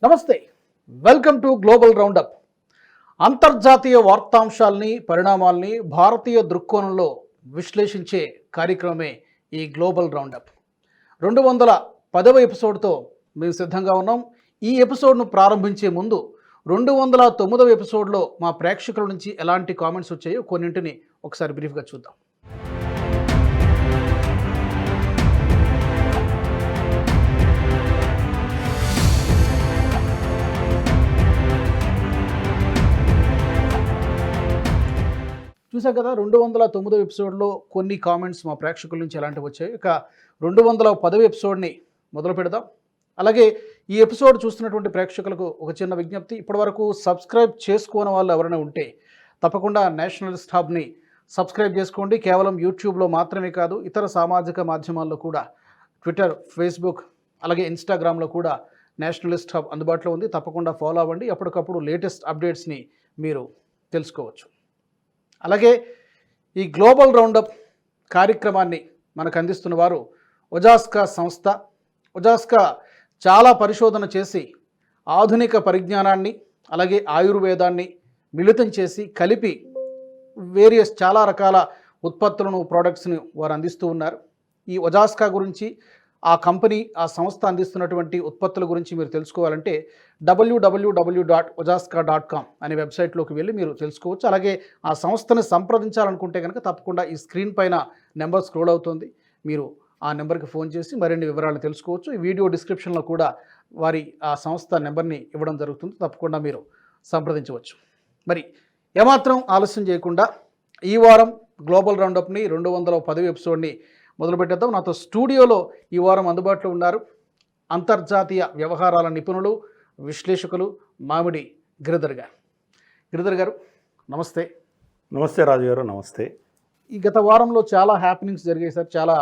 నమస్తే, welcome to global roundup. అంతర్జాతీయ వార్తాంశాలని, పరిణామాల్ని భారతీయ దృక్కోణంలో విశ్లేషించే కార్యక్రమమే ఈ గ్లోబల్ రౌండప్. 210వ ఎపిసోడ్తో మేము సిద్ధంగా ఉన్నాం. ఈ ఎపిసోడ్ను ప్రారంభించే ముందు 209వ ఎపిసోడ్లో మా ప్రేక్షకుల నుంచి ఎలాంటి కామెంట్స్ వచ్చాయో కొన్నింటిని ఒకసారి బ్రీఫ్గా చూద్దాం. చూసాం కదా, 209వ ఎపిసోడ్లో కొన్ని కామెంట్స్ మా ప్రేక్షకుల నుంచి ఎలాంటివి వచ్చాయి. ఇక 210వ ఎపిసోడ్ని మొదలు పెడదాం. అలాగే ఈ ఎపిసోడ్ చూస్తున్నటువంటి ప్రేక్షకులకు ఒక చిన్న విజ్ఞప్తి. ఇప్పటివరకు సబ్స్క్రైబ్ చేసుకోని వాళ్ళు ఎవరైనా ఉంటే తప్పకుండా నేషనలిస్ట్ హబ్ని సబ్స్క్రైబ్ చేసుకోండి. కేవలం యూట్యూబ్లో మాత్రమే కాదు, ఇతర సామాజిక మాధ్యమాల్లో కూడా, ట్విట్టర్, ఫేస్బుక్, అలాగే ఇన్స్టాగ్రామ్లో కూడా నేషనలిస్ట్ హబ్ అందుబాటులో ఉంది. తప్పకుండా ఫాలో అవ్వండి. అప్పటికప్పుడు లేటెస్ట్ అప్డేట్స్ని మీరు తెలుసుకోవచ్చు. అలాగే ఈ గ్లోబల్ రౌండప్ కార్యక్రమాన్ని మనకు అందిస్తున్న వారు ఒజాస్కా సంస్థ. ఒజాస్కా చాలా పరిశోధన చేసి ఆధునిక పరిజ్ఞానాన్ని అలాగే ఆయుర్వేదాన్ని మిళితం చేసి కలిపి చాలా రకాల ఉత్పత్తులను, ప్రోడక్ట్స్ని వారు అందిస్తూ ఉన్నారు. ఈ ఒజాస్కా గురించి, ఆ కంపెనీ, ఆ సంస్థ అందిస్తున్నటువంటి ఉత్పత్తుల గురించి మీరు తెలుసుకోవాలంటే www.ojaska.com అనే వెబ్సైట్లోకి వెళ్ళి మీరు తెలుసుకోవచ్చు. అలాగే ఆ సంస్థను సంప్రదించాలనుకుంటే కనుక తప్పకుండా ఈ స్క్రీన్ పైన నెంబర్ స్క్రోల్ అవుతుంది. మీరు ఆ నెంబర్కి ఫోన్ చేసి మరిన్ని వివరాలు తెలుసుకోవచ్చు. ఈ వీడియో డిస్క్రిప్షన్లో కూడా వారి ఆ సంస్థ నెంబర్ని ఇవ్వడం జరుగుతుంది. తప్పకుండా మీరు సంప్రదించవచ్చు. మరి ఏమాత్రం ఆలస్యం చేయకుండా ఈ వారం గ్లోబల్ రౌండప్ని 210వ ఎపిసోడ్ని మొదలుపెట్టేద్దాం. నాతో స్టూడియోలో ఈ వారం అందుబాటులో ఉన్నారు అంతర్జాతీయ వ్యవహారాల నిపుణులు, విశ్లేషకులు మామిడి గిరిధర్ గారు. గిరిధర్ గారు నమస్తే. నమస్తే రాజు గారు. నమస్తే. ఈ గత వారంలో చాలా హ్యాపెనింగ్స్ జరిగాయి సార్. చాలా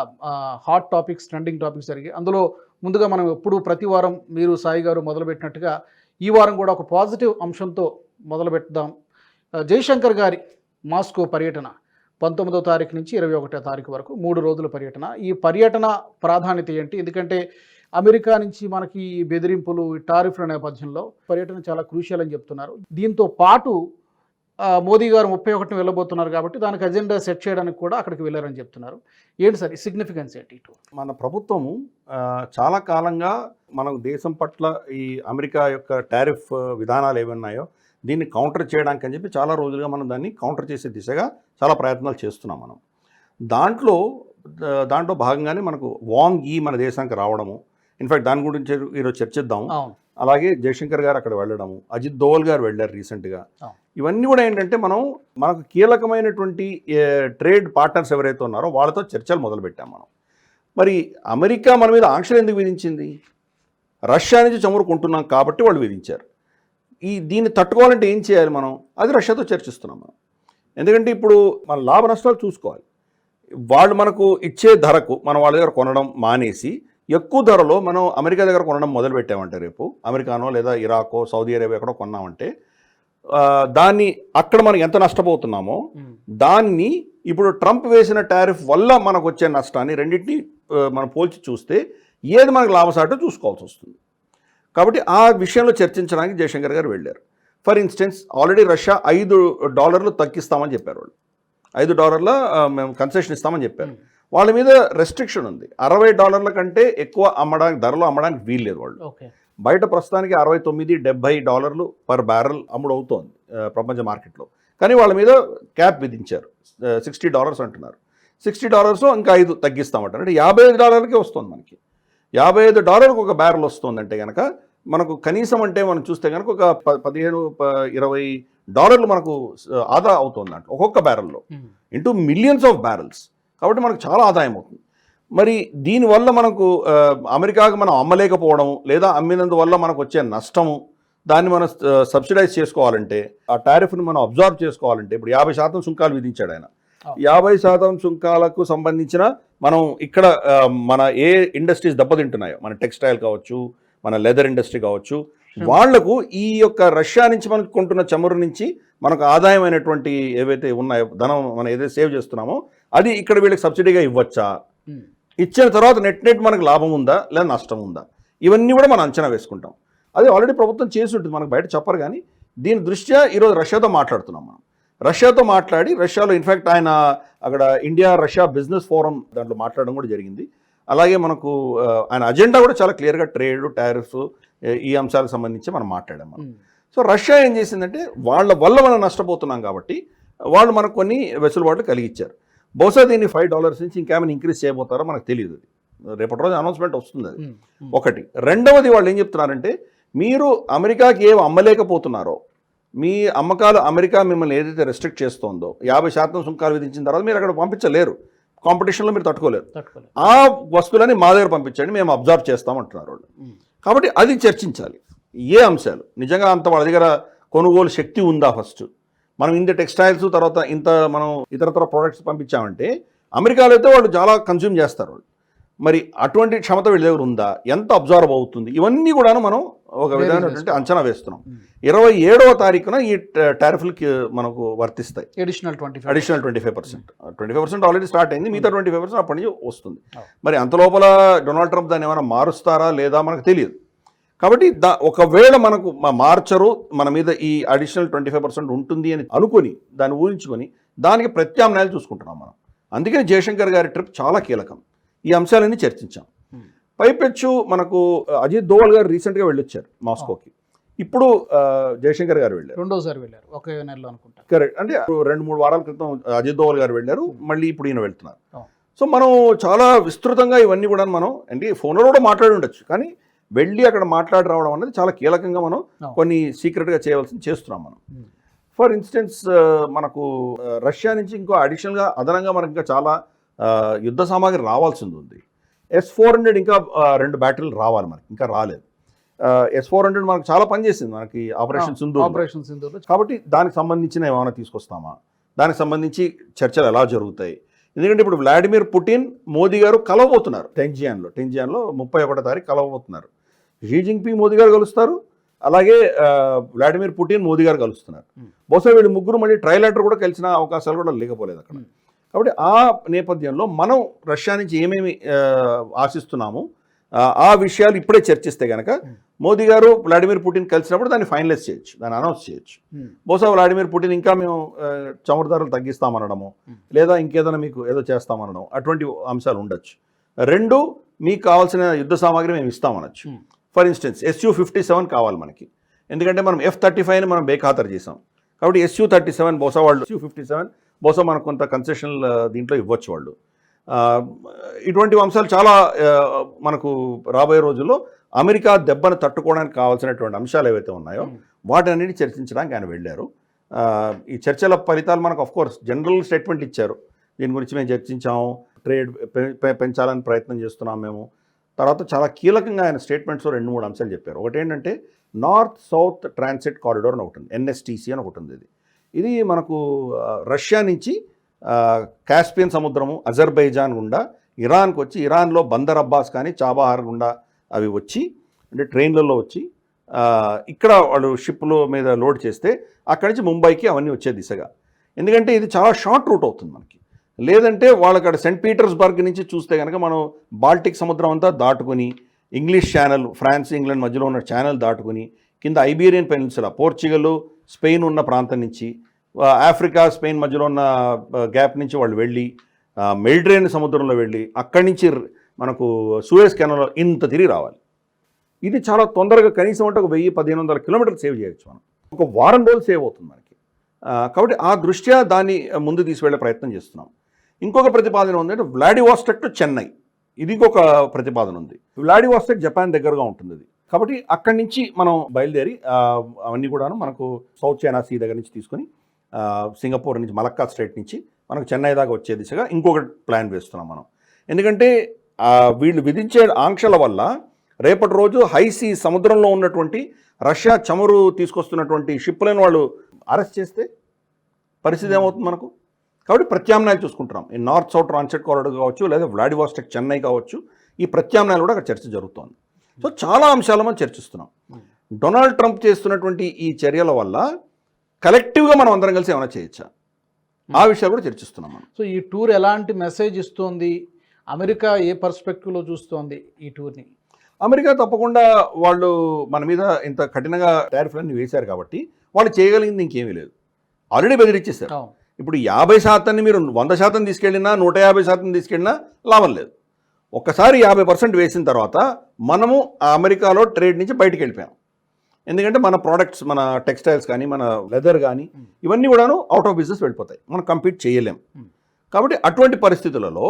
హాట్ టాపిక్స్, ట్రెండింగ్ టాపిక్స్ జరిగాయి. అందులో ముందుగా మనం ఎప్పుడు ప్రతి వారం మీరు సాయి గారు మొదలుపెట్టినట్టుగా ఈ వారం కూడా ఒక పాజిటివ్ అంశంతో మొదలు పెడదాం. జయశంకర్ గారి మాస్కో పర్యటన 19వ తారీఖు నుంచి 21వ తారీఖు వరకు 3 రోజుల పర్యటన. ఈ పర్యటన ప్రాధాన్యత ఏంటి? ఎందుకంటే అమెరికా నుంచి మనకి బెదిరింపులు, టారిఫ్ల నేపథ్యంలో పర్యటన చాలా క్రూషియల్ అని చెప్తున్నారు. దీంతో పాటు మోదీ గారు 31ని వెళ్ళబోతున్నారు కాబట్టి దానికి అజెండా సెట్ చేయడానికి కూడా అక్కడికి వెళ్ళారని చెప్తున్నారు. ఏంటి సార్ ఈ సిగ్నిఫికెన్స్ ఏంటి? ఇటు మన ప్రభుత్వము చాలా కాలంగా మన దేశం పట్ల ఈ అమెరికా యొక్క టారిఫ్ విధానాలు ఏమన్నాయో దీన్ని కౌంటర్ చేయడానికి అని చెప్పి చాలా రోజులుగా మనం దాన్ని కౌంటర్ చేసే దిశగా చాలా ప్రయత్నాలు చేస్తున్నాం. మనం దాంట్లో భాగంగానే మనకు వాంగ్ ఈ మన దేశానికి రావడము, ఇన్ఫ్యాక్ట్ దాని గురించి ఈరోజు చర్చిద్దాము. అలాగే జయశంకర్ గారు అక్కడ వెళ్ళడము, అజిత్ దోవల్ గారు వెళ్ళారు రీసెంట్గా. ఇవన్నీ కూడా ఏంటంటే మనకు కీలకమైనటువంటి ట్రేడ్ పార్ట్నర్స్ ఎవరైతే ఉన్నారో వాళ్ళతో చర్చలు మొదలుపెట్టాం మనం. మరి అమెరికా మన మీద ఆంక్షలు ఎందుకు విధించింది? రష్యా నుంచి చమురు కొంటున్నాం కాబట్టి వాళ్ళు విధించారు. దీన్ని తట్టుకోవాలంటే ఏం చేయాలి మనం? అది రష్యాతో చర్చిస్తున్నాం మనం. ఎందుకంటే ఇప్పుడు మన లాభ నష్టాలు చూసుకోవాలి. వాళ్ళు మనకు ఇచ్చే ధరకు మనం వాళ్ళ దగ్గర కొనడం మానేసి ఎక్కువ ధరలో మనం అమెరికా దగ్గర కొనడం మొదలుపెట్టామంటే, రేపు అమెరికానో లేదా ఇరాకో, సౌదీ అరేబియా ఎక్కడో కొన్నామంటే దాన్ని అక్కడ మనం ఎంత నష్టపోతున్నామో దాన్ని ఇప్పుడు ట్రంప్ వేసిన టారిఫ్ వల్ల మనకు వచ్చే నష్టాన్ని రెండింటినీ మనం పోల్చి చూస్తే ఏది మనకు లాభసాటో చూసుకోవాల్సి వస్తుంది. కాబట్టి ఆ విషయంలో చర్చించడానికి జయశంకర్ గారు వెళ్ళారు. ఫర్ ఇన్స్టెన్స్ ఆల్రెడీ రష్యా $5 తగ్గిస్తామని చెప్పారు. వాళ్ళు $5 మేము కన్సెషన్ ఇస్తామని చెప్పారు. వాళ్ళ మీద రెస్ట్రిక్షన్ ఉంది. $60 కంటే ఎక్కువ ధరలో అమ్మడానికి వీల్లేదు. వాళ్ళు బయట ప్రస్తుతానికి $69-70 పర్ బ్యారెల్ అమ్ముడవుతోంది ప్రపంచ మార్కెట్లో. కానీ వాళ్ళ మీద క్యాప్ విధించారు. $60 అంటున్నారు. $60 ఇంకా 5 తగ్గిస్తామంటారు. అంటే $55కే వస్తుంది మనకి. $55 ఒక బ్యారెల్ వస్తుందంటే కనుక మనకు కనీసం అంటే మనం చూస్తే కనుక ఒక $15-20 మనకు ఆదా అవుతుంది అంటే ఒక్కొక్క బ్యారెల్లో ఇంటూ మిలియన్స్ ఆఫ్ బ్యారెల్స్. కాబట్టి మనకు చాలా ఆదాయం అవుతుంది. మరి దీనివల్ల మనకు అమెరికాకు మనం అమ్మలేకపోవడం లేదా అమ్మినందువల్ల మనకు వచ్చే నష్టము, దాన్ని మనం సబ్సిడైజ్ చేసుకోవాలంటే, ఆ టారిఫ్ని మనం అబ్జర్వ్ చేసుకోవాలంటే ఇప్పుడు 50% సుంకాలు విధించాడు ఆయన. 50% సుంకాలకు సంబంధించిన మనం ఇక్కడ మన ఏ ఇండస్ట్రీస్ దెబ్బతింటున్నాయో, మన టెక్స్టైల్ కావచ్చు, మన లెదర్ ఇండస్ట్రీ కావచ్చు, వాళ్లకు ఈ యొక్క రష్యా నుంచి మనకు కొంటున్న చమురు నుంచి మనకు ఆదాయమైనటువంటి ఏవైతే ఉన్నాయో, ధనం మనం ఏదైతే సేవ్ చేస్తున్నామో అది ఇక్కడ వీళ్ళకి సబ్సిడీగా ఇవ్వచ్చా, ఇచ్చిన తర్వాత నెట్ మనకు లాభం ఉందా లేదా నష్టం ఉందా, ఇవన్నీ కూడా మనం అంచనా వేసుకుంటాం. అది ఆల్రెడీ ప్రభుత్వం చేసి ఉంటుంది, మనకు బయట చెప్పరు. కానీ దీని దృష్ట్యా ఈరోజు రష్యాతో మాట్లాడుతున్నాం మనం. రష్యాతో మాట్లాడి, రష్యాలో ఇన్ఫ్యాక్ట్ ఆయన అక్కడ ఇండియా రష్యా బిజినెస్ ఫోరం దాంట్లో మాట్లాడడం కూడా జరిగింది. అలాగే మనకు ఆయన అజెండా కూడా చాలా క్లియర్గా ట్రేడ్, టారిఫ్స్, ఈ అంశాలకు సంబంధించి మనం మాట్లాడాం మనం. సో రష్యా ఏం చేసిందంటే వాళ్ళ వల్ల మనం నష్టపోతున్నాం కాబట్టి వాళ్ళు మనకు కొన్ని వెసులుబాట్లు కలిగించారు. బహుశా దీన్ని $5 నుంచి ఇంకేమైనా ఇంక్రీజ్ చేయబోతారో మనకు తెలియదు. రేపటి రోజు అనౌన్స్మెంట్ వస్తుంది అది ఒకటి. రెండవది వాళ్ళు ఏం చెప్తున్నారంటే, మీరు అమెరికాకి ఏమి అమ్మలేకపోతున్నారో, మీ అమ్మకాలు అమెరికా మిమ్మల్ని ఏదైతే రెస్ట్రిక్ట్ చేస్తోందో 50% సుంకాలు విధించిన తర్వాత మీరు అక్కడ పంపించలేరు, కాంపిటీషన్లో మీరు తట్టుకోలేరు. ఆ వస్తువులని మా దగ్గర పంపించండి, మేము అబ్జర్వ్ చేస్తామంటున్నారు వాళ్ళు. కాబట్టి అది చర్చించాలి. ఏ అంశాలు నిజంగా అంత వాళ్ళ దగ్గర కొనుగోలు శక్తి ఉందా, ఫస్ట్ మనం ఇంత టెక్స్టైల్స్ తర్వాత ఇంత మనం ఇతరతర ప్రోడక్ట్స్ పంపించామంటే అమెరికాలో అయితే వాళ్ళు చాలా కన్జ్యూమ్ చేస్తారు వాళ్ళు. మరి అటువంటి క్షమత వీళ్ళ దగ్గర ఉందా, ఎంత అబ్జర్వ్ అవుతుంది, ఇవన్నీ కూడా మనం ఒక విధమైనటువంటి అంచనా వేస్తున్నాం. 27వ తారీఖున ఈ టారిఫ్లకి మనకు వర్తిస్తాయి అడిషనల్ 25%. 25% ఆల్రెడీ స్టార్ట్ అయింది, మిగతా 25% అప్పటి నుంచి వస్తుంది. మరి అంత లోపల డొనాల్డ్ ట్రంప్ దాన్ని ఏమైనా మారుస్తారా లేదా మనకు తెలియదు. కాబట్టి ఒకవేళ మనకు మార్చరు, మన మీద ఈ అడిషనల్ 25% ఉంటుంది అని అనుకొని దాన్ని ఊహించుకొని దానికి ప్రత్యామ్నాయాలు చూసుకుంటున్నాం మనం. అందుకని జయశంకర్ గారి ట్రిప్ చాలా కీలకం. ఈ అంశాలన్నీ చర్చించాం. పైపెచ్చు మనకు అజిత్ దోవల్ గారు రీసెంట్గా వెళ్ళొచ్చారు మాస్కోకి. ఇప్పుడు జయశంకర్ గారు వెళ్ళారు, రెండోసారి వెళ్ళారు, ఒకే నెలలో అనుకుంటా. కరెక్ట్. అంటే 2-3 వారాల క్రితం అజిత్ దోవల్ గారు వెళ్ళారు, మళ్ళీ ఇప్పుడు ఈయన వెళ్తున్నారు. సో మనం చాలా విస్తృతంగా ఇవన్నీ కూడా మనం అంటే ఫోన్లో కూడా మాట్లాడి ఉండొచ్చు, కానీ వెళ్ళి అక్కడ మాట్లాడి రావడం అనేది చాలా కీలకంగా మనం కొన్ని సీక్రెట్గా చేస్తున్నాం మనం. ఫర్ ఇన్స్టెన్స్ మనకు రష్యా నుంచి ఇంకో అడిషనల్గా అదనంగా మనకి ఇంకా చాలా యుద్ధ సామాగ్రి రావాల్సింది ఉంది. S-400 ఇంకా 2 బ్యాటరీలు రావాలి, మనకి ఇంకా రాలేదు. S-400 మనకు చాలా పనిచేసింది మనకి ఆపరేషన్ సింధూర్. కాబట్టి దానికి సంబంధించిన ఏమైనా తీసుకొస్తామా, దానికి సంబంధించి చర్చలు ఎలా జరుగుతాయి. ఎందుకంటే ఇప్పుడు వ్లాడిమిర్ పుటిన్ మోదీ గారు కలవబోతున్నారు టెంజియాన్లో 31వ తారీఖు కలవబోతున్నారు. షీ జిన్పింగ్ మోదీ గారు కలుస్తారు, అలాగే వ్లాడిమిర్ పుటిన్ మోదీ గారు కలుస్తున్నారు. బహుశా వీళ్ళు ముగ్గురు మళ్ళీ ట్రైలేటర్ కూడా కలిసిన అవకాశాలు కూడా లేకపోలేదు అక్కడ. కాబట్టి ఆ నేపథ్యంలో మనం రష్యా నుంచి ఏమేమి ఆశిస్తున్నాము ఆ విషయాలు ఇప్పుడే చర్చిస్తే కనుక మోదీ గారు వ్లాడిమిర్ పుటిన్ కలిసినప్పుడు దాన్ని ఫైనలైజ్ చేయొచ్చు, దాన్ని అనౌన్స్ చేయొచ్చు. బహుశా వ్లాడిమిర్ పుటిన్ ఇంకా మేము చమురు ధరలు తగ్గిస్తామనడము, లేదా ఇంకేదైనా మీకు ఏదో చేస్తామనడం, అటువంటి అంశాలు ఉండొచ్చు. 2, మీకు కావాల్సిన యుద్ధ సామాగ్రి మేము ఇస్తామనొచ్చు. ఫర్ ఇన్స్టెన్స్ Su-57 కావాలి మనకి, ఎందుకంటే మనం F-35ని మనం బేఖాతరు చేసాం. కాబట్టి Su-37 బహుశా వాళ్ళు Su-57 బహుశా మనకు కొంత కన్సెషనల్ దీంట్లో ఇవ్వచ్చు వాళ్ళు. ఇటువంటి అంశాలు చాలా మనకు రాబోయే రోజుల్లో అమెరికా దెబ్బను తట్టుకోవడానికి కావాల్సినటువంటి అంశాలు ఏవైతే ఉన్నాయో వాటన్నిటి చర్చించడానికి ఆయన వెళ్ళారు. ఈ చర్చల ఫలితాలు మనకు ఆఫ్కోర్స్ జనరల్ స్టేట్మెంట్ ఇచ్చారు, దీని గురించి మేము చర్చించాము, ట్రేడ్ పెంచాలని ప్రయత్నం చేస్తున్నాం మేము. తర్వాత చాలా కీలకంగా ఆయన స్టేట్మెంట్స్లో 2-3 అంశాలు చెప్పారు. ఒకటి ఏంటంటే నార్త్ సౌత్ ట్రాన్సిట్ కారిడోర్ అని ఒకటి ఉంది, NSTC అని ఒకటి ఉంది. ఇది మనకు రష్యా నుంచి కాస్పియన్ సముద్రము, అజర్బైజాన్ గుండా ఇరాన్కి వచ్చి, ఇరాన్లో బందర్ అబ్బాస్ కానీ చాబహార్ గుండా అవి వచ్చి, అంటే ట్రైన్లలో వచ్చి ఇక్కడ వాళ్ళు షిప్లో మీద లోడ్ చేస్తే అక్కడి నుంచి ముంబైకి అవన్నీ వచ్చే దిశగా. ఎందుకంటే ఇది చాలా షార్ట్ రూట్ అవుతుంది మనకి. లేదంటే వాళ్ళకి అక్కడ సెయింట్ పీటర్స్బర్గ్ నుంచి చూస్తే కనుక మనం బాల్టిక్ సముద్రం అంతా దాటుకుని ఇంగ్లీష్ ఛానల్, ఫ్రాన్స్ ఇంగ్లాండ్ మధ్యలో ఉన్న ఛానల్ దాటుకుని కింద ఐబీరియన్ పెనిన్సులా, పోర్చుగల్ స్పెయిన్ ఉన్న ప్రాంతం నుంచి, ఆఫ్రికా స్పెయిన్ మధ్యలో ఉన్న గ్యాప్ నుంచి వాళ్ళు వెళ్ళి మెడిటరేనియన్ సముద్రంలో వెళ్ళి అక్కడి నుంచి మనకు సూయజ్ కెనాల్లో ఇంత తిరిగి రావాలి. ఇది చాలా తొందరగా కనీసం అంటే ఒక 1000-1500 కిలోమీటర్లు సేవ్ చేయొచ్చు మనం, ఒక వారం రోజులు సేవ్ అవుతుంది మనకి. కాబట్టి ఆ దృష్ట్యా దాన్ని ముందు తీసుకెళ్లే ప్రయత్నం చేస్తున్నాం. ఇంకొక ప్రతిపాదన ఉందంటే వ్లాడివాస్టక్ టు చెన్నై, ఇది ఇంకొక ప్రతిపాదన ఉంది. వ్లాడివాస్టక్ జపాన్ దగ్గరగా ఉంటుంది అది. కాబట్టి అక్కడి నుంచి మనం బయలుదేరి అవన్నీ కూడాను మనకు సౌత్ చైనా సీ దగ్గర నుంచి తీసుకొని సింగపూర్ నుంచి మలక్కా స్ట్రైట్ నుంచి మనకు చెన్నై దాకా వచ్చే దిశగా ఇంకొక ప్లాన్ వేస్తున్నాం మనం. ఎందుకంటే వీళ్ళు విధించే ఆంక్షల వల్ల రేపటి రోజు హైసీ సముద్రంలో ఉన్నటువంటి రష్యా చమురు తీసుకొస్తున్నటువంటి షిప్లను వాళ్ళు అరెస్ట్ చేస్తే పరిస్థితి ఏమవుతుంది మనకు. కాబట్టి ప్రత్యామ్నాయాలు చూసుకుంటున్నాం. ఈ నార్త్ సౌత్ ట్రాన్సిట్ కారిడార్ కావచ్చు, లేదా వ్లాడివాస్టక్ చెన్నై కావచ్చు, ఈ ప్రత్యామ్నాయాలు కూడా అక్కడ చర్చ జరుగుతోంది. సో చాలా అంశాలు మనం చర్చిస్తున్నాం. డొనాల్డ్ ట్రంప్ చేస్తున్నటువంటి ఈ చర్యల వల్ల కలెక్టివ్గా మనం అందరం కలిసి ఏమైనా చేయొచ్చా, ఆ విషయాలు కూడా చర్చిస్తున్నాం మనం. సో ఈ టూర్ ఎలాంటి మెసేజ్ ఇస్తోంది, అమెరికా ఏ పర్స్పెక్టివ్లో చూస్తోంది ఈ టూర్ని? అమెరికా తప్పకుండా వాళ్ళు మన మీద ఇంత కఠినంగా టారిఫ్లన్నీ వేశారు కాబట్టి వాళ్ళు చేయగలిగింది ఇంకేమీ లేదు, ఆల్రెడీ బెదిరించేశారు. ఇప్పుడు 50% మీరు 100% తీసుకెళ్ళినా 150% తీసుకెళ్ళినా లాభం లేదు. ఒక్కసారి 50% వేసిన తర్వాత మనము ఆ అమెరికాలో ట్రేడ్ నుంచి బయటికి వెళ్ళిపోయాం. ఎందుకంటే మన ప్రోడక్ట్స్, మన టెక్స్టైల్స్ కానీ, మన లెదర్ కానీ ఇవన్నీ కూడాను అవుట్ ఆఫ్ బిజినెస్ వెళ్ళిపోతాయి, మనం కంపీట్ చేయలేం. కాబట్టి అటువంటి పరిస్థితులలో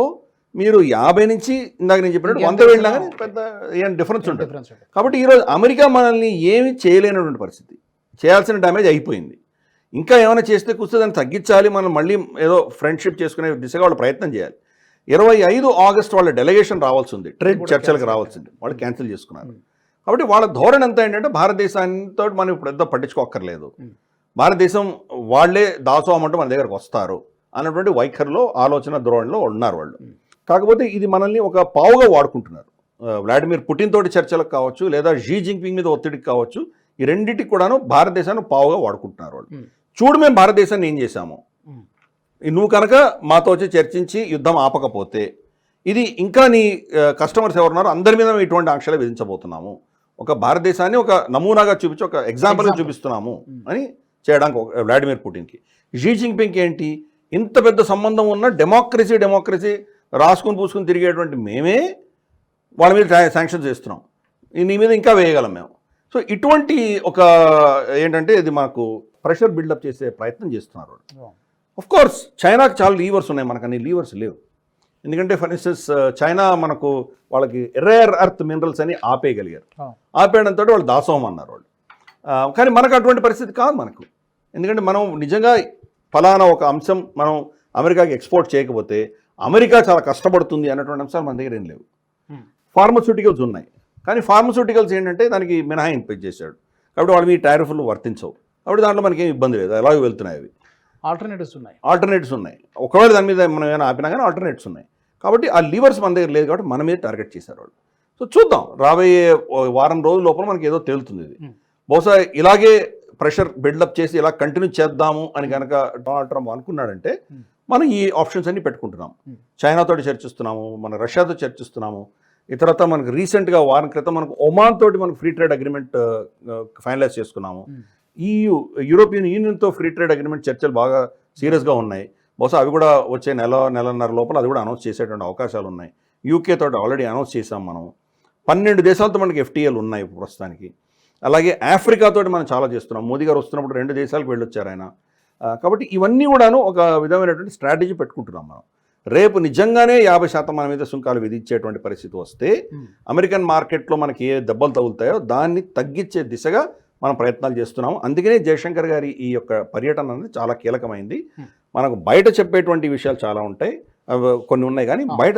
మీరు 50 నుంచి ఇందాక నేను చెప్పినట్టు 100 వెళ్ళినా కానీ పెద్ద ఏం డిఫరెన్స్ ఉంటుంది. కాబట్టి ఈరోజు అమెరికా మనల్ని ఏమి చేయలేనటువంటి పరిస్థితి, చేయాల్సిన డ్యామేజ్ అయిపోయింది. ఇంకా ఏమైనా చేస్తే కూర్చో దాన్ని తగ్గించాలి, మనం మళ్ళీ ఏదో ఫ్రెండ్షిప్ చేసుకునే దిశగా వాళ్ళు ప్రయత్నం చేయాలి. 25 ఆగస్టు వాళ్ళ డెలిగేషన్ రావాల్సి ఉంది, ట్రేడ్ చర్చలకు రావాల్సింది, వాళ్ళు క్యాన్సిల్ చేసుకున్నారు. కాబట్టి వాళ్ళ ధోరణి అంతా ఏంటంటే భారతదేశాంతో మనం ఇప్పుడు ఎంత పట్టించుకోక్కర్లేదు, భారతదేశం వాళ్ళే దాసోమంటూ మన దగ్గరకు వస్తారు అన్నటువంటి వైఖరిలో, ఆలోచన ధోరణిలో ఉన్నారు వాళ్ళు. కాకపోతే ఇది మనల్ని ఒక పావుగా వాడుకుంటున్నారు. వ్లాడిమిర్ పుటిన్ తోటి చర్చలకు కావచ్చు, లేదా షీ జిన్పింగ్ మీద ఒత్తిడికి కావచ్చు, ఈ రెండింటికి కూడాను భారతదేశాన్ని పావుగా వాడుకుంటున్నారు వాళ్ళు. చూడు మేము భారతదేశాన్ని ఏం చేశాము, నువ్వు కనుక మాతో వచ్చి చర్చించి యుద్ధం ఆపకపోతే ఇది ఇంకా నీ కస్టమర్స్ ఎవరున్నారో అందరి మీద ఇటువంటి ఆంక్షలు విధించబోతున్నాము, ఒక భారతదేశాన్ని ఒక నమూనాగా చూపించి ఒక ఎగ్జాంపుల్గా చూపిస్తున్నాము అని చేయడానికి వ్లాడిమిర్ పుటిన్కి. షీ జిన్పింగ్కి ఏంటి, ఇంత పెద్ద సంబంధం ఉన్న డెమోక్రసీ రాసుకుని పూసుకుని తిరిగేటువంటి మేమే వాళ్ళ మీద శాంక్షన్స్ చేస్తున్నాం, నీ మీద ఇంకా వేయగలం మేము. సో ఇటువంటి ఒక ఏంటంటే ఇది మాకు ప్రెషర్ బిల్డప్ చేసే ప్రయత్నం చేస్తున్నారు. ఆఫ్ కోర్స్ చైనాకి చాలా లీవర్స్ ఉన్నాయి, మనకు అన్ని లీవర్స్ లేవు. ఎందుకంటే ఫర్ ఇన్స్టెన్స్ చైనా మనకు వాళ్ళకి రేర్ ఎర్త్ మినరల్స్ అని ఆపేయగలిగారు, ఆపేయడంతో వాళ్ళు దాసోహం అన్నారు వాళ్ళు. కానీ మనకు అటువంటి పరిస్థితి కాదు మనకు. ఎందుకంటే మనం నిజంగా ఫలానా ఒక అంశం మనం అమెరికాకి ఎక్స్పోర్ట్ చేయకపోతే అమెరికా చాలా కష్టపడుతుంది అన్నటువంటి అంశాలు మన దగ్గర ఏం లేవు. ఫార్మస్యూటికల్స్ ఉన్నాయి, కానీ ఫార్మస్యూటికల్స్ ఏంటంటే దానికి మినహాయింపు చేశాడు, కాబట్టి వాళ్ళు మీ టారిఫ్లు వర్తించవు, కాబట్టి దాంట్లో మనకి ఏం ఇబ్బంది లేదు, అలాగే వెళ్తున్నాయి. అవి ఆల్టర్నేటివ్స్ ఉన్నాయి, ఒకవేళ దాని మీద మనం ఏమైనా ఆపినా కానీ ఆల్టర్నేటివ్స్ ఉన్నాయి. కాబట్టి ఆ లీవర్స్ మన దగ్గర లేదు, కాబట్టి మన మీద టార్గెట్ చేశారు వాళ్ళు. సో చూద్దాం, రాబోయే వారం రోజుల లోపల మనకి ఏదో తేలుతుంది. ఇది బహుశా ఇలాగే ప్రెషర్ బిల్డప్ చేసి ఇలా కంటిన్యూ చేద్దాము అని కనుక డొనాల్డ్ ట్రంప్ అనుకున్నాడంటే మనం ఈ ఆప్షన్స్ అన్ని పెట్టుకుంటున్నాం. చైనాతో చర్చిస్తున్నాము, మన రష్యాతో చర్చిస్తున్నాము, ఇతరత మనకు రీసెంట్గా వారం క్రితం మనకు ఒమాన్ తోటి మనకు ఫ్రీ ట్రేడ్ అగ్రిమెంట్ ఫైనలైజ్ చేసుకున్నాము. యూరోపియన్ యూనియన్తో ఫ్రీ ట్రేడ్ అగ్రిమెంట్ చర్చలు బాగా సీరియస్గా ఉన్నాయి. బహుశా అవి కూడా వచ్చే నెలన్నర లోపల అది కూడా అనౌన్స్ చేసేటువంటి అవకాశాలు ఉన్నాయి. యూకే తోటి ఆల్రెడీ అనౌన్స్ చేసాం మనం. 12 దేశాలతో మనకి ఎఫ్టీఏలు ఉన్నాయి ప్రస్తుతానికి. అలాగే ఆఫ్రికాతోటి మనం చాలా చేస్తున్నాం. మోదీ గారు వస్తున్నప్పుడు 2 దేశాలకు వెళ్ళొచ్చారు ఆయన. కాబట్టి ఇవన్నీ కూడాను ఒక విధమైనటువంటి స్ట్రాటజీ పెట్టుకుంటున్నాం మనం. రేపు నిజంగానే 50% మన మీద సుంకాలు విధించేటువంటి పరిస్థితి వస్తే అమెరికన్ మార్కెట్లో మనకి ఏ దెబ్బలు తగులుతాయో దాన్ని తగ్గించే దిశగా మనం ప్రయత్నాలు చేస్తున్నాము. అందుకనే జయశంకర్ గారి ఈ యొక్క పర్యటన అనేది చాలా కీలకమైంది. మనకు బయట చెప్పేటువంటి విషయాలు చాలా ఉంటాయి, కొన్ని ఉన్నాయి, కానీ బయట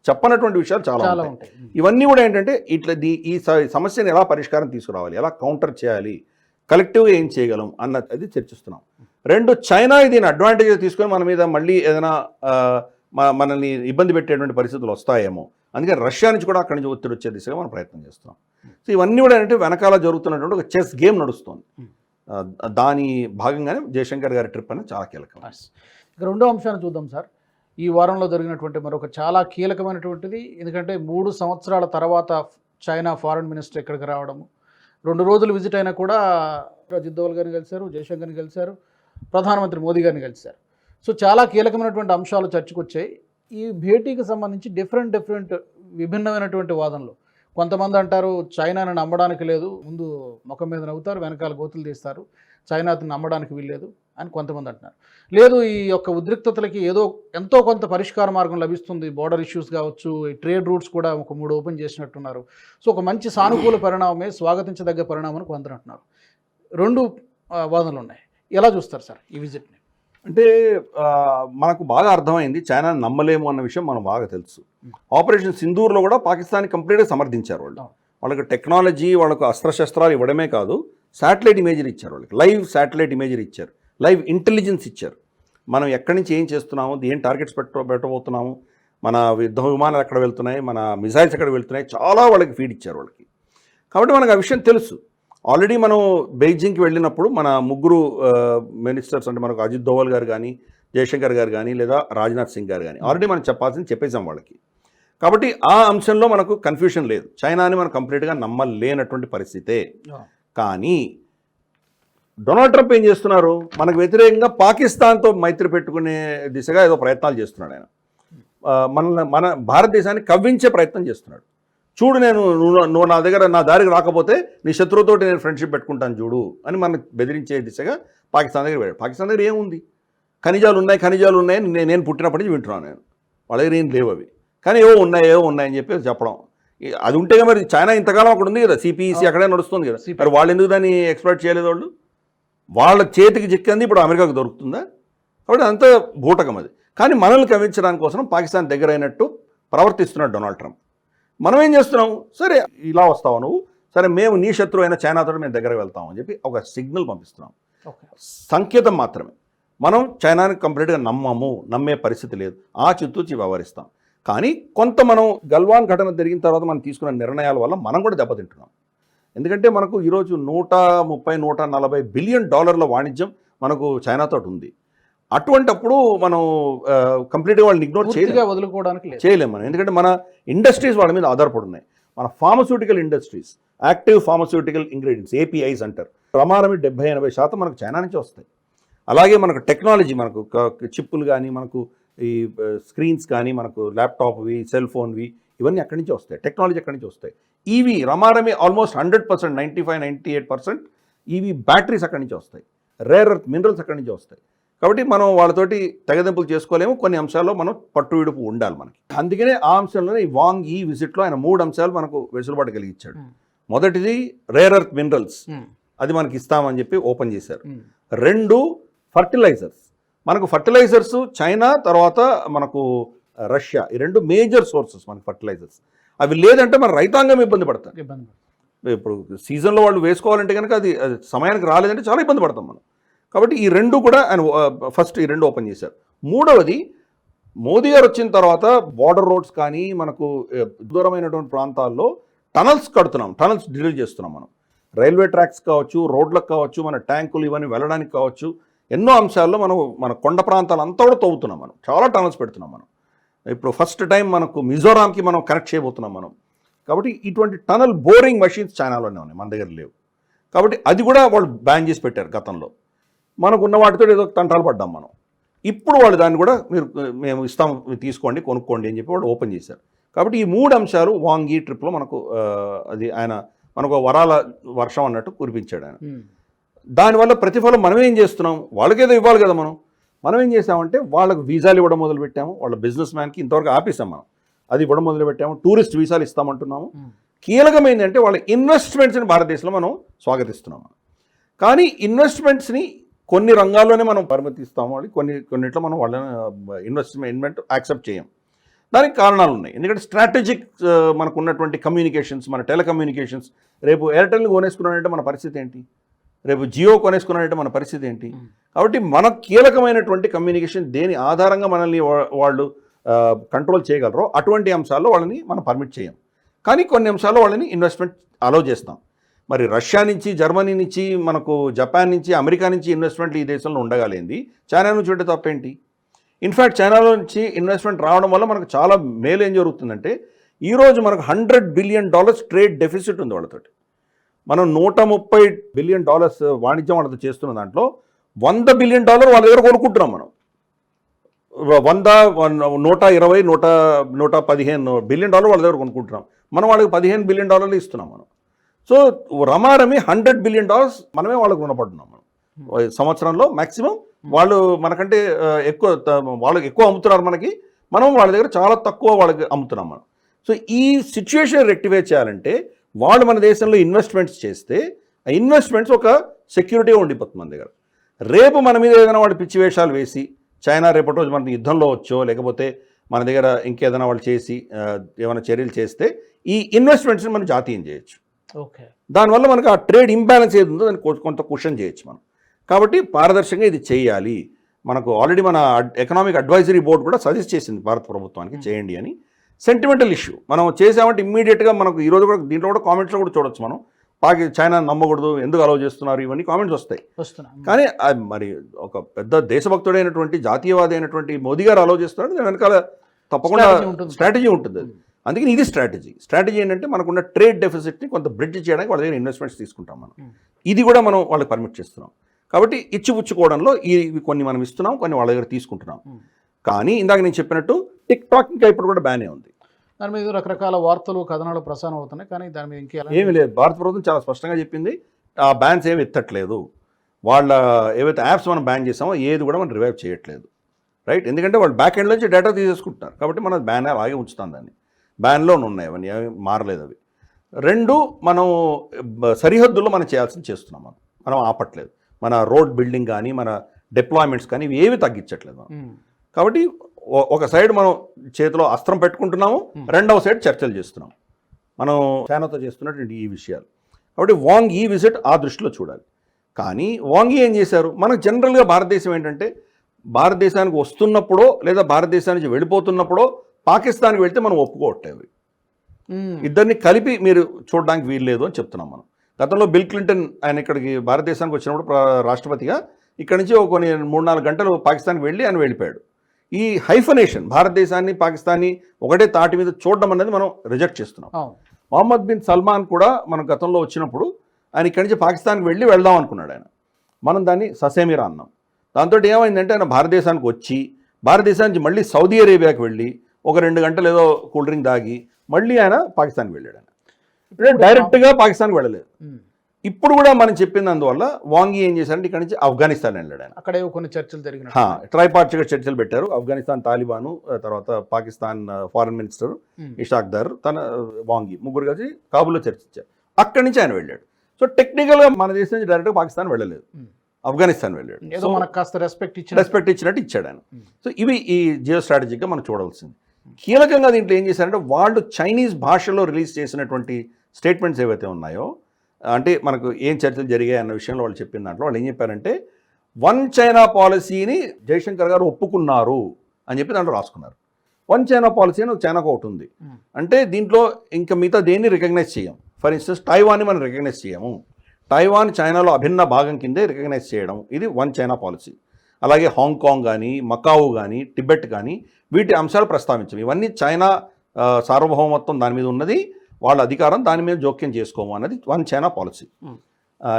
చెప్పనటువంటి విషయాలు చాలా ఉంటాయి. ఇవన్నీ కూడా ఏంటంటే ఈ సమస్యను ఎలా పరిష్కారం తీసుకురావాలి, ఎలా కౌంటర్ చేయాలి, కలెక్టివ్గా ఏం చేయగలం అన్నది చర్చిస్తున్నాం. 2 చైనా దీన్ని అడ్వాంటేజ్ తీసుకొని మన మీద మళ్ళీ ఏదైనా మనల్ని ఇబ్బంది పెట్టేటువంటి పరిస్థితులు వస్తాయేమో, అందుకని రష్యా నుంచి కూడా అక్కడి నుంచి ఒత్తిడి వచ్చే దిశగా మనం ప్రయత్నం చేస్తున్నాం. సో ఇవన్నీ కూడా ఏంటంటే వెనకాల జరుగుతున్నటువంటి ఒక చెస్ గేమ్ నడుస్తుంది. దాని భాగంగానే జయశంకర్ గారి ట్రిప్ అనేది చాలా కీలకం. ఇక రెండో అంశాన్ని చూద్దాం సార్. ఈ వారంలో జరిగినటువంటి మరొక చాలా కీలకమైనటువంటిది, ఎందుకంటే 3 సంవత్సరాల తర్వాత చైనా ఫారెన్ మినిస్టర్ ఇక్కడికి రావడము, 2 రోజులు విజిట్ అయినా కూడా అజిత్ దోవల్ గారిని కలిశారు, జయశంకర్ని కలిశారు, ప్రధానమంత్రి మోదీ గారిని కలిశారు. సో చాలా కీలకమైనటువంటి అంశాలు చర్చకు వచ్చాయి. ఈ భేటీకి సంబంధించి డిఫరెంట్ విభిన్నమైనటువంటి వాదనలు. కొంతమంది అంటారు చైనాను నమ్మడానికి లేదు, ముందు ముఖం మీద నవ్వుతారు, వెనకాల గోతులు తీస్తారు, చైనాను నమ్మడానికి వీల్లేదు అని కొంతమంది అంటున్నారు. లేదు, ఈ యొక్క ఉద్రిక్తతలకి ఎంతో కొంత పరిష్కార మార్గం లభిస్తుంది, బోర్డర్ ఇష్యూస్ కావచ్చు, ట్రేడ్ రూట్స్ కూడా ఒక 3 ఓపెన్ చేసినట్టున్నారు. సో ఒక మంచి సానుకూల పరిణామమే, స్వాగతించదగ్గ పరిణామం అని కొందరు అంటున్నారు. 2 వాదనలు ఉన్నాయి. ఎలా చూస్తారు సార్ ఈ విజిట్ని? అంటే మనకు బాగా అర్థమైంది చైనాని నమ్మలేము అన్న విషయం మనకు బాగా తెలుసు. ఆపరేషన్ సింధూర్లో కూడా పాకిస్తాన్ కంప్లీట్గా సమర్థించారు వాళ్ళు. వాళ్ళకి టెక్నాలజీ, వాళ్ళకు అస్త్రశస్త్రాలు ఇవ్వడమే కాదు, శాటిలైట్ ఇమేజరీ ఇచ్చారు వాళ్ళకి, లైవ్ శాటిలైట్ ఇమేజరీ ఇచ్చారు, లైవ్ ఇంటెలిజెన్స్ ఇచ్చారు. మనం ఎక్కడి నుంచి ఏం చేస్తున్నాము, ఏం టార్గెట్స్ పెట్టబోతున్నాము, మన యుద్ధ విమానాలు ఎక్కడ వెళ్తున్నాయి, మన మిసైల్స్ ఎక్కడ వెళ్తున్నాయి, చాలా వాళ్ళకి ఫీడ్ ఇచ్చారు వాళ్ళకి. కాబట్టి మనకు ఆ విషయం తెలుసు. ఆల్రెడీ మనం బెయిజింగ్కి వెళ్ళినప్పుడు మన 3 మినిస్టర్స్, అంటే మనకు అజిత్ దోవల్ గారు కానీ, జయశంకర్ గారు కానీ, లేదా రాజ్నాథ్ సింగ్ గారు కానీ ఆల్రెడీ మనం చెప్పాల్సింది చెప్పేసాం వాళ్ళకి. కాబట్టి ఆ అంశంలో మనకు కన్ఫ్యూషన్ లేదు. చైనాని మనం కంప్లీట్గా నమ్మలేనటువంటి పరిస్థితే. కానీ డొనాల్డ్ ట్రంప్ ఏం చేస్తున్నారు, మనకు వ్యతిరేకంగా పాకిస్తాన్తో మైత్రి పెట్టుకునే దిశగా ఏదో ప్రయత్నాలు చేస్తున్నాడు ఆయన. మన భారతదేశాన్ని కవ్వించే ప్రయత్నం చేస్తున్నాడు. చూడు, నువ్వు నా దారికి రాకపోతే నీ శత్రువుతోటి నేను ఫ్రెండ్షిప్ పెట్టుకుంటాను చూడు అని మనం బెదిరించే దిశగా పాకిస్తాన్ దగ్గర వెళ్ళాడు. పాకిస్తాన్ దగ్గర ఏముంది, ఖనిజాలు ఉన్నాయని నేను పుట్టినప్పటి నుంచి వింటున్నాను నేను. వాళ్ళ దగ్గర ఏం లేవు అవి, కానీ ఏవో ఉన్నాయని చెప్పి చెప్పడం. అది ఉంటే మరి చైనా ఇంతకాలం అక్కడ ఉంది కదా, సిపిఈసి అక్కడే నడుస్తుంది కదా, మరి వాళ్ళు ఎందుకు దాన్ని ఎక్స్ప్లోయిట్ చేయలేదు? వాళ్ళ చేతికి చిక్కింది ఇప్పుడు అమెరికాకు దొరుకుతుందా? కాబట్టి అంత బూటకం అది. కానీ మనల్ని కవించడానికి కోసం పాకిస్తాన్ దగ్గర అయినట్టు ప్రవర్తిస్తున్నాడు డొనాల్డ్ ట్రంప్. మనం ఏం చేస్తున్నాం, సరే ఇలా వస్తావు నువ్వు, సరే మేము నీ శత్రువు అయిన చైనాతో మేము దగ్గరకు వెళ్తాం అని చెప్పి ఒక సిగ్నల్ పంపిస్తున్నాం. సంకేతం మాత్రమే. మనం చైనాని కంప్లీట్గా నమ్మే పరిస్థితి లేదు, ఆచితూచి వ్యవహరిస్తాం. కానీ కొంత మనం గల్వాన్ ఘటన జరిగిన తర్వాత మనం తీసుకున్న నిర్ణయాల వల్ల మనం కూడా దెబ్బతింటున్నాం. ఎందుకంటే మనకు ఈరోజు $130-140 బిలియన్ వాణిజ్యం మనకు చైనాతో ఉంది. అటువంటప్పుడు మనం కంప్లీట్గా వాళ్ళని ఇగ్నోర్ చేయలేము మనం. ఎందుకంటే మన ఇండస్ట్రీస్ వాళ్ళ మీద ఆధారపడి ఉన్నాయి. మన pharmaceutical industries, active pharmaceutical ingredients, APIs అంటారు, ప్రమాణమే 70-80% మనకు చైనా నుంచి వస్తాయి. అలాగే మనకు టెక్నాలజీ, మనకు చిప్పులు కానీ, మనకు ఈ స్క్రీన్స్ కానీ, మనకు ల్యాప్టాప్వి, సెల్ ఫోన్వి, ఇవన్నీ అక్కడి నుంచి వస్తాయి. టెక్నాలజీ అక్కడి నుంచి వస్తాయి. ఈవీ రమారమి ఆల్మోస్ట్ 100%, 95-98% ఈవీ బ్యాటరీస్ అక్కడి నుంచి వస్తాయి. రేర్ ఎర్త్ మినరల్స్ అక్కడి నుంచి వస్తాయి. కాబట్టి మనం వాళ్ళతోటి తెగదెంపులు చేసుకోలేము. కొన్ని అంశాల్లో మనం పట్టు విడుపు ఉండాలి మనకి. అందుకనే ఆ అంశంలోనే ఈ వాంగ్ ఈ విజిట్లో ఆయన 3 అంశాలు మనకు వెసులుబాటు కలిగించాడు. మొదటిది రేర్ ఎర్త్ మినరల్స్, అది మనకి ఇస్తామని చెప్పి ఓపెన్ చేశారు. 2 ఫర్టిలైజర్స్, మనకు ఫర్టిలైజర్స్ చైనా తర్వాత మనకు రష్యా, ఈ 2 మేజర్ సోర్సెస్ మనకు ఫర్టిలైజర్స్. అవి లేదంటే మన రైతాంగం ఇబ్బంది పడతాం. ఇప్పుడు సీజన్లో వాళ్ళు వేసుకోవాలంటే కనుక అది సమయానికి రాలేదంటే చాలా ఇబ్బంది పడతాం మనం. కాబట్టి ఈ 2 కూడా ఆయన ఫస్ట్ ఈ 2 ఓపెన్ చేశారు. మూడవది, మోదీ గారు వచ్చిన తర్వాత బార్డర్ రోడ్స్ కానీ, మనకు దూరమైనటువంటి ప్రాంతాల్లో టనల్స్ కడుతున్నాం, టనల్స్ డ్రిల్ చేస్తున్నాం మనం. రైల్వే ట్రాక్స్ కావచ్చు, రోడ్లకు కావచ్చు, మన ట్యాంకులు ఇవన్నీ వెళ్ళడానికి కావచ్చు, ఎన్నో అంశాల్లో మన కొండ ప్రాంతాలు అంతా కూడా తవ్వుతున్నాం మనం. చాలా టనల్స్ పెడుతున్నాం మనం. ఇప్పుడు ఫస్ట్ టైం మనకు మిజోరాంకి మనం కనెక్ట్ చేయబోతున్నాం మనం. కాబట్టి ఇటువంటి టనల్ బోరింగ్ మెషిన్స్ చైనాలోనే ఉన్నాయి, మన దగ్గర లేవు. కాబట్టి అది కూడా వాళ్ళు బ్యాన్ చేసి పెట్టారు గతంలో. మనకు ఉన్న వాటితో ఏదో తంటాలు పడ్డాం మనం. ఇప్పుడు వాళ్ళు దాన్ని కూడా మేము ఇస్తాం, తీసుకోండి, కొనుక్కోండి అని చెప్పి వాళ్ళు ఓపెన్ చేశారు. కాబట్టి ఈ 3 అంశాలు వాంగ్ ఈ ట్రిప్లో మనకు అది ఆయన మనకు వరాల వర్షం అన్నట్టు కురిపించాడు ఆయన. దానివల్ల ప్రతిఫలం మనం ఏం చేస్తున్నాం, వాళ్ళకేదో ఇవ్వాలి కదా. మనం ఏం చేసామంటే వాళ్ళకు వీసాలు ఇవ్వడం మొదలుపెట్టాము. వాళ్ళ బిజినెస్ మ్యాన్కి ఇంతవరకు ఆపేసాం మనం, అది ఇవ్వడం మొదలుపెట్టాము. టూరిస్ట్ వీసాలు ఇస్తామంటున్నాము. కీలకమైందంటే వాళ్ళ ఇన్వెస్ట్మెంట్స్ని భారతదేశంలో మనం స్వాగతిస్తున్నాము. కానీ ఇన్వెస్ట్మెంట్స్ని కొన్ని రంగాల్లోనే మనం పరిమితిస్తాము, కొన్నిట్లో మనం వాళ్ళ ఇన్వెస్ట్మెంట్ యాక్సెప్ట్ చేయం. దానికి కారణాలు ఉన్నాయి. ఎందుకంటే స్ట్రాటజిక్ మనకు ఉన్నటువంటి కమ్యూనికేషన్స్, మన టెలికమ్యూనికేషన్స్, రేపు ఎయిర్టెల్ని కొనేసుకున్నాడంటే మన పరిస్థితి ఏంటి, రేపు జియో కొనేసుకున్నాడంటే మన పరిస్థితి ఏంటి. కాబట్టి మన కీలకమైనటువంటి కమ్యూనికేషన్ దేని ఆధారంగా మనల్ని వాళ్ళు కంట్రోల్ చేయగలరో అటువంటి అంశాల్లో వాళ్ళని మనం పర్మిట్ చేయం. కానీ కొన్ని అంశాల్లో వాళ్ళని ఇన్వెస్ట్మెంట్ అలౌ చేస్తాం. మరి రష్యా నుంచి, జర్మనీ నుంచి, మనకు జపాన్ నుంచి, అమెరికా నుంచి ఇన్వెస్ట్మెంట్లు ఈ దేశంలో ఉండగలిగింది, చైనా నుంచి ఉంటే తప్పేంటి? ఇన్ఫ్యాక్ట్ చైనాలో నుంచి ఇన్వెస్ట్మెంట్ రావడం వల్ల మనకు చాలా మేలు ఏం జరుగుతుందంటే, ఈరోజు మనకు $100 బిలియన్ ట్రేడ్ డెఫిసిట్ ఉంది వాళ్ళతోటి. మనం $130 బిలియన్ వాణిజ్యం వాళ్ళతో చేస్తున్న దాంట్లో $100 బిలియన్ వాళ్ళ దగ్గర కొనుక్కుంటున్నాం మనం. 120-115 బిలియన్ వాళ్ళ దగ్గర కొనుక్కుంటున్నాం. మనం వాళ్ళకి $15 బిలియన్ ఇస్తున్నాం మనం. సో రమారమి $100 బిలియన్ మనమే వాళ్ళకు రుణపడుతున్నాం మనం. సంవత్సరంలో మ్యాక్సిమం వాళ్ళు మనకంటే వాళ్ళకి ఎక్కువ అమ్ముతున్నారు మనకి, మనం వాళ్ళ దగ్గర చాలా తక్కువ వాళ్ళకి అమ్ముతున్నాం మనం. సో ఈ సిచ్యువేషన్ రెక్టిఫై చేయాలంటే వాళ్ళు మన దేశంలో ఇన్వెస్ట్మెంట్స్ చేస్తే ఆ ఇన్వెస్ట్మెంట్స్ ఒక సెక్యూరిటీ ఉండిపోతుంది మన దగ్గర. రేపు మన మీద ఏదైనా వాళ్ళు పిచ్చి వేషాలు వేసి, చైనా రేపటి రోజు మన యుద్ధంలో వచ్చో లేకపోతే మన దగ్గర ఇంకేదైనా వాళ్ళు చేసి ఏమైనా చర్యలు చేస్తే ఈ ఇన్వెస్ట్మెంట్స్ని మనం జాతీయం చేయొచ్చు. ఓకే, దానివల్ల మనకు ఆ ట్రేడ్ ఇంబ్యాలెన్స్ ఏది ఉందో దాన్ని కొంత క్వశ్చన్ చేయొచ్చు మనం. కాబట్టి పారదర్శకంగా ఇది చేయాలి. మనకు ఆల్రెడీ మన ఎకనామిక్ అడ్వైజరీ బోర్డు కూడా సజెస్ట్ చేసింది భారత ప్రభుత్వానికి చేయండి అని. సెంటిమెంటల్ ఇష్యూ మనం చేసామంటే ఇమ్మీడియట్గా మనకు ఈరోజు కూడా దీంట్లో కూడా కామెంట్స్లో కూడా చూడొచ్చు మనం, చైనా నమ్మకూడదు, ఎందుకు అలౌ చేస్తున్నారు, ఇవన్నీ కామెంట్స్ వస్తాయి. కానీ మరి ఒక పెద్ద దేశభక్తుడైనటువంటి జాతీయవాది అయినటువంటి మోదీ గారు అలౌ చేస్తున్నారు, దాని వెనకాల తప్పకుండా స్ట్రాటజీ ఉంటుంది. అందుకని ఇది స్ట్రాటజీ ఏంటంటే మనకున్న ట్రేడ్ డెఫిసిట్ని కొంత బ్రిడ్జ్ చేయడానికి వాళ్ళ దగ్గర ఇన్వెస్ట్మెంట్స్ తీసుకుంటాం మనం. ఇది కూడా మనం వాళ్ళకి పర్మిట్ చేస్తున్నాం. కాబట్టి ఇచ్చిపుచ్చుకోవడంలో ఇవి కొన్ని మనం ఇస్తున్నాం, కొన్ని వాళ్ళ దగ్గర తీసుకుంటున్నాం. కానీ ఇందాక నేను చెప్పినట్టు టిక్ టాక్ ఇంకా ఇప్పుడు కూడా బ్యానే ఉంది. దాని మీద రకరకాల వార్తలు కథనాలు ప్రసారం అవుతున్నాయి, కానీ దాని మీద ఇంకేలా ఏమీ లేదు. భారత ప్రభుత్వం చాలా స్పష్టంగా చెప్పింది, ఆ బ్యాన్స్ ఏమి ఎత్తట్లేదు. వాళ్ళ ఏవైతే యాప్స్ మనం బ్యాన్ చేసామో ఏది కూడా మనం రివైవ్ చేయట్లేదు, రైట్? ఎందుకంటే వాళ్ళు బ్యాక్ ఎండ్ నుంచి డేటా తీసేసుకుంటున్నారు. కాబట్టి మనం బ్యాన్ అలాగే ఉంచుతాం దాన్ని. బ్యాన్లో ఉన్నాయి, అవన్నీ ఏమి మారలేదు అవి. రెండు, మనం సరిహద్దుల్లో మనం చేయాల్సింది చేస్తున్నాం. మనం ఆపట్లేదు. మన రోడ్ బిల్డింగ్ కానీ మన డిప్లాయ్మెంట్స్ కానీ ఇవి ఏవి తగ్గించట్లేదు. కాబట్టి ఒక సైడ్ మనం చేతిలో అస్త్రం పెట్టుకుంటున్నాము, రెండవ సైడ్ చర్చలు చేస్తున్నాం మనం చైనాతో చేస్తున్నటువంటి ఈ విషయాలు. కాబట్టి వాంగ్ ఈ విజిట్ ఆ దృష్టిలో చూడాలి. కానీ వాంగ్ ఏం చేశారు? మనకు జనరల్గా భారతదేశం ఏంటంటే, భారతదేశానికి వస్తున్నప్పుడో లేదా భారతదేశం నుంచి వెళ్ళిపోతున్నప్పుడో పాకిస్తాన్కి వెళ్తే మనం ఒప్పుకోవట్లేదు. ఇద్దరిని కలిపి మీరు చూడడానికి వీల్లేదు అని చెప్తున్నాం మనం. గతంలో బిల్ క్లింటన్ ఆయన ఇక్కడికి భారతదేశానికి వచ్చినప్పుడు రాష్ట్రపతిగా ఇక్కడి నుంచి కొన్ని 3-4 గంటలు పాకిస్తాన్కి వెళ్ళి ఆయన వెళ్ళిపోయాడు. ఈ హైఫనేషన్, భారతదేశాన్ని పాకిస్తాన్ని ఒకటే తాటి మీద చూడడం అనేది మనం రిజెక్ట్ చేస్తున్నాం. మొహమ్మద్ బిన్ సల్మాన్ కూడా మన గతంలో వచ్చినప్పుడు ఆయన ఇక్కడి నుంచి పాకిస్తాన్కి వెళ్ళి వెళ్దాం అనుకున్నాడు ఆయన. మనం దాన్ని ససేమిరా అన్నాం. దాంతో ఏమైందంటే ఆయన భారతదేశానికి వచ్చి భారతదేశానికి మళ్ళీ సౌదీ అరేబియాకి వెళ్ళి ఒక 2 గంటలు ఏదో కూల్ డ్రింక్ దాగి మళ్ళీ ఆయన పాకిస్తాన్కి వెళ్ళాడు. ఆయన ఇప్పుడే డైరెక్ట్గా పాకిస్తాన్కి వెళ్ళలేదు. ఇప్పుడు కూడా మనం చెప్పింది అందువల్ల వాంగ్ ఏం చేశారంటే ఇక్కడ నుంచి ఆఫ్ఘనిస్తాన్ వెళ్ళాడు ఆయన. అక్కడ కొన్ని చర్చలు జరిగినాయి, ట్రైపార్టిగా చర్చలు పెట్టారు. ఆఫ్ఘనిస్తాన్ తాలిబాను, తర్వాత పాకిస్తాన్ ఫారెన్ మినిస్టర్ ఇషాక్ దర్, తన వాంగి ముగ్గురు కలిసి కాబూల్లో చర్చించారు. అక్కడి నుంచి ఆయన వెళ్ళాడు. సో టెక్నికల్గా మన దేశం నుంచి డైరెక్ట్గా పాకిస్తాన్ వెళ్ళలేదు, ఆఫ్ఘనిస్తాన్ వెళ్ళాడు. మనకు కాస్త రెస్పెక్ట్ ఇచ్చినట్టు ఇచ్చాడు ఆయన. సో ఇవి ఈ జియో స్ట్రాటజిక్గా మనం చూడవలసింది. కీలకంగా దీంట్లో ఏం చేశారంటే, వాళ్ళు చైనీస్ భాషలో రిలీజ్ చేసినటువంటి స్టేట్మెంట్స్ ఏవైతే ఉన్నాయో, అంటే మనకు ఏం చర్చలు జరిగాయి అన్న విషయంలో వాళ్ళు చెప్పిన దాంట్లో వాళ్ళు ఏం చెప్పారంటే, వన్ చైనా పాలసీని జయశంకర్ గారు ఒప్పుకున్నారు అని చెప్పి దాంట్లో రాసుకున్నారు. వన్ చైనా పాలసీ అని చైనాకు ఒకటి ఉంది. అంటే దీంట్లో ఇంకా మిగతా దేన్ని రికగ్నైజ్ చేయం. ఫర్ ఇన్స్టెన్స్ టైవాన్ని మనం రికగ్నైజ్ చేయము. టైవాన్ చైనాలో అభిన్న భాగం కిందే రికగ్నైజ్ చేయడం, ఇది వన్ చైనా పాలసీ. అలాగే హాంకాంగ్ కానీ, మకావు కానీ, టిబెట్ కానీ వీటి అంశాలు ప్రస్తావించం. ఇవన్నీ చైనా సార్వభౌమత్వం దాని మీద ఉన్నది, వాళ్ళ అధికారం, దాని మీద జోక్యం చేసుకోము అన్నది one China policy.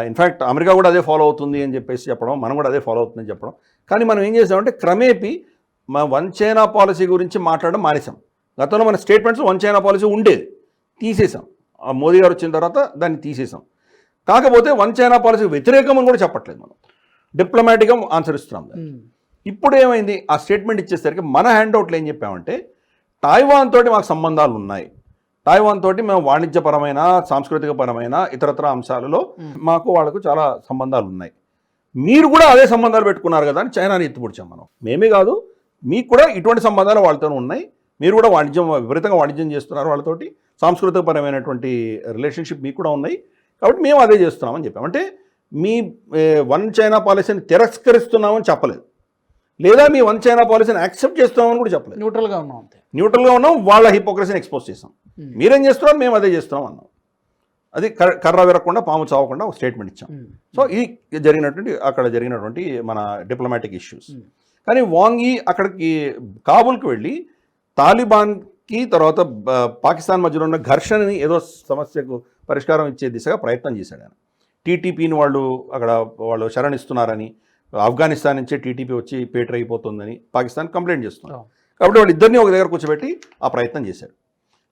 In fact America కూడా అదే ఫాలో అవుతుంది అని చెప్పేసి చెప్పడం, మనం కూడా అదే ఫాలో అవుతుందని చెప్పడం. కానీ మనం ఏం చేసామంటే క్రమేపీ మా వన్ చైనా పాలసీ గురించి మాట్లాడడం మానేసాం. గతంలో మన స్టేట్మెంట్స్ వన్ చైనా పాలసీ ఉండేది, తీసేసాం. మోదీ గారు వచ్చిన తర్వాత దాన్ని తీసేసాం. కాకపోతే వన్ చైనా పాలసీ వ్యతిరేకం అని కూడా చెప్పట్లేదు, మనం డిప్లొమాటిక్గా ఆన్సర్ ఇస్తున్నాం. ఇప్పుడు ఏమైంది, ఆ స్టేట్మెంట్ ఇచ్చేసరికి మన హ్యాండ్అవుట్లు ఏం చెప్పామంటే, టైవాన్ తోటి మాకు సంబంధాలు ఉన్నాయి, టైవాన్ తోటి మేము వాణిజ్యపరమైన, సాంస్కృతికపరమైన, ఇతరత్ర అంశాలలో మాకు వాళ్ళకు చాలా సంబంధాలు ఉన్నాయి. మీరు కూడా అదే సంబంధాలు పెట్టుకున్నారు కదా అని చైనాని ఎత్తిపొడిచాం మనం. మేమే కాదు, మీకు కూడా ఇటువంటి సంబంధాలు వాళ్ళతో ఉన్నాయి, మీరు కూడా విపరీతంగా వాణిజ్యం చేస్తున్నారు వాళ్ళతోటి, సాంస్కృతికపరమైనటువంటి రిలేషన్షిప్ మీకు కూడా ఉన్నాయి, కాబట్టి మేము అదే చేస్తున్నామని చెప్పాం. అంటే మీ వన్ చైనా పాలసీని తిరస్కరిస్తున్నామని చెప్పలేదు, లేదా మీ వన్ చైనా పాలసీని యాక్సెప్ట్ చేస్తున్నామని కూడా చెప్పలేదు. న్యూట్రల్గా ఉన్నాం, అంతే. న్యూట్రల్గా ఉన్నాం, వాళ్ళ హిపోక్రసీని ఎక్స్పోజ్ చేసాం. మీరేం చేస్తున్నారు, మేము అదే చేస్తున్నాం అన్నాం. అది కర్ర విరగకుండా పాము చావకుండా ఒక స్టేట్మెంట్ ఇచ్చాం. సో ఇది అక్కడ జరిగినటువంటి మన డిప్లొమాటిక్ ఇష్యూస్. కానీ వాంగి అక్కడికి కాబూల్కి వెళ్ళి తాలిబాన్కి తర్వాత పాకిస్తాన్ మధ్యలో ఉన్న ఘర్షణని ఏదో సమస్యకు పరిష్కారం ఇచ్చే దిశగా ప్రయత్నం చేశాడు ఆయన. టీటీపీని వాళ్ళు శరణిస్తున్నారని, ఆఫ్ఘనిస్తాన్ నుంచే టీటీపీ వచ్చి పేటర్ అయిపోతుందని పాకిస్తాన్ కంప్లైంట్ చేస్తున్నారు. కాబట్టి వాళ్ళు ఇద్దరిని ఒక దగ్గర కూర్చోబెట్టి ఆ ప్రయత్నం చేశారు.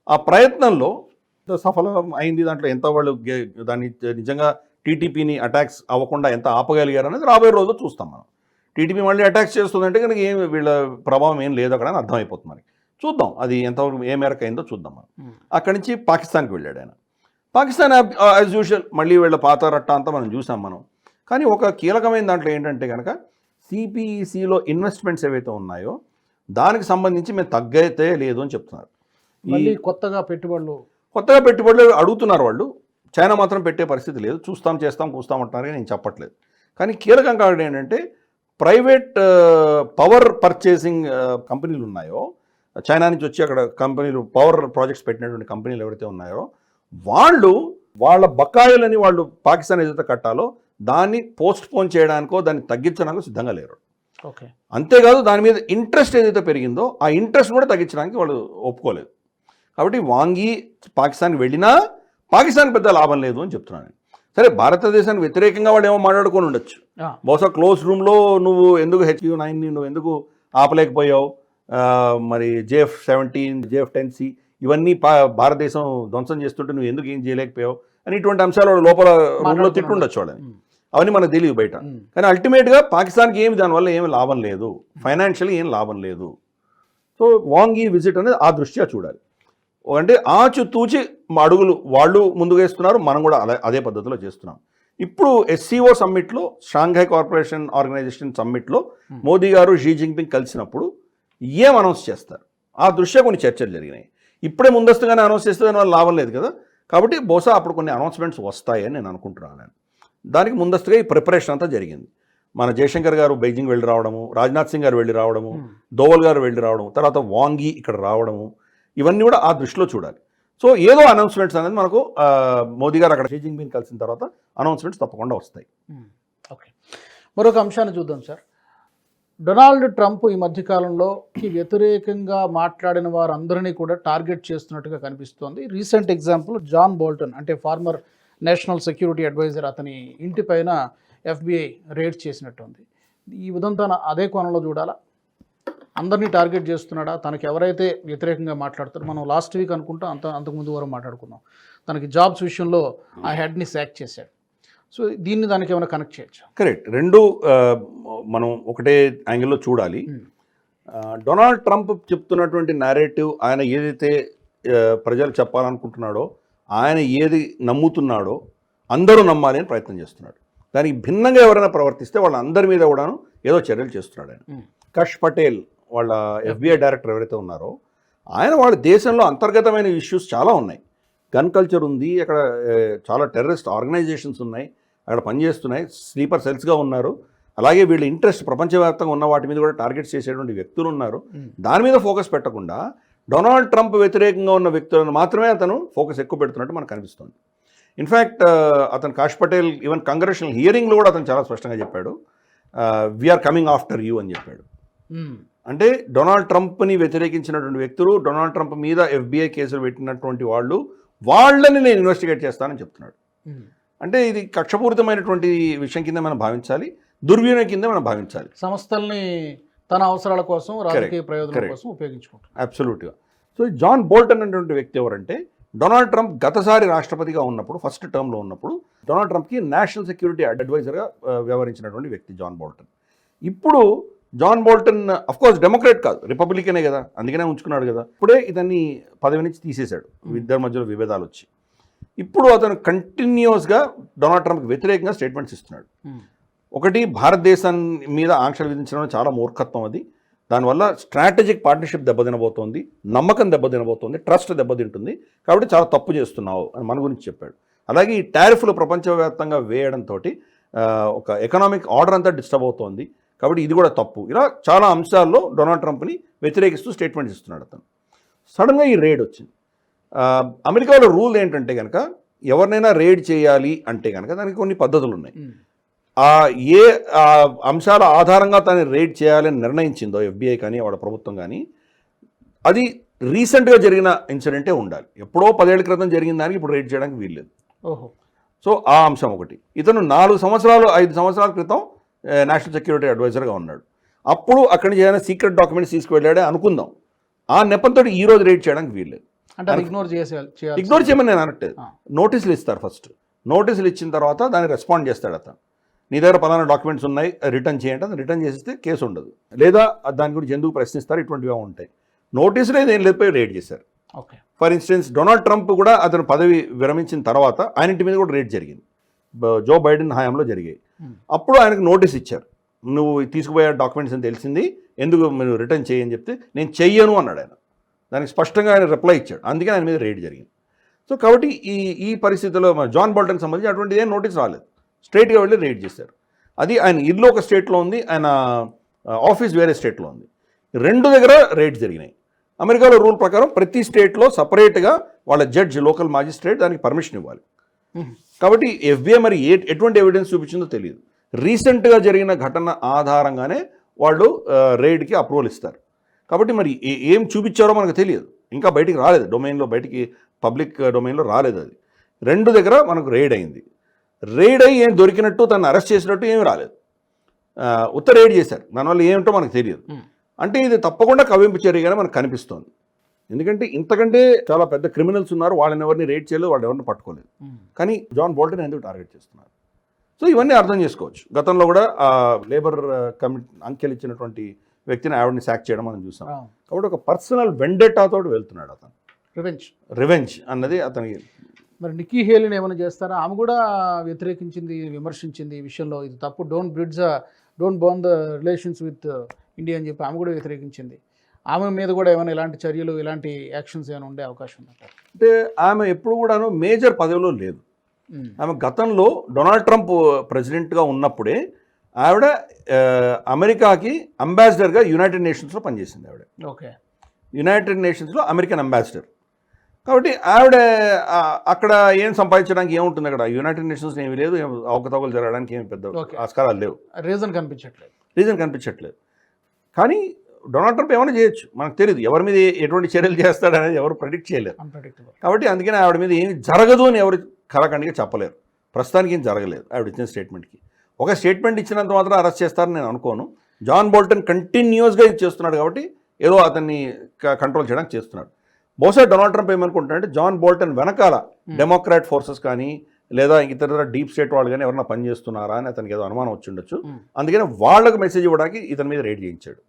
ఆ ప్రయత్నంలో సఫలం అయింది. దాంట్లో ఎంత వాళ్ళు దాన్ని నిజంగా టీటీపీని అటాక్స్ అవ్వకుండా ఎంత ఆపగలిగారు అనేది రాబోయే రోజుల్లో చూస్తాం మనం. టీటీపీ మళ్ళీ అటాక్స్ చేస్తుందంటే కనుక వీళ్ళ ప్రభావం ఏం లేదు అక్కడ అని అర్థమైపోతుంది మనకి. చూద్దాం అది ఎంతవరకు ఏ మేరకు అయిందో చూద్దాం మనం. అక్కడి నుంచి పాకిస్తాన్కి వెళ్ళాడు ఆయన. పాకిస్తాన్ యాజ్ యూజువల్ మళ్ళీ వీళ్ళ పాత రట్ట అంతా మనం చూసాం మనం. కానీ ఒక కీలకమైన దాంట్లో ఏంటంటే కనుక సిపిఈసిలో ఇన్వెస్ట్మెంట్స్ ఏవైతే ఉన్నాయో దానికి సంబంధించి మేము తగ్గైతే లేదు అని చెప్తున్నారు. మళ్ళీ కొత్తగా పెట్టుబడులు అడుగుతున్నారు వాళ్ళు. చైనా మాత్రం పెట్టే పరిస్థితి లేదు, చేస్తాం కూస్తామంటున్నారు, నేను చెప్పట్లేదు. కానీ కీలకంగా ఏంటంటే ప్రైవేట్ పవర్ పర్చేసింగ్ కంపెనీలు ఉన్నాయో, చైనా నుంచి వచ్చి అక్కడ కంపెనీలు పవర్ ప్రాజెక్ట్స్ పెట్టినటువంటి కంపెనీలు ఎవరైతే ఉన్నాయో వాళ్ళ బకాయిలని వాళ్ళు పాకిస్తాన్ ఏదైతే కట్టాలో దాన్ని పోస్ట్ పోన్ చేయడానికో దాన్ని తగ్గించడానికో సిద్ధంగా లేరు. అంతేకాదు దాని మీద ఇంట్రెస్ట్ ఏదైతే పెరిగిందో ఆ ఇంట్రెస్ట్ కూడా తగ్గించడానికి వాళ్ళు ఒప్పుకోలేదు. కాబట్టి వాంగి పాకిస్తాన్కి వెళ్ళినా పాకిస్తాన్ పెద్ద లాభం లేదు అని చెప్తున్నాను. సరే, భారతదేశానికి వ్యతిరేకంగా వాళ్ళు ఏమో మాట్లాడుకొని ఉండొచ్చు. బహుశా క్లోజ్ రూమ్లో నువ్వు ఎందుకు HQ9ని నువ్వు ఎందుకు ఆపలేకపోయావు, మరి JF-17, JF-10C ఇవన్నీ భారతదేశం ధ్వంసం చేస్తుంటే నువ్వు ఎందుకు ఏం చేయలేకపోయావు అని ఇటువంటి అంశాలు లోపల రూమ్లో తిట్టుండొచ్చు వాళ్ళని. అవన్నీ మనకు తెలియదు బయట. కానీ అల్టిమేట్గా పాకిస్తాన్కి ఏమి దానివల్ల ఏమి లాభం లేదు, ఫైనాన్షియల్లీ ఏం లాభం లేదు. సో వాంగ్ ఈ విజిట్ అనేది ఆ దృష్ట్యా చూడాలి. అంటే ఆచితూచి అడుగులు వాళ్ళు ముందుకు వేస్తున్నారు, మనం కూడా అదే పద్ధతిలో చేస్తున్నాం. ఇప్పుడు SCO సమ్మిట్లో, షాంఘై కోఆపరేషన్ ఆర్గనైజేషన్ సమ్మిట్లో మోదీ గారు షీ జిన్పింగ్ కలిసినప్పుడు ఏం అనౌన్స్ చేస్తారు, ఆ దృష్ట్యా కొన్ని చర్చలు జరిగినాయి. ఇప్పుడే ముందస్తుగానే అనౌన్స్ చేస్తే దానివల్ల లాభం లేదు కదా. కాబట్టి బహుశా అప్పుడు కొన్ని అనౌన్స్మెంట్స్ వస్తాయని నేను అనుకుంటున్నాను. దానికి ముందస్తుగా ఈ ప్రిపరేషన్ అంతా జరిగింది. మన జయశంకర్ గారు బెయిజింగ్ వెళ్ళి రావడము, రాజ్నాథ్ సింగ్ గారు వెళ్ళి రావడము, దోవల్ గారు వెళ్ళి రావడము, తర్వాత వాంగి ఇక్కడ రావడము, ఇవన్నీ కూడా ఆ దృష్టిలో చూడాలి. సో ఏదో అనౌన్స్మెంట్స్ అనేది మనకు మోదీ గారు అక్కడ షీ జిన్పింగ్ కలిసిన తర్వాత అనౌన్స్మెంట్స్ తప్పకుండా వస్తాయి. ఓకే, మరొక అంశాన్ని చూద్దాం సార్. డొనాల్డ్ ట్రంప్ ఈ మధ్యకాలంలోకి వ్యతిరేకంగా మాట్లాడిన వారందరినీ కూడా టార్గెట్ చేస్తున్నట్టుగా కనిపిస్తోంది. రీసెంట్ ఎగ్జాంపుల్ జాన్ బోల్టన్, అంటే ఫార్మర్ నేషనల్ సెక్యూరిటీ అడ్వైజర్, అతని ఇంటిపైన FBI రేడ్ చేసినట్టుంది. ఈ ఉదంతా అదే కోణంలో చూడాలా? అందరినీ టార్గెట్ చేస్తున్నాడా? తనకి ఎవరైతే వ్యతిరేకంగా మాట్లాడుతారో, మనం లాస్ట్ వీక్ అనుకుంటా అంతకుముందు వరకు మాట్లాడుకున్నాం, తనకి జాబ్స్ విషయంలో ఆ హెడ్ని శాక్ చేశాడు. సో దీన్ని దానికి ఏమైనా కనెక్ట్ చేయొచ్చు? కరెక్ట్, రెండు మనం ఒకటే యాంగిల్లో చూడాలి. డొనాల్డ్ ట్రంప్ చెప్తున్నటువంటి నేరేటివ్, ఆయన ఏదైతే ప్రజలు చెప్పాలనుకుంటున్నాడో, ఆయన ఏది నమ్ముతున్నాడో అందరూ నమ్మాలి అని ప్రయత్నం చేస్తున్నాడు. దానికి భిన్నంగా ఎవరైనా ప్రవర్తిస్తే వాళ్ళందరి మీద కూడాను ఏదో చర్యలు చేస్తున్నాడు ఆయన. కష్ పటేల్ వాళ్ళ FBI డైరెక్టర్ ఎవరైతే ఉన్నారో ఆయన, వాళ్ళ దేశంలో అంతర్గతమైన ఇష్యూస్ చాలా ఉన్నాయి. గన్ కల్చర్ ఉంది, అక్కడ చాలా టెర్రరిస్ట్ ఆర్గనైజేషన్స్ ఉన్నాయి, అక్కడ పనిచేస్తున్నాయి, స్లీపర్ సెల్స్గా ఉన్నారు. అలాగే వీళ్ళ ఇంట్రెస్ట్ ప్రపంచవ్యాప్తంగా ఉన్న వాటి మీద కూడా టార్గెట్స్ చేసేటువంటి వ్యక్తులు ఉన్నారు. దాని మీద ఫోకస్ పెట్టకుండా డొనాల్డ్ ట్రంప్ వ్యతిరేకంగా ఉన్న వ్యక్తులను మాత్రమే అతను ఫోకస్ ఎక్కువ పెడుతున్నట్టు మనకు కనిపిస్తుంది. ఇన్ఫ్యాక్ట్ అతను కాష్ పటేల్ ఈవెన్ కంగ్రెషనల్ హియరింగ్లో కూడా అతను చాలా స్పష్టంగా చెప్పాడు, వీఆర్ కమింగ్ ఆఫ్టర్ యూ అని చెప్పాడు. అంటే డొనాల్డ్ ట్రంప్ని వ్యతిరేకించినటువంటి వ్యక్తులు, డొనాల్డ్ ట్రంప్ మీద FBI కేసులు పెట్టినటువంటి వాళ్ళని నేను ఇన్వెస్టిగేట్ చేస్తానని చెప్తున్నాడు. అంటే ఇది కక్షపూరితమైనటువంటి విషయం కింద మనం భావించాలి, దుర్వినియోగం కింద మనం భావించాలి. సంస్థల్ని తన అవసరాల కోసం, రాజకీయ ప్రయోజనాల కోసం ఉపయోగించుకుంటారు. అబ్సల్యూట్గా. సో జాన్ బోల్టన్ అనేటువంటి వ్యక్తి ఎవరంటే, డొనాల్డ్ ట్రంప్ గతసారి రాష్ట్రపతిగా ఉన్నప్పుడు, ఫస్ట్ టర్మ్లో ఉన్నప్పుడు డొనాల్డ్ ట్రంప్కి నేషనల్ సెక్యూరిటీ అడ్వైజర్గా వ్యవహరించినటువంటి వ్యక్తి జాన్ బోల్టన్. ఇప్పుడు జాన్ బోల్టన్ అఫ్కోర్స్ డెమోక్రాట్ కాదు, రిపబ్లికనే కదా, అందుకనే ఉంచుకున్నాడు కదా. ఇప్పుడే ఇతన్ని పదవి నుంచి తీసేశాడు, ఇద్దరి మధ్యలో విభేదాలు వచ్చి. ఇప్పుడు అతను కంటిన్యూస్గా డొనాల్డ్ ట్రంప్కి వ్యతిరేకంగా స్టేట్మెంట్స్ ఇస్తున్నాడు. ఒకటి, భారతదేశం మీద ఆంక్షలు విధించడం చాలా మూర్ఖత్వం, అది దానివల్ల స్ట్రాటజిక్ పార్ట్నర్షిప్ దెబ్బతినబోతోంది, నమ్మకం దెబ్బతినబోతోంది, ట్రస్ట్ దెబ్బతింటుంది, కాబట్టి చాలా తప్పు చేస్తున్నావు అని మన గురించి చెప్పాడు. అలాగే ఈ టారిఫ్లు ప్రపంచవ్యాప్తంగా వేయడంతో ఒక ఎకనామిక్ ఆర్డర్ అంతా డిస్టర్బ్ అవుతోంది, కాబట్టి ఇది కూడా తప్పు. ఇలా చాలా అంశాల్లో డొనాల్డ్ ట్రంప్ని వ్యతిరేకిస్తూ స్టేట్మెంట్స్ ఇస్తున్నాడు అతను. సడన్గా ఈ రేడ్ వచ్చింది. అమెరికాలో రూల్ ఏంటంటే కనుక, ఎవరినైనా రేడ్ చేయాలి అంటే కనుక దానికి కొన్ని పద్ధతులు ఉన్నాయి. ఏ అంశాల ఆధారంగా తను రేడ్ చేయాలని నిర్ణయించిందో FBI కానీ వాళ్ళ ప్రభుత్వం కానీ, అది రీసెంట్గా జరిగిన ఇన్సిడెంటే ఉండాలి. ఎప్పుడో 10 ఏళ్ల క్రితం జరిగిన దానికి ఇప్పుడు రేడ్ చేయడానికి వీల్లేదు. సో ఆ అంశం ఒకటి. ఇతను 5 సంవత్సరాల క్రితం నేషనల్ సెక్యూరిటీ అడ్వైజర్గా ఉన్నాడు. అప్పుడు అక్కడి నుంచి ఏదైనా సీక్రెట్ డాక్యుమెంట్స్ తీసుకువెళ్ళాడే అనుకుందాం. ఆ నెపంతో ఈ రోజు రేడ్ చేయడానికి వీల్లేదు. ఇగ్నోర్ చేయమని నేను అనట్లేదు. నోటీసులు ఇస్తారు. ఫస్ట్ నోటీసులు ఇచ్చిన తర్వాత దాన్ని రెస్పాండ్ చేస్తాడు అతను. నీ దగ్గర పలానా డాక్యుమెంట్స్ ఉన్నాయి, రిటర్న్ చేయండి, అది రిటర్న్ చేస్తే కేసు ఉండదు, లేదా దాని గురించి ఎందుకు ప్రశ్నిస్తారు, ఇటువంటివి ఉంటాయి. నోటీసులు ఏం లేకపోయి రేడ్ చేశారు. ఫర్ ఇన్స్టెన్స్ డొనాల్డ్ ట్రంప్ కూడా అతను పదవి విరమించిన తర్వాత ఆయన ఇంటి మీద కూడా రేడ్ జరిగింది, జో బైడెన్ హయాంలో జరిగాయి. అప్పుడు ఆయనకు నోటీస్ ఇచ్చారు, నువ్వు తీసుకుపోయే డాక్యుమెంట్స్ అని తెలిసింది, ఎందుకు మీరు రిటర్న్ చేయని చెప్తే నేను చెయ్యను అన్నాడు ఆయన. దానికి స్పష్టంగా ఆయన రిప్లై ఇచ్చాడు, అందుకే ఆయన మీద రేడ్ జరిగింది. సో కాబట్టి ఈ పరిస్థితిలో జాన్ బోల్టన్కి సంబంధించి అటువంటి ఏం నోటీస్ రాలేదు, స్ట్రైట్గా వెళ్ళి రేడ్ చేశారు. అది ఆయన ఇల్లు ఒక స్టేట్లో ఉంది, ఆయన ఆఫీస్ వేరే స్టేట్లో ఉంది, 2 దగ్గర రేడ్ జరిగినాయి. అమెరికాలో రూల్ ప్రకారం ప్రతి స్టేట్లో సపరేట్గా వాళ్ళ జడ్జ్, లోకల్ మాజిస్ట్రేట్ దానికి పర్మిషన్ ఇవ్వాలి. కాబట్టి FBI మరి ఎటువంటి ఎవిడెన్స్ చూపించిందో తెలియదు. రీసెంట్గా జరిగిన ఘటన ఆధారంగానే వాళ్ళు రేడ్కి అప్రూవల్ ఇస్తారు. కాబట్టి మరి ఏం చూపించారో మనకు తెలియదు. ఇంకా బయటికి రాలేదు డొమైన్లో, బయటికి పబ్లిక్ డొమైన్లో రాలేదు అది. 2 దగ్గర మనకు రైడ్ అయింది. రైడ్ అయ్యి ఏం దొరికినట్టు తను అరెస్ట్ చేసినట్టు ఏమి రాలేదు. ఉత్త రైడ్ చేశారు, దానివల్ల ఏమిటో మనకు తెలియదు. అంటే ఇది తప్పకుండా కవ్వింపు చర్యగానే మనకు కనిపిస్తోంది. ఎందుకంటే ఇంతకంటే చాలా పెద్ద క్రిమినల్స్ ఉన్నారు, వాళ్ళని ఎవరిని రైడ్ చేయలేదు, వాళ్ళు ఎవరిని పట్టుకోలేదు. కానీ జాన్ బోల్టన్ ఎందుకు టార్గెట్ చేస్తున్నారు? సో ఇవన్నీ అర్థం చేసుకోవచ్చు. గతంలో కూడా లేబర్ కమిటీ అంకెలు ఇచ్చినటువంటి వ్యక్తిని ఆవిడని సాక్ చేయడం మనం చూసాం. కాబట్టి ఒక పర్సనల్ వెండెటాతో వెళ్తున్నాడు అతను. రివెంజ్ అన్నది అతనికి. మరి నిక్కీ హేలీని ఏమైనా చేస్తారా? ఆమె కూడా వ్యతిరేకించింది, విమర్శించింది ఈ విషయంలో. ఇది తప్పు, don't burn the relations with India అని చెప్పి ఆమె కూడా వ్యతిరేకించింది. ఆమె మీద కూడా ఏమైనా ఇలాంటి చర్యలు, ఇలాంటి యాక్షన్స్ ఏమైనా ఉండే అవకాశం ఉందంటారు? అంటే ఆమె ఎప్పుడు కూడాను మేజర్ పదవిలో లేదు. ఆమె గతంలో డొనాల్డ్ ట్రంప్ ప్రెసిడెంట్గా ఉన్నప్పుడే ఆవిడ అమెరికాకి అంబాసిడర్గా యునైటెడ్ నేషన్స్లో పనిచేసింది. ఆవిడ ఓకే, యునైటెడ్ నేషన్స్లో అమెరికన్ అంబాసిడర్. కాబట్టి ఆవిడ అక్కడ ఏం సంపాదించడానికి ఏముంటుంది, అక్కడ యునైటెడ్ నేషన్స్ ఏమీ లేదు, అవకతవకలు జరగడానికి ఏమి పెద్ద ఆస్కారాలు లేవు. రీజన్ కనిపించట్లేదు. కానీ డొనాల్డ్ ట్రంప్ ఏమైనా చేయొచ్చు, మనకు తెలియదు. ఎవరి మీద ఎటువంటి చర్యలు చేస్తాడనేది ఎవరు ప్రెడిక్ట్ చేయలేరు. కాబట్టి అందుకని ఆవిడ మీద ఏమి జరగదు అని ఎవరు కలకండిగా చెప్పలేరు. ప్రస్తుతానికి ఏం జరగలేదు ఆవిడ ఇచ్చిన స్టేట్మెంట్కి. ఒక స్టేట్మెంట్ ఇచ్చినంత మాత్రం అరెస్ట్ చేస్తారని నేను అనుకోను. జాన్ బోల్టన్ కంటిన్యూస్గా ఇది చేస్తున్నాడు కాబట్టి ఏదో అతన్ని కంట్రోల్ చేయడానికి చేస్తున్నాడు. బహుశా డొనాల్డ్ ట్రంప్ ఏమనుకుంటున్నాడంటే జాన్ బోల్టన్ వెనకాల డెమోక్రాట్ ఫోర్సెస్ కానీ లేదా ఇతర డీప్ స్టేట్ వాళ్ళు కానీ ఎవరైనా పనిచేస్తున్నారా అని అతనికి ఏదో అనుమానం వచ్చి ఉండొచ్చు. అందుకని వాళ్ళకు మెసేజ్ ఇవ్వడానికి ఇతని మీద రైడ్ చేయించాడు.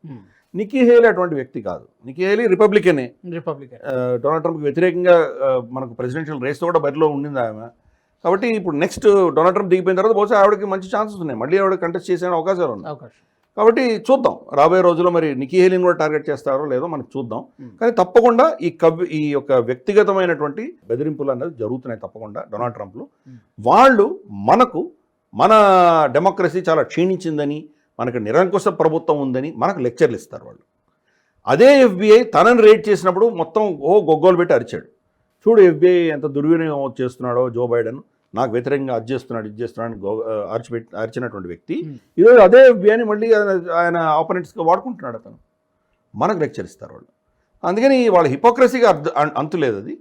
నిక్కీ హేలీ అటువంటి వ్యక్తి కాదు. Nikki Haley Republican. డొనాల్డ్ ట్రంప్కి వ్యతిరేకంగా మనకు ప్రెసిడెన్షియల్ రేస్తో కూడా బరిలో ఉండింది ఆమె. కాబట్టి ఇప్పుడు నెక్స్ట్ డొనాల్డ్ ట్రంప్ దిగిపోయిన తర్వాత బహుశా ఆవిడకి మంచి ఛాన్సెస్ ఉన్నాయి, మళ్ళీ ఆవిడ కంటెస్ట్ చేసే అవకాశాలు ఉన్నాయి. కాబట్టి చూద్దాం రాబోయే రోజుల్లో మరి నిక్కీ హేలీని కూడా టార్గెట్ చేస్తారో లేదో మనం చూద్దాం. కానీ తప్పకుండా ఈ యొక్క వ్యక్తిగతమైనటువంటి బెదిరింపులు అన్నది జరుగుతున్నాయి తప్పకుండా డొనాల్డ్ ట్రంప్లు. వాళ్ళు మన డెమోక్రసీ చాలా క్షీణించిందని, మనకు నిరంకుశ ప్రభుత్వం ఉందని మనకు లెక్చర్లు ఇస్తారు వాళ్ళు. అదే ఎఫ్బిఐ తనని రేట్ చేసినప్పుడు మొత్తం గొగ్గోలు పెట్టి అరిచాడు. చూడు ఎఫ్బిఐ ఎంత దుర్వినియోగం చేస్తున్నాడో, జో బైడెన్ నాకు వ్యతిరేకంగా ఇది చేస్తున్నాడు అరిచినటువంటి వ్యక్తి ఈరోజు అదే ఎఫ్బిఐని మళ్ళీ ఆయన ఆపోనెంట్స్గా వాడుకుంటున్నాడు. అతను మనకు లెక్చర్ ఇస్తారు వాళ్ళు. అందుకని వాళ్ళ హిపోక్రసీగా అంతు లేదు. అది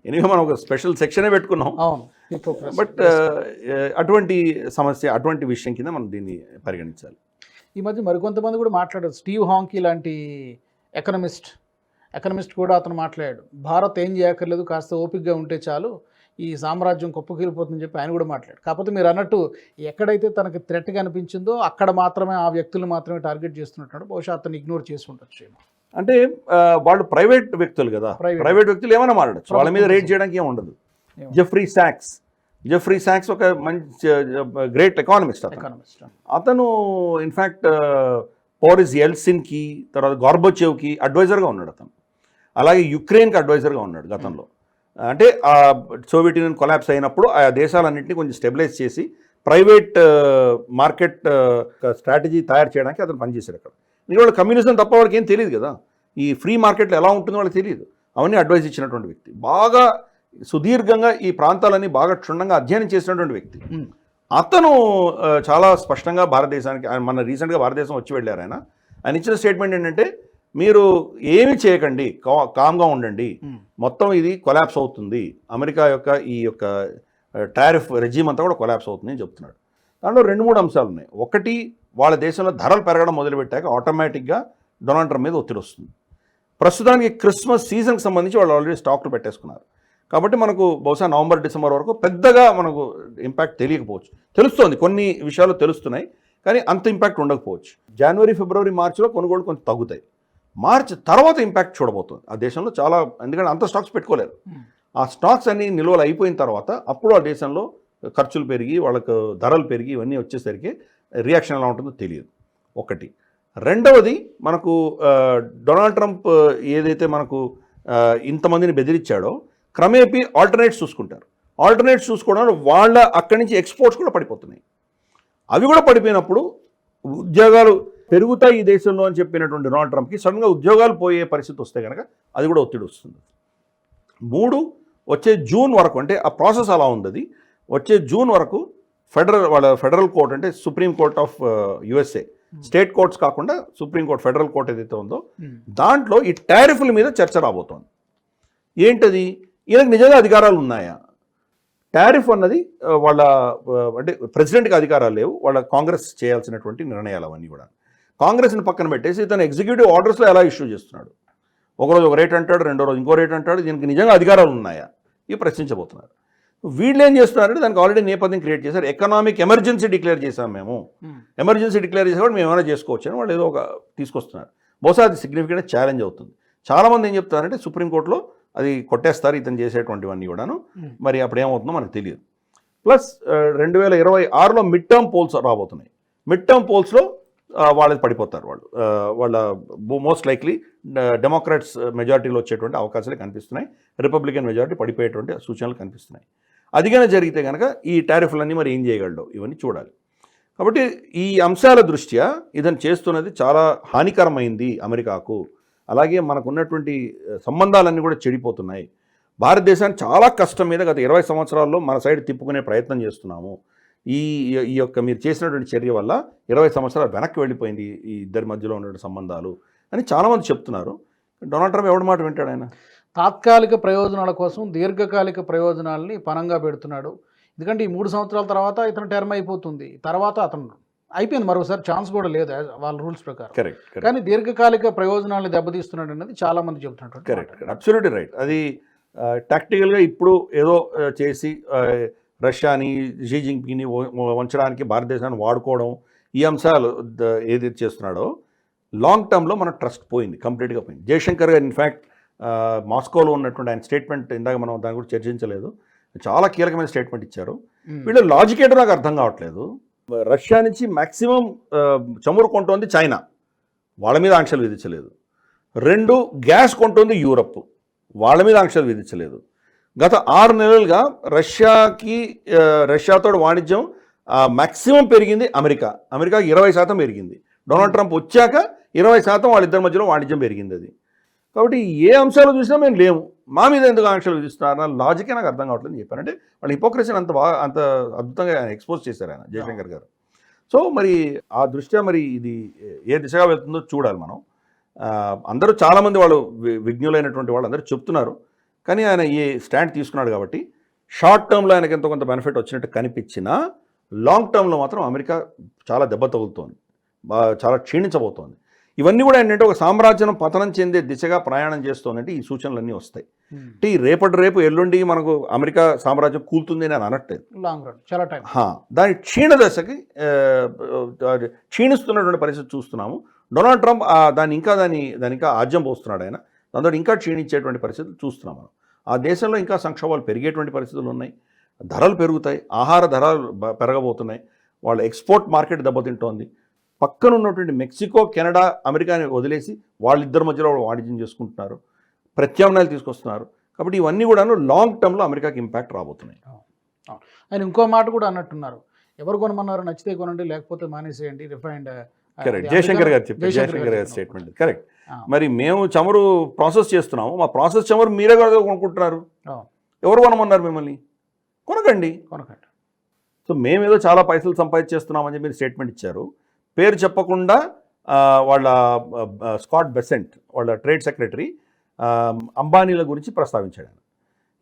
ఎనివే మనం ఒక స్పెషల్ సెక్షనే పెట్టుకున్నాం. బట్ అటువంటి సమస్య, అటువంటి విషయం కింద మనం దీన్ని పరిగణించాలి. ఈ మధ్య మరికొంతమంది కూడా మాట్లాడారు. స్టీవ్ హాంకీ లాంటి ఎకనమిస్ట్ కూడా అతను మాట్లాడాడు. భారత్ ఏం చేయక్కర్లేదు, కాస్త ఓపికగా ఉంటే చాలు, ఈ సామ్రాజ్యం కుప్పకూలిపోతుందని చెప్పి ఆయన కూడా మాట్లాడు. కాకపోతే మీరు అన్నట్టు ఎక్కడైతే తనకి థ్రెట్గా అనిపించిందో అక్కడ మాత్రమే ఆ వ్యక్తులు మాత్రమే టార్గెట్ చేస్తున్నట్టు. బహుశా అతను ఇగ్నోర్ చేసి ఉండొచ్చు. అంటే వాళ్ళు ప్రైవేట్ వ్యక్తులు కదా, ప్రైవేట్ వ్యక్తులు ఏమైనా మాట్లాడచ్చు, వాళ్ళ మీద రేట్ చేయడానికి ఏమి ఉండదు. జెఫ్రీ సాక్స్ ఒక మంచి గ్రేట్ ఎకానమిస్ట్. అతను ఇన్ఫ్యాక్ట్ బోరిస్ ఎల్సిన్కి, తర్వాత గార్బచేవ్కి అడ్వైజర్గా ఉన్నాడు అతను. అలాగే యుక్రెయిన్కి అడ్వైజర్గా ఉన్నాడు గతంలో. అంటే ఆ సోవియట్ యూనియన్ కొలాప్స్ అయినప్పుడు ఆ దేశాలన్నింటినీ కొంచెం స్టెబిలైజ్ చేసి ప్రైవేట్ మార్కెట్ స్ట్రాటజీ తయారు చేయడానికి అతను పనిచేశాడు అక్కడ. ఎందుకంటే కమ్యూనిజం తప్ప వాళ్ళకి ఏం తెలియదు కదా, ఈ ఫ్రీ మార్కెట్లో ఎలా ఉంటుందో వాళ్ళకి తెలియదు. అవన్నీ అడ్వైజ్ ఇచ్చినటువంటి వ్యక్తి, బాగా సుదీర్ఘంగా ఈ ప్రాంతాలన్నీ బాగా క్షుణ్ణంగా అధ్యయనం చేసినటువంటి వ్యక్తి. అతను చాలా స్పష్టంగా భారతదేశానికి, మన రీసెంట్గా భారతదేశం వచ్చి వెళ్ళారు. ఆయన ఇచ్చిన స్టేట్మెంట్ ఏంటంటే, మీరు ఏమి చేయకండి, కామ్గా ఉండండి, మొత్తం ఇది కొలాప్స్ అవుతుంది, అమెరికా యొక్క ఈ యొక్క టారిఫ్ రెజీమ్ అంతా కూడా కొలాప్స్ అవుతుంది అని చెప్తున్నాడు. దాంట్లో 2-3 అంశాలు ఉన్నాయి. ఒకటి, వాళ్ళ దేశంలో ధరలు పెరగడం మొదలుపెట్టాక ఆటోమేటిక్గా డొనాల్డ్ ట్రంప్ మీద ఒత్తిడి వస్తుంది. ప్రస్తుతానికి క్రిస్మస్ సీజన్కి సంబంధించి వాళ్ళు ఆల్రెడీ స్టాక్లు పెట్టేసుకున్నారు. కాబట్టి మనకు బహుశా నవంబర్-డిసెంబర్ వరకు పెద్దగా మనకు ఇంపాక్ట్ తెలియకపోవచ్చు. తెలుస్తోంది, కొన్ని విషయాలు తెలుస్తున్నాయి, కానీ అంత ఇంపాక్ట్ ఉండకపోవచ్చు. జనవరి, ఫిబ్రవరి, మార్చిలో కొనుగోలు కొంచెం తగ్గుతాయి. మార్చి తర్వాత ఇంపాక్ట్ చూడబోతుంది ఆ దేశంలో చాలా. ఎందుకంటే అంత స్టాక్స్ పెట్టుకోలేరు. ఆ స్టాక్స్ అన్ని నిల్వలు అయిపోయిన తర్వాత అప్పుడు ఆ దేశంలో ఖర్చులు పెరిగి వాళ్ళకు ధరలు పెరిగి ఇవన్నీ వచ్చేసరికి రియాక్షన్ ఎలా ఉంటుందో తెలియదు. ఒకటి. రెండవది, మనకు డొనాల్డ్ ట్రంప్ ఏదైతే మనకు ఇంతమందిని బెదిరించాడో క్రమేపీ ఆల్టర్నేట్స్ చూసుకుంటారు. ఆల్టర్నేట్స్ చూసుకోవడం వాళ్ళ అక్కడి నుంచి ఎక్స్పోర్ట్స్ కూడా పడిపోతున్నాయి. అవి కూడా పడిపోయినప్పుడు ఉద్యోగాలు పెరుగుతాయి ఈ దేశంలో అని చెప్పినటువంటి డొనాల్డ్ ట్రంప్కి సడన్గా ఉద్యోగాలు పోయే పరిస్థితి వస్తే కనుక అది కూడా ఒత్తిడి వస్తుంది. 3, వచ్చే జూన్ వరకు, అంటే ఆ ప్రాసెస్ అలా ఉంది. వచ్చే జూన్ వరకు ఫెడరల్ కోర్ట్, అంటే supreme court of USA, state courts కాకుండా సుప్రీం కోర్ట్, ఫెడరల్ కోర్ట్ ఏదైతే ఉందో దాంట్లో ఈ టారిఫ్ల మీద చర్చ రాబోతోంది. ఏంటది? ఈయనకు నిజంగా అధికారాలు ఉన్నాయా? టారిఫ్ అన్నది వాళ్ళ అంటే ప్రెసిడెంట్కి అధికారాలు లేవు, వాళ్ళ కాంగ్రెస్ చేయాల్సినటువంటి నిర్ణయాలు అవన్నీ కూడా. కాంగ్రెస్ని పక్కన పెట్టేసి తన ఎగ్జిక్యూటివ్ ఆర్డర్స్లో ఎలా ఇష్యూ చేస్తున్నాడు? ఒకరోజు ఒక రేట్ అంటాడు, రెండో రోజు ఇంకో రేట్ అంటాడు. దీనికి నిజంగా అధికారాలు ఉన్నాయా? ఇవి ప్రశ్నించబోతున్నారు. వీళ్ళు ఏం చేస్తున్నారంటే దానికి ఆల్రెడీ నేపథ్యం క్రియేట్ చేశారు. ఎకనామిక్ ఎమర్జెన్సీ డిక్లేర్ చేశాం మేము, ఎమర్జెన్సీ డిక్లేర్ చేసేవాడు మేము ఏమైనా చేసుకోవచ్చు అని వాళ్ళు ఏదో ఒక తీసుకొస్తున్నారు. బహుశా అది సిగ్నిఫికెంట్ ఛాలెంజ్ అవుతుంది. చాలామంది ఏం చెప్తారంటే సుప్రీంకోర్టులో అది కొట్టేస్తారు ఇతను చేసేటువంటివన్నీ కూడాను. మరి అప్పుడు ఏమవుతుందో మనకు తెలియదు. ప్లస్ 2026లో మిడ్ టర్మ్ పోల్స్ రాబోతున్నాయి. మిడ్ టర్మ్ పోల్స్లో వాళ్ళది పడిపోతారు. వాళ్ళ మోస్ట్ లైక్లీ డెమోక్రాట్స్ మెజారిటీలో వచ్చేటువంటి అవకాశాలు కనిపిస్తున్నాయి. రిపబ్లికన్ మెజారిటీ పడిపోయేటువంటి సూచనలు కనిపిస్తున్నాయి. అదిగానే జరిగితే కనుక ఈ టారిఫ్లన్నీ మరి ఏం చేయగలడు ఇవన్నీ చూడాలి. కాబట్టి ఈ అంశాల దృష్ట్యా ఇదని చేస్తున్నది చాలా హానికరమైంది అమెరికాకు. అలాగే మనకున్నటువంటి సంబంధాలన్నీ కూడా చెడిపోతున్నాయి. భారతదేశాన్ని చాలా కష్టం మీద గత 20 సంవత్సరాల్లో మన సైడ్ తిప్పుకునే ప్రయత్నం చేస్తున్నాము. ఈ యొక్క మీరు చేసినటువంటి చర్య వల్ల 20 సంవత్సరాలు వెనక్కి వెళ్ళిపోయింది ఈ ఇద్దరి మధ్యలో ఉన్నటువంటి సంబంధాలు అని చాలామంది చెప్తున్నారు. డొనాల్డ్ ట్రంప్ ఎవడి మాట వింటాడు? ఆయన తాత్కాలిక ప్రయోజనాల కోసం దీర్ఘకాలిక ప్రయోజనాలని పనంగా పెడుతున్నాడు. ఎందుకంటే ఈ 3 సంవత్సరాల తర్వాత ఇతను టర్మ్ అయిపోతుంది, తర్వాత అతను అయిపోయింది, మరోసారి ఛాన్స్ కూడా లేదు వాళ్ళ రూల్స్ ప్రకారం. కరెక్ట్. కానీ దీర్ఘకాలిక ప్రయోజనాలను దెబ్బతీస్తున్నాడు అనేది చాలా మంది చెబుతున్నారు. Correct, absolutely right. అది టాక్టికల్గా ఇప్పుడు ఏదో చేసి రష్యాని, షీ జిన్పింగ్ని వంచడానికి భారతదేశాన్ని వాడుకోవడం, ఈ అంశాలు ఏదైతే చేస్తున్నాడో లాంగ్ టర్మ్లో మన ట్రస్ట్ పోయింది, కంప్లీట్గా పోయింది. జయశంకర్ గారు ఇన్ఫ్యాక్ట్ మాస్కోలో ఉన్నటువంటి ఆయన స్టేట్మెంట్ ఇందాక మనం దాని గురించి చర్చించలేదు, చాలా కీలకమైన స్టేట్మెంట్ ఇచ్చారు. వీళ్ళ లాజిక్ ఏంటో నాకు అర్థం కావట్లేదు. రష్యా నుంచి మ్యాక్సిమం చమురు కొంటోంది చైనా, వాళ్ళ మీద ఆంక్షలు విధించలేదు. 2 గ్యాస్ కొంటోంది యూరప్, వాళ్ళ మీద ఆంక్షలు విధించలేదు. గత 6 నెలలుగా రష్యాతో వాణిజ్యం మ్యాక్సిమం పెరిగింది అమెరికాకి 20% పెరిగింది. డొనాల్డ్ ట్రంప్ వచ్చాక 20% వాళ్ళిద్దరి మధ్యలో వాణిజ్యం పెరిగింది. అది కాబట్టి ఏ అంశాలు చూసినా మేము లేము, మా మీద ఎందుకు ఆంక్షలు విధిస్తున్నారు నా లాజికే నాకు అర్థం కావట్లేదు అని చెప్పారంటే వాళ్ళు హిపోక్రసీని అంత అద్భుతంగా ఆయన ఎక్స్పోజ్ చేశారు ఆయన జయశంకర్ గారు. సో మరి ఆ దృష్ట్యా మరి ఇది ఏ దిశగా వెళ్తుందో చూడాలి మనం. అందరూ చాలామంది వాళ్ళు విజ్ఞులైనటువంటి వాళ్ళు అందరూ చెప్తున్నారు. కానీ ఆయన ఈ స్టాండ్ తీసుకున్నాడు కాబట్టి షార్ట్ టర్మ్లో ఆయనకి ఎంతో కొంత బెనిఫిట్ వచ్చినట్టు కనిపించినా లాంగ్ టర్మ్లో మాత్రం అమెరికా చాలా దెబ్బ తగులుతోంది, చాలా క్షీణించబోతోంది. ఇవన్నీ కూడా ఏంటంటే ఒక సామ్రాజ్యం పతనం చెందే దిశగా ప్రయాణం చేస్తోందంటే ఈ సూచనలన్నీ వస్తాయి. అంటే ఈ రేపు ఎల్లుండి మనకు అమెరికా సామ్రాజ్యం కూలుతుంది అని అనట్లేదు, లాంగ్ రన్ చాలా టైం. దాని క్షీణ దశకి క్షీణిస్తున్నటువంటి పరిస్థితి చూస్తున్నాము. డొనాల్డ్ ట్రంప్ దాన్ని ఇంకా ఆజ్యం పోస్తున్నాడు ఆయన, దాంతో ఇంకా క్షీణించేటువంటి పరిస్థితులు చూస్తున్నాం మనం. ఆ దేశంలో ఇంకా సంక్షోభాలు పెరిగేటువంటి పరిస్థితులు ఉన్నాయి, ధరలు పెరుగుతాయి, ఆహార ధరలు పెరగబోతున్నాయి, వాళ్ళ ఎక్స్పోర్ట్ మార్కెట్ దెబ్బతింటోంది. పక్కన ఉన్నటువంటి మెక్సికో, కెనడా, అమెరికాని వదిలేసి వాళ్ళిద్దరి మధ్యలో వాణిజ్యం చేసుకుంటున్నారు, ప్రత్యామ్నాయాలు తీసుకొస్తున్నారు. కాబట్టి ఇవన్నీ కూడాను లాంగ్ టర్మ్లో అమెరికాకి ఇంపాక్ట్ రాబోతున్నాయి. ఆయన ఇంకో మాట కూడా అన్నట్టున్నారు, ఎవరు కొనమన్నారు నచ్చితే కొనండి లేకపోతే మానేసేయండి రిఫైండ్. కరెక్ట్, జయశంకర్ గారి స్టేట్మెంట్ కరెక్ట్. మరి మేము చమురు ప్రాసెస్ చేస్తున్నాము, మా ప్రాసెస్ చమురు మీరే కదా కొనుక్కుంటున్నారు, ఎవరు కొనమన్నారు మిమ్మల్ని? కొనకండి. సో మేమేదో చాలా పైసలు సంపాదించేస్తున్నామని చెప్పి మీరు స్టేట్మెంట్ ఇచ్చారు. పేరు చెప్పకుండా వాళ్ళ స్కాట్ బెసెంట్ వాళ్ళ ట్రేడ్ సెక్రటరీ అంబానీల గురించి ప్రస్తావించాడు.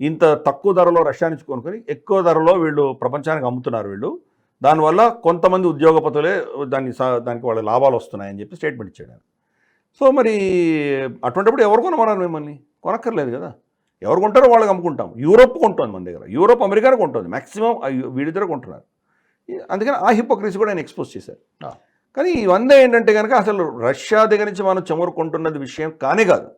ఇంత తక్కువ ధరలో రష్యా నుంచి కొనుక్కొని ఎక్కువ ధరలో వీళ్ళు ప్రపంచానికి అమ్ముతున్నారు వీళ్ళు, దానివల్ల కొంతమంది ఉద్యోగపతులే దానికి వాళ్ళ లాభాలు వస్తున్నాయని చెప్పి స్టేట్మెంట్ ఇచ్చాడు. సో మరి అటువంటిప్పుడు ఎవరు కొనమన్నారు మిమ్మల్ని? కొనక్కర్లేదు కదా, ఎవరు కొంటారో వాళ్ళకి అమ్ముకుంటాం. యూరోప్ కొంటుంది మన దగ్గర, యూరోప్ అమెరికానే కొంటుంది, మ్యాక్సిమం వీళ్ళిద్దరే కొంటున్నారు. అందుకని ఆ హిపోక్రసీ కూడా ఆయన ఎక్స్పోజ్ చేశారు. కానీ ఇవన్నీ ఏంటంటే కనుక అసలు రష్యా దగ్గర నుంచి మనం చమురు కొంటున్నది విషయం కానే కాదు.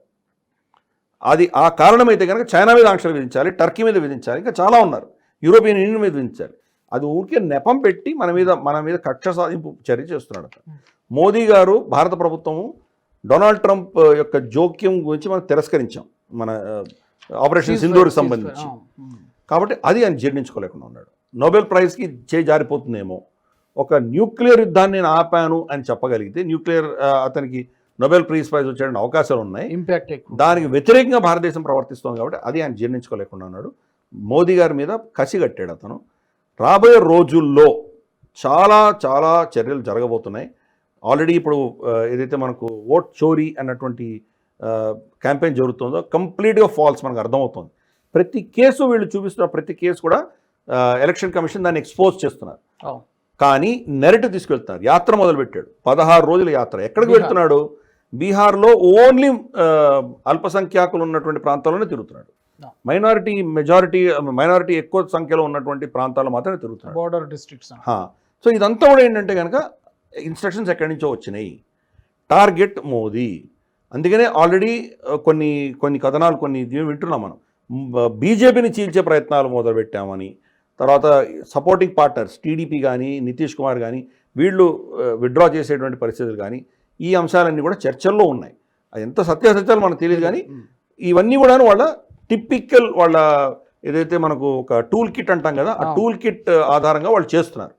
అది ఆ కారణమైతే కనుక చైనా మీద ఆంక్షలు విధించాలి, టర్కీ మీద విధించాలి, ఇంకా చాలా ఉన్నారు, యూరోపియన్ యూనియన్ మీద విధించాలి. అది ఊరికే నెపం పెట్టి మన మీద కక్ష సాధింపు చర్య చేస్తున్నాడు. మోదీ గారు, భారత ప్రభుత్వము డొనాల్డ్ ట్రంప్ యొక్క జోక్యం గురించి మనం తిరస్కరించాం మన ఆపరేషన్ సింధూర్కి సంబంధించి. కాబట్టి అది ఆయన జీర్ణించుకోలేకుండా ఉన్నాడు. నోబెల్ ప్రైజ్కి జారిపోతుందేమో. ఒక న్యూక్లియర్ యుద్ధాన్ని నేను ఆపాను అని చెప్పగలిగితే అతనికి నోబెల్ ప్రైజ్ వచ్చేటువంటి అవకాశాలు ఉన్నాయి, ఇంపాక్ట్. దానికి వ్యతిరేకంగా భారతదేశం ప్రవర్తిస్తుంది కాబట్టి అది ఆయన జీర్ణించుకోలేకుండా ఉన్నాడు. మోదీ గారి మీద కసి కట్టాడు అతను. రాబోయే రోజుల్లో చాలా చాలా చర్యలు జరగబోతున్నాయి. ఆల్రెడీ ఇప్పుడు ఏదైతే మనకు ఓట్ చోరీ అన్నటువంటి క్యాంపెయిన్ జరుగుతుందో కంప్లీట్గా ఫాల్స్ మనకు అర్థమవుతుంది. ప్రతి కేసు వీళ్ళు చూపిస్తున్న ప్రతి కేసు కూడా ఎలక్షన్ కమిషన్ దాన్ని ఎక్స్పోజ్ చేస్తున్నారు. కానీ నెరేటివ్ తీసుకెళ్తున్నారు. యాత్ర మొదలుపెట్టాడు, 16 రోజుల యాత్ర. ఎక్కడికి వెళ్తున్నాడు? బీహార్లో ఓన్లీ అల్పసంఖ్యాకులు ఉన్నటువంటి ప్రాంతాల్లోనే తిరుగుతున్నాడు. మైనారిటీ ఎక్కువ సంఖ్యలో ఉన్నటువంటి ప్రాంతాల్లో మాత్రమే తిరుగుతున్నాడు, బోర్డర్ డిస్ట్రిక్ట్స్. సో ఇదంతా కూడా ఏంటంటే కనుక ఇన్స్ట్రక్షన్స్ ఎక్కడి నుంచో వచ్చినాయి. టార్గెట్ మోదీ. అందుకనే ఆల్రెడీ కొన్ని కథనాలు వింటున్నాం మనం. బీజేపీని చీల్చే ప్రయత్నాలు మొదలుపెట్టామని, తర్వాత సపోర్టింగ్ పార్ట్నర్స్ టీడీపీ కానీ నితీష్ కుమార్ కానీ వీళ్ళు విత్డ్రా చేసేటువంటి పరిస్థితులు కానీ, ఈ అంశాలన్నీ కూడా చర్చల్లో ఉన్నాయి. అది ఎంత సత్యాసత్యాలు మనకు తెలియదు కానీ ఇవన్నీ కూడా వాళ్ళ టిపికల్ వాళ్ళ ఏదైతే మనకు ఒక టూల్ కిట్ అంటాం కదా, ఆ టూల్ కిట్ ఆధారంగా వాళ్ళు చేస్తున్నారు.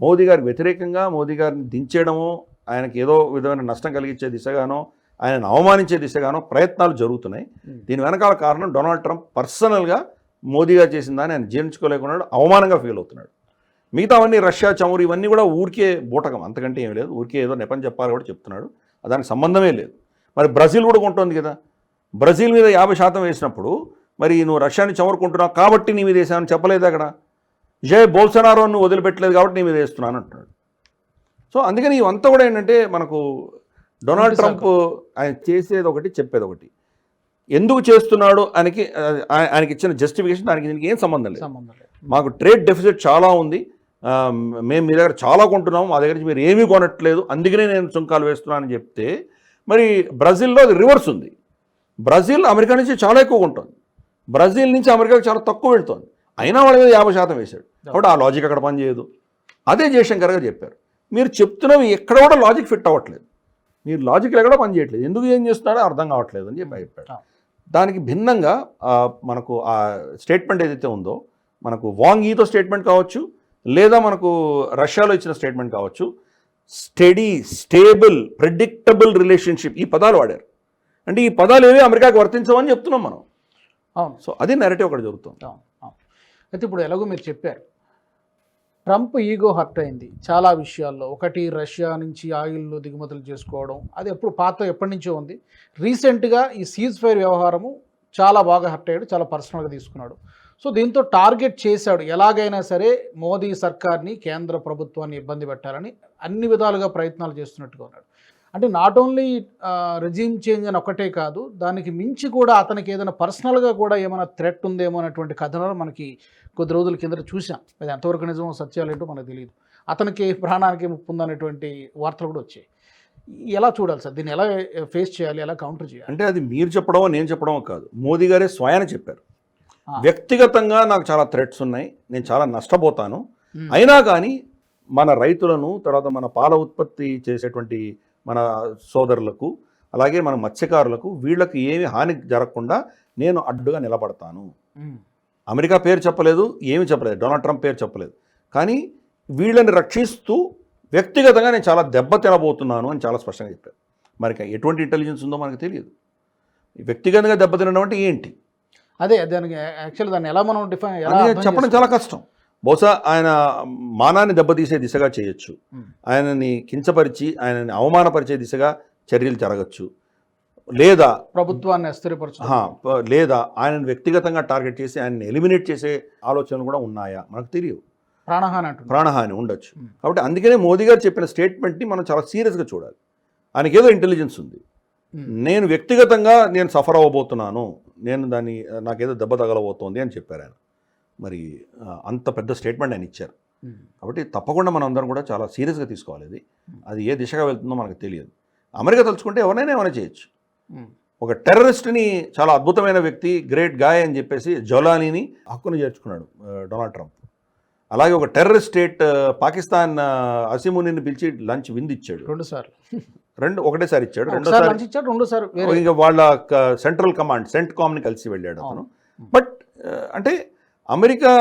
మోదీ గారికి వ్యతిరేకంగా మోదీ గారిని దించేయడమో, ఆయనకి ఏదో విధమైన నష్టం కలిగించే దిశగానో, ఆయనను అవమానించే దిశగానో ప్రయత్నాలు జరుగుతున్నాయి. దీని వెనకాల కారణం డొనాల్డ్ ట్రంప్ పర్సనల్గా మోదీ గారు చేసిన దాన్ని ఆయన జీర్ణించుకోలేకున్నాడు, అవమానంగా ఫీల్ అవుతున్నాడు. మిగతావన్నీ రష్యా చమురు ఇవన్నీ కూడా ఊరికే బూటకం, అంతకంటే ఏం లేదు. ఊరికే ఏదో నెపం చెప్పాలి కూడా చెప్తున్నాడు, దానికి సంబంధమే లేదు. మరి బ్రెజిల్ కూడా కొంటుంది కదా, బ్రెజిల్ మీద 50% వేసినప్పుడు మరి నువ్వు రష్యాని చమురుకుంటున్నావు కాబట్టి నీ మీద వేసామని చెప్పలేదు. అక్కడ జై బోల్సనారోను వదిలిపెట్టలేదు కాబట్టి నీ మీద వేస్తున్నాను అంటున్నాడు. సో అందుకని ఇవంతా కూడా ఏంటంటే మనకు డొనాల్డ్ ట్రంప్ ఆయన చేసేది ఒకటి చెప్పేది ఒకటి. ఎందుకు చేస్తున్నాడు ఆయనకి ఇచ్చిన జస్టిఫికేషన్ దీనికి ఏం సంబంధం లేదు. మాకు ట్రేడ్ డెఫిసిట్ చాలా ఉంది, మేము మీ దగ్గర చాలా కొంటున్నాము, మా దగ్గర నుంచి మీరు ఏమీ కొనట్లేదు, అందుకనే నేను సుంకాలు వేస్తున్నానని చెప్తే, మరి బ్రెజిల్లో అది రివర్స్ ఉంది. బ్రెజిల్ అమెరికా నుంచి చాలా ఎక్కువ కొంటుంది, బ్రెజిల్ నుంచి అమెరికాకి చాలా తక్కువ వెళ్తుంది, అయినా వాళ్ళ మీద 50% వేశాడు. కాబట్టి ఆ లాజిక్ అక్కడ పనిచేయదు. అదే జయశంకర్ గారు చెప్పారు, మీరు చెప్తున్నవి ఎక్కడ కూడా లాజిక్ ఫిట్ అవ్వట్లేదు, మీరు లాజిక్ ఎక్కడ పనిచేయట్లేదు, ఎందుకు ఏం చేస్తున్నాడో అర్థం కావట్లేదు అని చెప్పాడు. దానికి భిన్నంగా మనకు ఆ స్టేట్మెంట్ ఏదైతే ఉందో, మనకు వాంగ్ ఈతో స్టేట్మెంట్ కావచ్చు, లేదా మనకు రష్యాలో ఇచ్చిన స్టేట్మెంట్ కావచ్చు, స్టడీ, స్టేబుల్, ప్రెడిక్టబుల్ రిలేషన్షిప్, ఈ పదాలు వాడారు. అంటే ఈ పదాలు ఏవి అమెరికాకి వర్తించవని చెప్తున్నాం మనం. అవును. సో అది నెరేటివ్ అక్కడ జరుగుతుంది. అయితే ఇప్పుడు ఎలాగో మీరు చెప్పారు, ట్రంప్ ఈగో హర్ట్ అయింది చాలా విషయాల్లో. ఒకటి, రష్యా నుంచి ఆయిల్ దిగుమతులు చేసుకోవడం, అది ఎప్పటి నుంచో ఉంది. రీసెంట్గా ఈ సీజ్ ఫైర్ వ్యవహారము చాలా బాగా హర్ట్ అయ్యాడు, చాలా పర్సనల్గా తీసుకున్నాడు. సో దీంతో టార్గెట్ చేశాడు, ఎలాగైనా సరే మోదీ సర్కార్ని, కేంద్ర ప్రభుత్వాన్ని ఇబ్బంది పెట్టాలని అన్ని విధాలుగా ప్రయత్నాలు చేస్తున్నట్టుగా ఉన్నాడు. అంటే నాట్ ఓన్లీ రెజ్యూమ్ చేంజ్ అని ఒకటే కాదు, దానికి మించి కూడా అతనికి ఏదైనా పర్సనల్గా కూడా ఏమైనా థ్రెట్ ఉందేమో అనేటువంటి కథనాలు మనకి కొద్ది రోజుల కింద చూసాం. అది ఎంతవరకు నిజమో సత్యాలు ఏంటో మనకు తెలియదు. అతనికి ప్రాణానికి ముప్పు ఉందనేటువంటి వార్తలు కూడా వచ్చాయి. ఎలా చూడాలి సార్ దీన్ని, ఎలా ఫేస్ చేయాలి, ఎలా కౌంటర్ చేయాలి? అంటే అది మీరు చెప్పడమో నేను చెప్పడమో కాదు, మోదీ గారే స్వయాన చెప్పారు. వ్యక్తిగతంగా నాకు చాలా థ్రెట్స్ ఉన్నాయి, నేను చాలా నష్టపోతాను, అయినా కానీ మన రైతులను, తర్వాత మన పాల ఉత్పత్తి చేసేటువంటి మన సోదరులకు, అలాగే మన మత్స్యకారులకు, వీళ్ళకి ఏమి హాని జరగకుండా నేను అడ్డుగా నిలబడతాను. అమెరికా పేరు చెప్పలేదు, ఏమి చెప్పలేదు, డొనాల్డ్ ట్రంప్ పేరు చెప్పలేదు, కానీ వీళ్ళని రక్షిస్తూ వ్యక్తిగతంగా నేను చాలా దెబ్బ తినబోతున్నాను అని చాలా స్పష్టంగా చెప్పారు. మరి ఎటువంటి ఇంటెలిజెన్స్ ఉందో మనకు తెలియదు. వ్యక్తిగతంగా దెబ్బతినడం అంటే ఏంటి? అదే దానికి యాక్చువల్లీ దాన్ని ఎలా మనం చెప్పడం చాలా కష్టం. బహుశా ఆయన మానాన్ని దెబ్బతీసే దిశగా చేయొచ్చు, ఆయనని కించపరిచి ఆయనని అవమానపరిచే దిశగా చర్యలు జరగచ్చు, లేదా ప్రభుత్వాన్ని అస్థిరపరచు, లేదా ఆయనను వ్యక్తిగతంగా టార్గెట్ చేసి ఆయనని ఎలిమినేట్ చేసే ఆలోచనలు కూడా ఉన్నాయా మనకు తెలియదు. ప్రాణహాని ఉండొచ్చు. కాబట్టి అందుకనే మోదీ గారు చెప్పిన స్టేట్మెంట్ని మనం చాలా సీరియస్గా చూడాలి. ఆయనకి ఏదో ఇంటెలిజెన్స్ ఉంది, నేను వ్యక్తిగతంగా నేను సఫర్ అవ్వబోతున్నాను, నాకేదో దెబ్బ తగలబోతోంది అని చెప్పారు ఆయన. మరి అంత పెద్ద స్టేట్మెంట్ ఆయన ఇచ్చారు. కాబట్టి తప్పకుండా మనం అందరం కూడా చాలా సీరియస్గా తీసుకోవాలి. అది ఏ దిశగా వెళ్తుందో మనకు తెలియదు. అమెరికా తలుచుకుంటే ఎవరైనా ఏమైనా చేయొచ్చు. ఒక టెర్రరిస్ట్ని, చాలా అద్భుతమైన వ్యక్తి, గ్రేట్ గాయ్ అని చెప్పేసి జౌలానీని హక్కును చేర్చుకున్నాడు డొనాల్డ్ ట్రంప్. అలాగే ఒక టెర్రరిస్ట్ స్టేట్ పాకిస్తాన్ అసిమునిని పిలిచి లంచ్ విందిచ్చాడు. ఒకటేసారి ఇచ్చాడు, రెండోసారి ఇంకా వాళ్ళ సెంట్రల్ కమాండ్ సెంట్కామ్ని కలిసి వెళ్ళాడు అతను. బట్ అంటే అమెరికా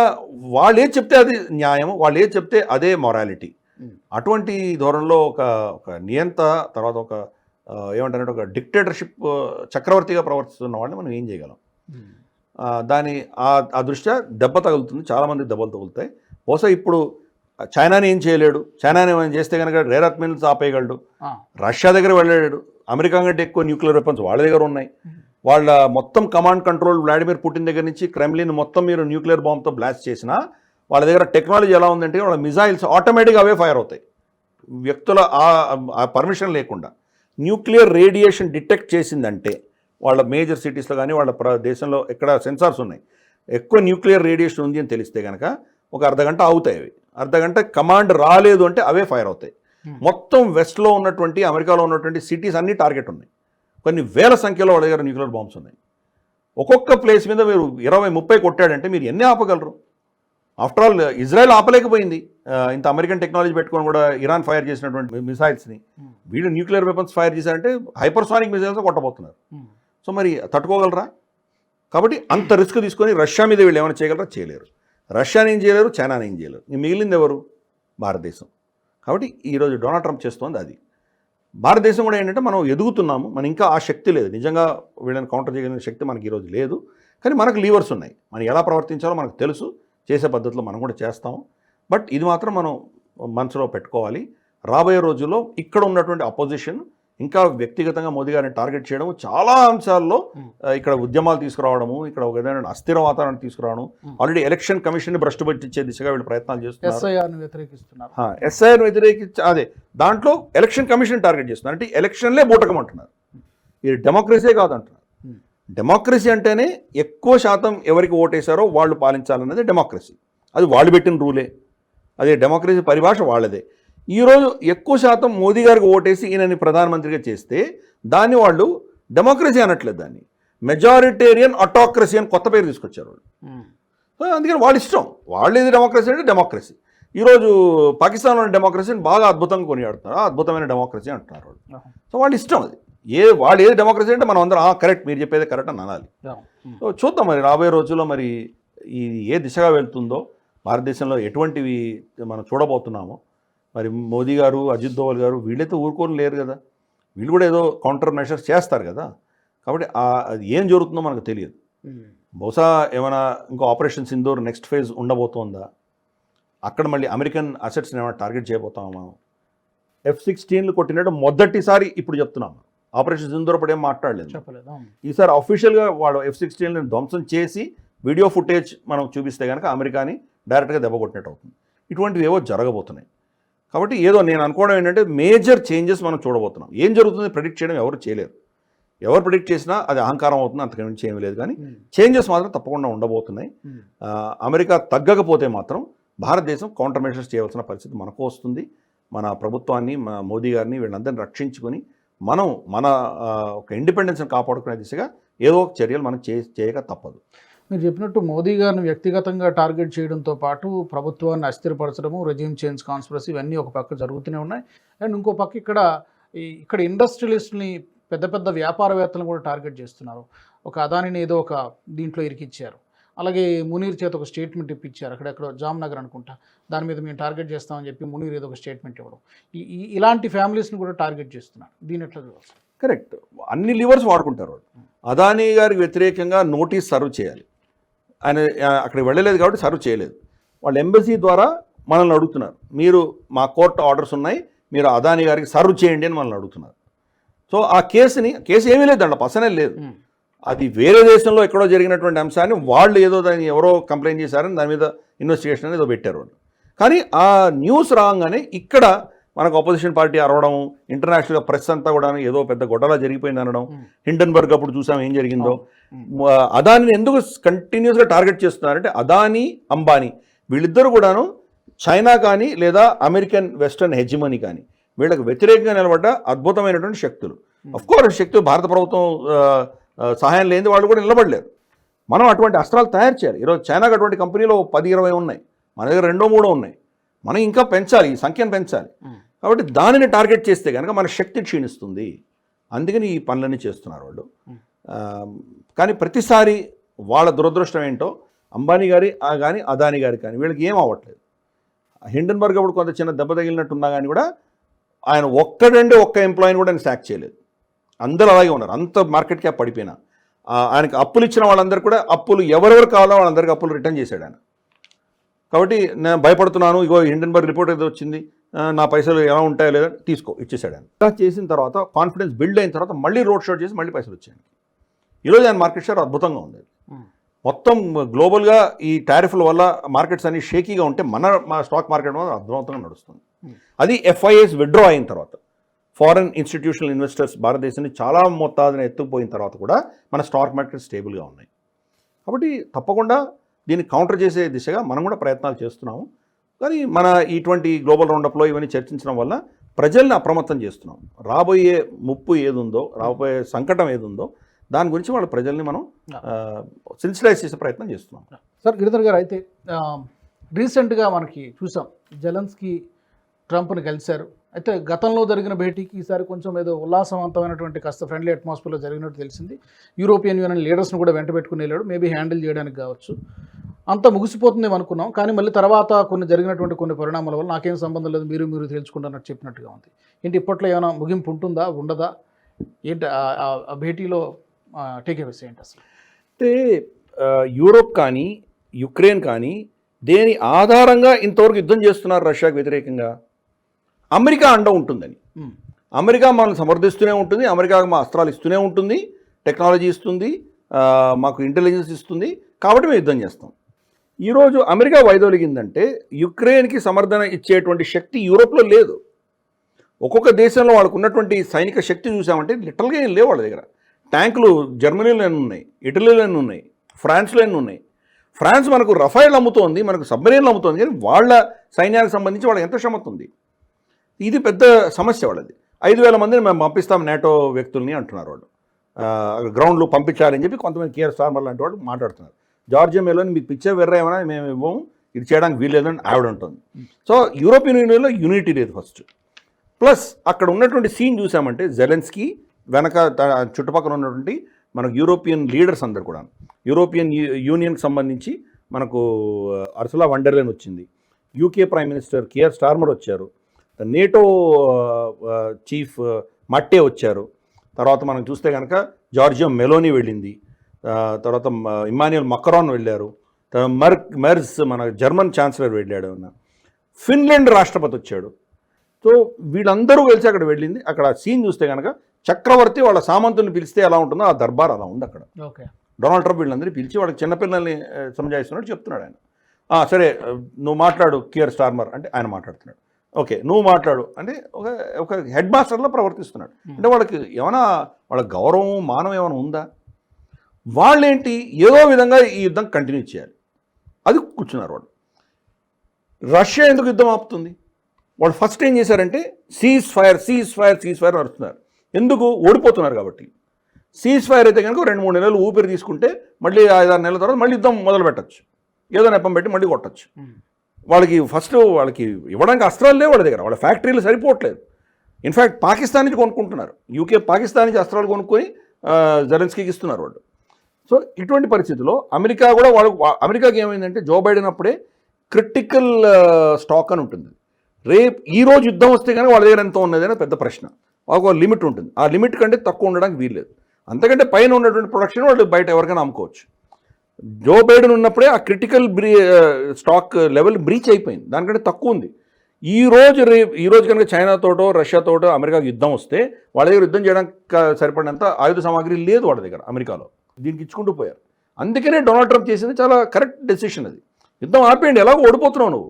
వాళ్ళు ఏది చెప్తే అది న్యాయం, వాళ్ళు ఏది చెప్తే అదే మొరాలిటీ. అటువంటి ధోరణిలో ఒక నియంత, తర్వాత ఒక ఏమంటారంటే ఒక డిక్టేటర్షిప్ చక్రవర్తిగా ప్రవర్తిస్తున్న వాళ్ళని మనం ఏం చేయగలం? ఆ దృష్ట్యా దెబ్బ తగులుతుంది, చాలామంది దెబ్బలు తగులుతాయి. బహుశా ఇప్పుడు చైనాని ఏం చేయలేడు, చైనాని ఏమైనా చేస్తే కనుక రేర్ ఎర్త్ మినరల్స్ ఆపేయగలడు, రష్యా దగ్గర వెళ్ళాడు, అమెరికా కంటే ఎక్కువ న్యూక్లియర్ వెపన్స్ వాళ్ళ దగ్గర ఉన్నాయి. వాళ్ళ మొత్తం కమాండ్ కంట్రోల్ వ్లాడిమిర్ పుటిన్ దగ్గర నుంచి క్రెమ్లిన్ మొత్తం మీరు న్యూక్లియర్ బాంబ్తో బ్లాస్ట్ చేసినా వాళ్ళ దగ్గర టెక్నాలజీ ఎలా ఉందంటే వాళ్ళ మిజైల్స్ ఆటోమేటిక్గా అవే ఫైర్ అవుతాయి, వ్యక్తుల ఆ పర్మిషన్ లేకుండా. న్యూక్లియర్ రేడియేషన్ డిటెక్ట్ చేసిందంటే వాళ్ళ మేజర్ సిటీస్లో కానీ వాళ్ళ దేశంలో ఎక్కడ సెన్సార్స్ ఉన్నాయి, ఎక్కువ న్యూక్లియర్ రేడియేషన్ ఉంది అని తెలిస్తే కనుక ఒక అర్ధగంట అవుతాయి అవి. అర్ధగంట కమాండ్ రాలేదు అంటే అవే ఫైర్ అవుతాయి. మొత్తం వెస్ట్లో ఉన్నటువంటి అమెరికాలో ఉన్నటువంటి సిటీస్ అన్నీ టార్గెట్ ఉన్నాయి. కొన్ని వేల సంఖ్యలో వాళ్ళ దగ్గర న్యూక్లియర్ బాంబ్స్ ఉన్నాయి. ఒక్కొక్క ప్లేస్ మీద మీరు 20-30 కొట్టాడంటే మీరు ఎన్ని ఆపగలరు? ఆఫ్టర్ ఆల్ ఇజ్రాయెల్ ఆపలేకపోయింది ఇంత అమెరికన్ టెక్నాలజీ పెట్టుకొని కూడా ఇరాన్ ఫైర్ చేసినటువంటి మిసైల్స్ని. వీళ్ళు న్యూక్లియర్ వెపన్స్ ఫైర్ చేశారంటే హైపర్సానిక్ మిసైల్స్ కొట్టబోతున్నారు. సో మరి తట్టుకోగలరా? కాబట్టి అంత రిస్క్ తీసుకొని రష్యా మీద వీళ్ళు ఏమైనా చేయగలరా? చేయలేరు. రష్యాని ఏం చేయలేరు, చైనాని ఏం చేయలేరు. మిగిలింది ఎవరు? భారతదేశం. కాబట్టి ఈరోజు డొనాల్డ్ ట్రంప్ చేస్తోంది అది. భారతదేశం కూడా ఏంటంటే మనం ఎదుగుతున్నాము, మనం ఇంకా ఆ శక్తి లేదు, నిజంగా వీళ్ళని కౌంటర్ చేయగలిగిన శక్తి మనకి ఈరోజు లేదు. కానీ మనకు లీవర్స్ ఉన్నాయి, మనం ఎలా ప్రవర్తించాలో మనకు తెలుసు, చేసే పద్ధతిలో మనం కూడా చేస్తాము. బట్ ఇది మాత్రం మనం మనసులో పెట్టుకోవాలి. రాబోయే రోజుల్లో ఇక్కడ ఉన్నటువంటి అపోజిషన్ ఇంకా వ్యక్తిగతంగా మోదీ గారిని టార్గెట్ చేయడం, చాలా అంశాల్లో ఇక్కడ ఉద్యమాలు తీసుకురావడము, ఇక్కడ ఒక విధమైన అస్థిర వాతావరణం తీసుకురావడం, ఆల్రెడీ ఎలక్షన్ కమిషన్ని భ్రష్టు పట్టించే దిశగా వీళ్ళు ప్రయత్నాలు చేస్తున్నారు. ఎస్ఐఆర్ను వ్యతిరేకించి అదే దాంట్లో ఎలక్షన్ కమిషన్ టార్గెట్ చేస్తున్నారు. అంటే ఎలక్షన్లే బూటకం అంటున్నారు. ఇది డెమోక్రసీ కాదంటున్నారు. డెమోక్రసీ అంటేనే ఎక్కువ శాతం ఎవరికి ఓటేశారో వాళ్ళు పాలించాలన్నది డెమోక్రసీ. అది వాళ్ళు పెట్టిన రూలే, అదే డెమోక్రసీ పరిభాష వాళ్ళదే. ఈరోజు ఎక్కువ శాతం మోదీ గారికి ఓటేసి ఈయనని ప్రధానమంత్రిగా చేస్తే దాన్ని వాళ్ళు డెమోక్రసీ అనట్లేదు, దాన్ని మెజారిటేరియన్ అటాక్రసీ అని కొత్త పేరు తీసుకొచ్చారు వాళ్ళు. సో అందుకని వాళ్ళ ఇష్టం, వాళ్ళు ఏది డెమోక్రసీ అంటే డెమోక్రసీ. ఈరోజు పాకిస్తాన్లోని డెమోక్రసీని బాగా అద్భుతంగా కొనియాడుతున్నారు, అద్భుతమైన డెమోక్రసీ అంటున్నారు వాళ్ళు. సో వాళ్ళ ఇష్టం అది. వాళ్ళు ఏది డెమోక్రసీ అంటే మనం అందరం కరెక్ట్, మీరు చెప్పేది కరెక్ట్ అని అనాలి. సో చూద్దాం మరి రాబోయే రోజుల్లో మరి ఈ ఏ దిశగా వెళ్తుందో, భారతదేశంలో ఎటువంటివి మనం చూడబోతున్నామో. మరి మోదీ గారు, అజిత్ దోవల్ గారు వీళ్ళైతే ఊరుకోని లేరు కదా, వీళ్ళు కూడా ఏదో కౌంటర్ మెషర్స్ చేస్తారు కదా. కాబట్టి అది ఏం జరుగుతుందో మనకు తెలియదు. బహుశా ఏమైనా ఇంకో ఆపరేషన్ సింధూర్ నెక్స్ట్ ఫేజ్ ఉండబోతోందా, అక్కడ మళ్ళీ అమెరికన్ అసెట్స్ని ఏమైనా టార్గెట్ చేయబోతామా మనం? F-16 కొట్టినట్టు మొదటిసారి ఇప్పుడు చెప్తున్నాం, ఆపరేషన్ సింధూర్ అప్పుడు ఏం మాట్లాడలేదు. ఈసారి అఫీషియల్గా వాళ్ళు F-16ని ధ్వంసం చేసి వీడియో ఫుటేజ్ మనం చూపిస్తే కనుక అమెరికాని డైరెక్ట్గా దెబ్బ కొట్టినట్టు అవుతుంది. ఇటువంటివి ఏవో జరగబోతున్నాయి. కాబట్టి ఏదో నేను అనుకోవడం ఏంటంటే మేజర్ చేంజెస్ మనం చూడబోతున్నాం. ఏం జరుగుతుంది ప్రెడిక్ట్ చేయడం ఎవరు చేయలేరు. ఎవరు ప్రెడిక్ట్ చేసినా అది అహంకారం అవుతుంది, అంతకుమించి ఏమీ లేదు. కానీ చేంజెస్ మాత్రం తప్పకుండా ఉండబోతున్నాయి. అమెరికా తగ్గకపోతే మాత్రం భారతదేశం కౌంటర్ మెషర్స్ చేయవలసిన పరిస్థితి మనకు వస్తుంది. మన ప్రభుత్వాన్ని, మన మోదీ గారిని వీళ్ళందరినీ రక్షించుకొని మనం మన ఒక ఇండిపెండెన్స్ని కాపాడుకునే దిశగా ఏదో ఒక చర్యలు మనం చేయక తప్పదు. మీరు చెప్పినట్టు మోదీ గారిని వ్యక్తిగతంగా టార్గెట్ చేయడంతో పాటు ప్రభుత్వాన్ని అస్థిరపరచడము, రెజ్యూమ్ చేంజ్ కాన్స్పిరసీ, ఇవన్నీ ఒక పక్క జరుగుతూనే ఉన్నాయి. అండ్ ఇంకో పక్క ఇక్కడ ఇండస్ట్రియలిస్ట్ని, పెద్ద పెద్ద వ్యాపారవేత్తలను కూడా టార్గెట్ చేస్తున్నారు. ఒక అదానిని ఏదో ఒక దీంట్లో ఇరికిచ్చారు. అలాగే మునీర్ చేత ఒక స్టేట్మెంట్ ఇప్పించారు, అక్కడెక్కడో జామ్నగర్ అనుకుంటా, దాని మీద మేము టార్గెట్ చేస్తామని చెప్పి మునీర్ ఏదో ఒక స్టేట్మెంట్ ఇవ్వడం. ఇలాంటి ఫ్యామిలీస్ని కూడా టార్గెట్ చేస్తున్నారు. దీని ఎట్లా చూడాలి? కరెక్ట్, అన్ని లివర్స్ వాడుకుంటారు వాళ్ళు. అదానీ గారికి వ్యతిరేకంగా నోటీస్ సర్వ్ చేయాలి, ఆయన అక్కడికి వెళ్ళలేదు కాబట్టి సర్వ్ చేయలేదు. వాళ్ళు ఎంబసీ ద్వారా మనల్ని అడుగుతున్నారు, మీరు మా కోర్టు ఆర్డర్స్ ఉన్నాయి, మీరు అదానీ గారికి సర్వ్ చేయండి అని మనల్ని అడుగుతున్నారు. సో ఆ కేసు ఏమీ లేదు, దాంట్లో పర్సనల్ లేదు, అది వేరే దేశంలో ఎక్కడో జరిగినటువంటి అంశాన్ని వాళ్ళు ఏదో దాన్ని ఎవరో కంప్లైంట్ చేశారని దాని మీద ఇన్వెస్టిగేషన్ అనేది ఏదో పెట్టారు వాళ్ళు. కానీ ఆ న్యూస్ రాగానే ఇక్కడ మనకు అపోజిషన్ పార్టీ అరవడం, ఇంటర్నేషనల్గా ప్రెస్ అంతా కూడా ఏదో పెద్ద గొడవలా జరిగిపోయింది అనడం, హిండన్బర్గ్ అప్పుడు చూసాం ఏం జరిగిందో. అదానిని ఎందుకు కంటిన్యూస్గా టార్గెట్ చేస్తున్నారంటే అదానీ, అంబానీ వీళ్ళిద్దరు కూడాను చైనా కానీ లేదా అమెరికన్ వెస్టర్న్ హెజిమనీ కానీ వీళ్ళకి వ్యతిరేకంగా నిలబడ్డ అద్భుతమైనటువంటి శక్తులు. అఫ్కోర్స్ శక్తులు భారత ప్రభుత్వం సహాయం లేని వాళ్ళు కూడా నిలబడలేరు. మనం అటువంటి అస్త్రాలు తయారు చేయాలి. ఈరోజు చైనాకు అటువంటి కంపెనీలో 10-20 ఉన్నాయి, మన దగ్గర 2-3 ఉన్నాయి. మనం ఇంకా పెంచాలి, ఈ సంఖ్యను పెంచాలి. కాబట్టి దానిని టార్గెట్ చేస్తే కనుక మన శక్తి క్షీణిస్తుంది. అందుకని ఈ పనులన్నీ చేస్తున్నారు వాళ్ళు. కానీ ప్రతిసారి వాళ్ళ దురదృష్టం ఏంటో, అంబానీ గారి కానీ అదానీ గారి కానీ వీళ్ళకి ఏం అవ్వట్లేదు. హిండన్బర్గ్ అప్పుడు కొంత చిన్న దెబ్బ తగిలినట్టున్నా కానీ కూడా ఆయన ఒక్క ఎంప్లాయీని కూడా ఆయన సాక్ చేయలేదు. అందరూ అలాగే ఉన్నారు, అంత మార్కెట్ క్యాప్ పడిపోయినా. ఆయనకి అప్పులు ఇచ్చిన వాళ్ళందరూ కూడా అప్పులు ఎవరెవరు కావాలో వాళ్ళందరికీ అప్పులు రిటర్న్ చేశాడు ఆయన. కాబట్టి నేను భయపడుతున్నాను, ఇగో హిండన్బర్గ్ రిపోర్ట్ ఏదో వచ్చింది, నా పైసలు ఎలా ఉంటాయో లేదా తీసుకో ఇచ్చేసాడు ఆయన. ఇలా చేసిన తర్వాత కాన్ఫిడెన్స్ బిల్డ్ అయిన తర్వాత మళ్ళీ రోడ్ షో చేసి మళ్ళీ పైసలు వచ్చాయి. ఈరోజు ఆయన మార్కెట్ షేర్ అద్భుతంగా ఉంది. మొత్తం గ్లోబల్గా ఈ టారిఫ్ల వల్ల మార్కెట్స్ అన్ని షేకీగా ఉంటే మా స్టాక్ మార్కెట్ అద్భుతంగా నడుస్తుంది. అది FIIs విత్డ్రా అయిన తర్వాత, ఫారెన్ ఇన్స్టిట్యూషనల్ ఇన్వెస్టర్స్ భారతదేశాన్ని చాలా మొత్తాన్ని ఎత్తుకుపోయిన తర్వాత కూడా మన స్టాక్ మార్కెట్ స్టేబుల్గా ఉన్నాయి. కాబట్టి తప్పకుండా దీన్ని కౌంటర్ చేసే దిశగా మనం కూడా ప్రయత్నాలు చేస్తున్నాము. కానీ మన ఇటువంటి గ్లోబల్ రౌండప్లో ఇవన్నీ చర్చించడం వల్ల ప్రజల్ని అప్రమత్తం చేస్తున్నాం. రాబోయే ముప్పు ఏదుందో, రాబోయే సంకటం ఏదుందో దాని గురించి వాళ్ళ ప్రజల్ని మనం సెన్సిటైజ్ చేసే ప్రయత్నం చేస్తున్నాం. సార్ గిరిధర్ గారు, అయితే రీసెంట్గా మనకి చూసాం జెలెన్స్కీ ట్రంప్ని కలిశారు. అయితే గతంలో జరిగిన భేటీకి ఈసారి కొంచెం ఏదో ఉల్లాసవంతమైనటువంటి కాస్త ఫ్రెండ్లీ అట్మాస్ఫియర్లో జరిగినట్టు తెలిసింది. యూరోపియన్ యూనియన్ లీడర్స్ని కూడా వెంట పెట్టుకుని వెళ్ళాడు, మేబీ హ్యాండిల్ చేయడానికి కావచ్చు. అంత ముగిసిపోతుందేమో అనుకున్నాం, కానీ మళ్ళీ తర్వాత జరిగినటువంటి కొన్ని పరిణామాల వల్ల నాకేం సంబంధం లేదు, మీరు తేల్చుకుంటున్నట్టు చెప్పినట్టుగా ఉంది. ఏంటి ఇప్పట్లో ఏమైనా ముగింపు ఉంటుందా, ఉండదా, ఏంటి ఆ భేటీలో టేక్అవేస్ ఏంటి అసలు? అంటే యూరోప్ కానీ యుక్రెయిన్ కానీ దేని ఆధారంగా ఇంతవరకు యుద్ధం చేస్తున్నారు రష్యాకు వ్యతిరేకంగా? అమెరికా అండ ఉంటుందని. అమెరికా మనల్ని సమర్థిస్తూనే ఉంటుంది, అమెరికాకు మా అస్త్రాలు ఇస్తూనే ఉంటుంది, టెక్నాలజీ ఇస్తుంది, మాకు ఇంటెలిజెన్స్ ఇస్తుంది, కాబట్టి మేము యుద్ధం చేస్తాం. ఈరోజు అమెరికా వైదొలిగిందంటే యుక్రెయిన్కి సమర్థన ఇచ్చేటువంటి శక్తి యూరోప్లో లేదు. ఒక్కొక్క దేశంలో వాళ్ళకు ఉన్నటువంటి సైనిక శక్తి చూసామంటే లిటరల్గా ఏం లేవు వాళ్ళ దగ్గర. ట్యాంకులు జర్మనీలో ఎన్ని ఉన్నాయి, ఇటలీలో ఎన్ని ఉన్నాయి, ఫ్రాన్స్లో ఎన్ని ఉన్నాయి. ఫ్రాన్స్ మనకు రఫైల్ అమ్ముతోంది, మనకు సబ్మరీన్లు అమ్ముతోంది, కానీ వాళ్ళ సైన్యానికి సంబంధించి వాళ్ళకి ఎంత క్షమతుంది? ఇది పెద్ద సమస్య వాళ్ళది. 5,000 మందిని మేము పంపిస్తాం నేటో వ్యక్తుల్ని అంటున్నారు వాళ్ళు. గ్రౌండ్లో పంపించాలని చెప్పి కొంతమంది కేర్ స్టార్మర్ లాంటి వాళ్ళు మాట్లాడుతున్నారు. జార్జియా మెలోని మీకు పిచ్చే వెర్ర ఏమైనా మేము ఇవ్వము, ఇది చేయడానికి వీల్లేదని ఆవిడ ఉంటుంది. సో యూరోపియన్ యూనియన్లో యూనిటీ లేదు ఫస్ట్. ప్లస్ అక్కడ ఉన్నటువంటి సీన్ చూసామంటే జెలెన్స్కీ వెనక చుట్టుపక్కల ఉన్నటువంటి మనకు యూరోపియన్ లీడర్స్ అందరు కూడా, యూరోపియన్ యూనియన్కి సంబంధించి మనకు అర్సులా వండర్లైన్ వచ్చింది, UK prime minister care Starmer వచ్చారు, నేటో చీఫ్ మట్టే వచ్చారు, తర్వాత మనం చూస్తే కనుక జార్జియా మెలోనీ వెళ్ళింది, తర్వాత ఇమాన్యుయల్ మక్రాన్ వెళ్ళారు, మెర్జ్ మన జర్మన్ ఛాన్సలర్ వెళ్ళాడు, ఫిన్లాండ్ రాష్ట్రపతి వచ్చాడు. సో వీళ్ళందరూ కలిసి అక్కడ వెళ్ళింది. అక్కడ సీన్ చూస్తే కనుక చక్రవర్తి వాళ్ళ సామంతుల్ని పిలిస్తే ఎలా ఉంటుందో ఆ దర్బార్ అలా ఉంది అక్కడ. ఓకే, డొనాల్డ్ ట్రంప్ వీళ్ళందరూ పిలిచి వాళ్ళకి చిన్నపిల్లల్ని సంజాయిస్తున్నాడు, చెప్తున్నాడు ఆయన. సరే నువ్వు మాట్లాడు కియర్ స్టార్మర్ అంటే ఆయన మాట్లాడుతున్నాడు. ఓకే నువ్వు మాట్లాడు అంటే ఒక హెడ్ మాస్టర్లో ప్రవర్తిస్తున్నాడు. అంటే వాళ్ళకి ఏమైనా వాళ్ళ గౌరవం మానం ఏమైనా ఉందా? వాళ్ళేంటి ఏదో విధంగా ఈ యుద్ధం కంటిన్యూ చేయాలి, అది కూర్చున్నారు వాళ్ళు. రష్యా ఎందుకు యుద్ధం ఆపుతుంది? వాళ్ళు ఫస్ట్ ఏం చేశారంటే సీజ్ ఫైర్ నడుస్తున్నారు. ఎందుకు? ఓడిపోతున్నారు కాబట్టి. సీజ్ ఫైర్ అయితే కనుక 2-3 నెలలు ఊపిరి తీసుకుంటే మళ్ళీ 5-6 నెలల తర్వాత మళ్ళీ యుద్ధం మొదలు పెట్టచ్చు, ఏదో నెపం పెట్టి మళ్ళీ కొట్టచ్చు. వాళ్ళకి ఫస్ట్ వాళ్ళకి ఇవ్వడానికి అస్త్రాలు లేవు వాళ్ళ దగ్గర, వాళ్ళ ఫ్యాక్టరీలు సరిపోవట్లేదు. ఇన్ఫ్యాక్ట్ పాకిస్తాన్ నుంచి కొనుక్కుంటున్నారు, యూకే పాకిస్తాన్ నుంచి అస్త్రాలు కొనుక్కొని జెలెన్స్కీకి ఇస్తున్నారు వాళ్ళు. సో ఇటువంటి పరిస్థితుల్లో అమెరికా కూడా అమెరికాకి ఏమైందంటే జో బైడెన్ అప్పుడే క్రిటికల్ స్టాక్ అని ఉంటుంది. ఈ రోజు యుద్ధం వస్తే కనుక వాళ్ళ దగ్గర ఎంత ఉన్నది అనేది పెద్ద ప్రశ్న. వాళ్ళకు ఒక లిమిట్ ఉంటుంది, ఆ లిమిట్ కంటే తక్కువ ఉండడానికి వీల్లేదు. అంతకంటే పైన ఉన్నటువంటి ప్రొడక్షన్ వాళ్ళు బయట ఎవరికైనా అమ్ముకోవచ్చు. జో బైడెన్ ఉన్నప్పుడే ఆ క్రిటికల్ స్టాక్ లెవెల్ బ్రీచ్ అయిపోయింది, దానికంటే తక్కువ ఉంది. ఈ రోజు కనుక చైనాతోటో రష్యాతోటో అమెరికాకి యుద్ధం వస్తే వాళ్ళ దగ్గర యుద్ధం చేయడానికి సరిపడినంత ఆయుధ సామాగ్రి లేదు వాళ్ళ దగ్గర. అమెరికాలో దీనికి ఇచ్చుకుంటూ పోయారు. అందుకనే డొనాల్డ్ ట్రంప్ చేసింది చాలా కరెక్ట్ డెసిషన్. అది యుద్ధం ఆపేయండి, ఎలాగో ఓడిపోతున్నావు నువ్వు,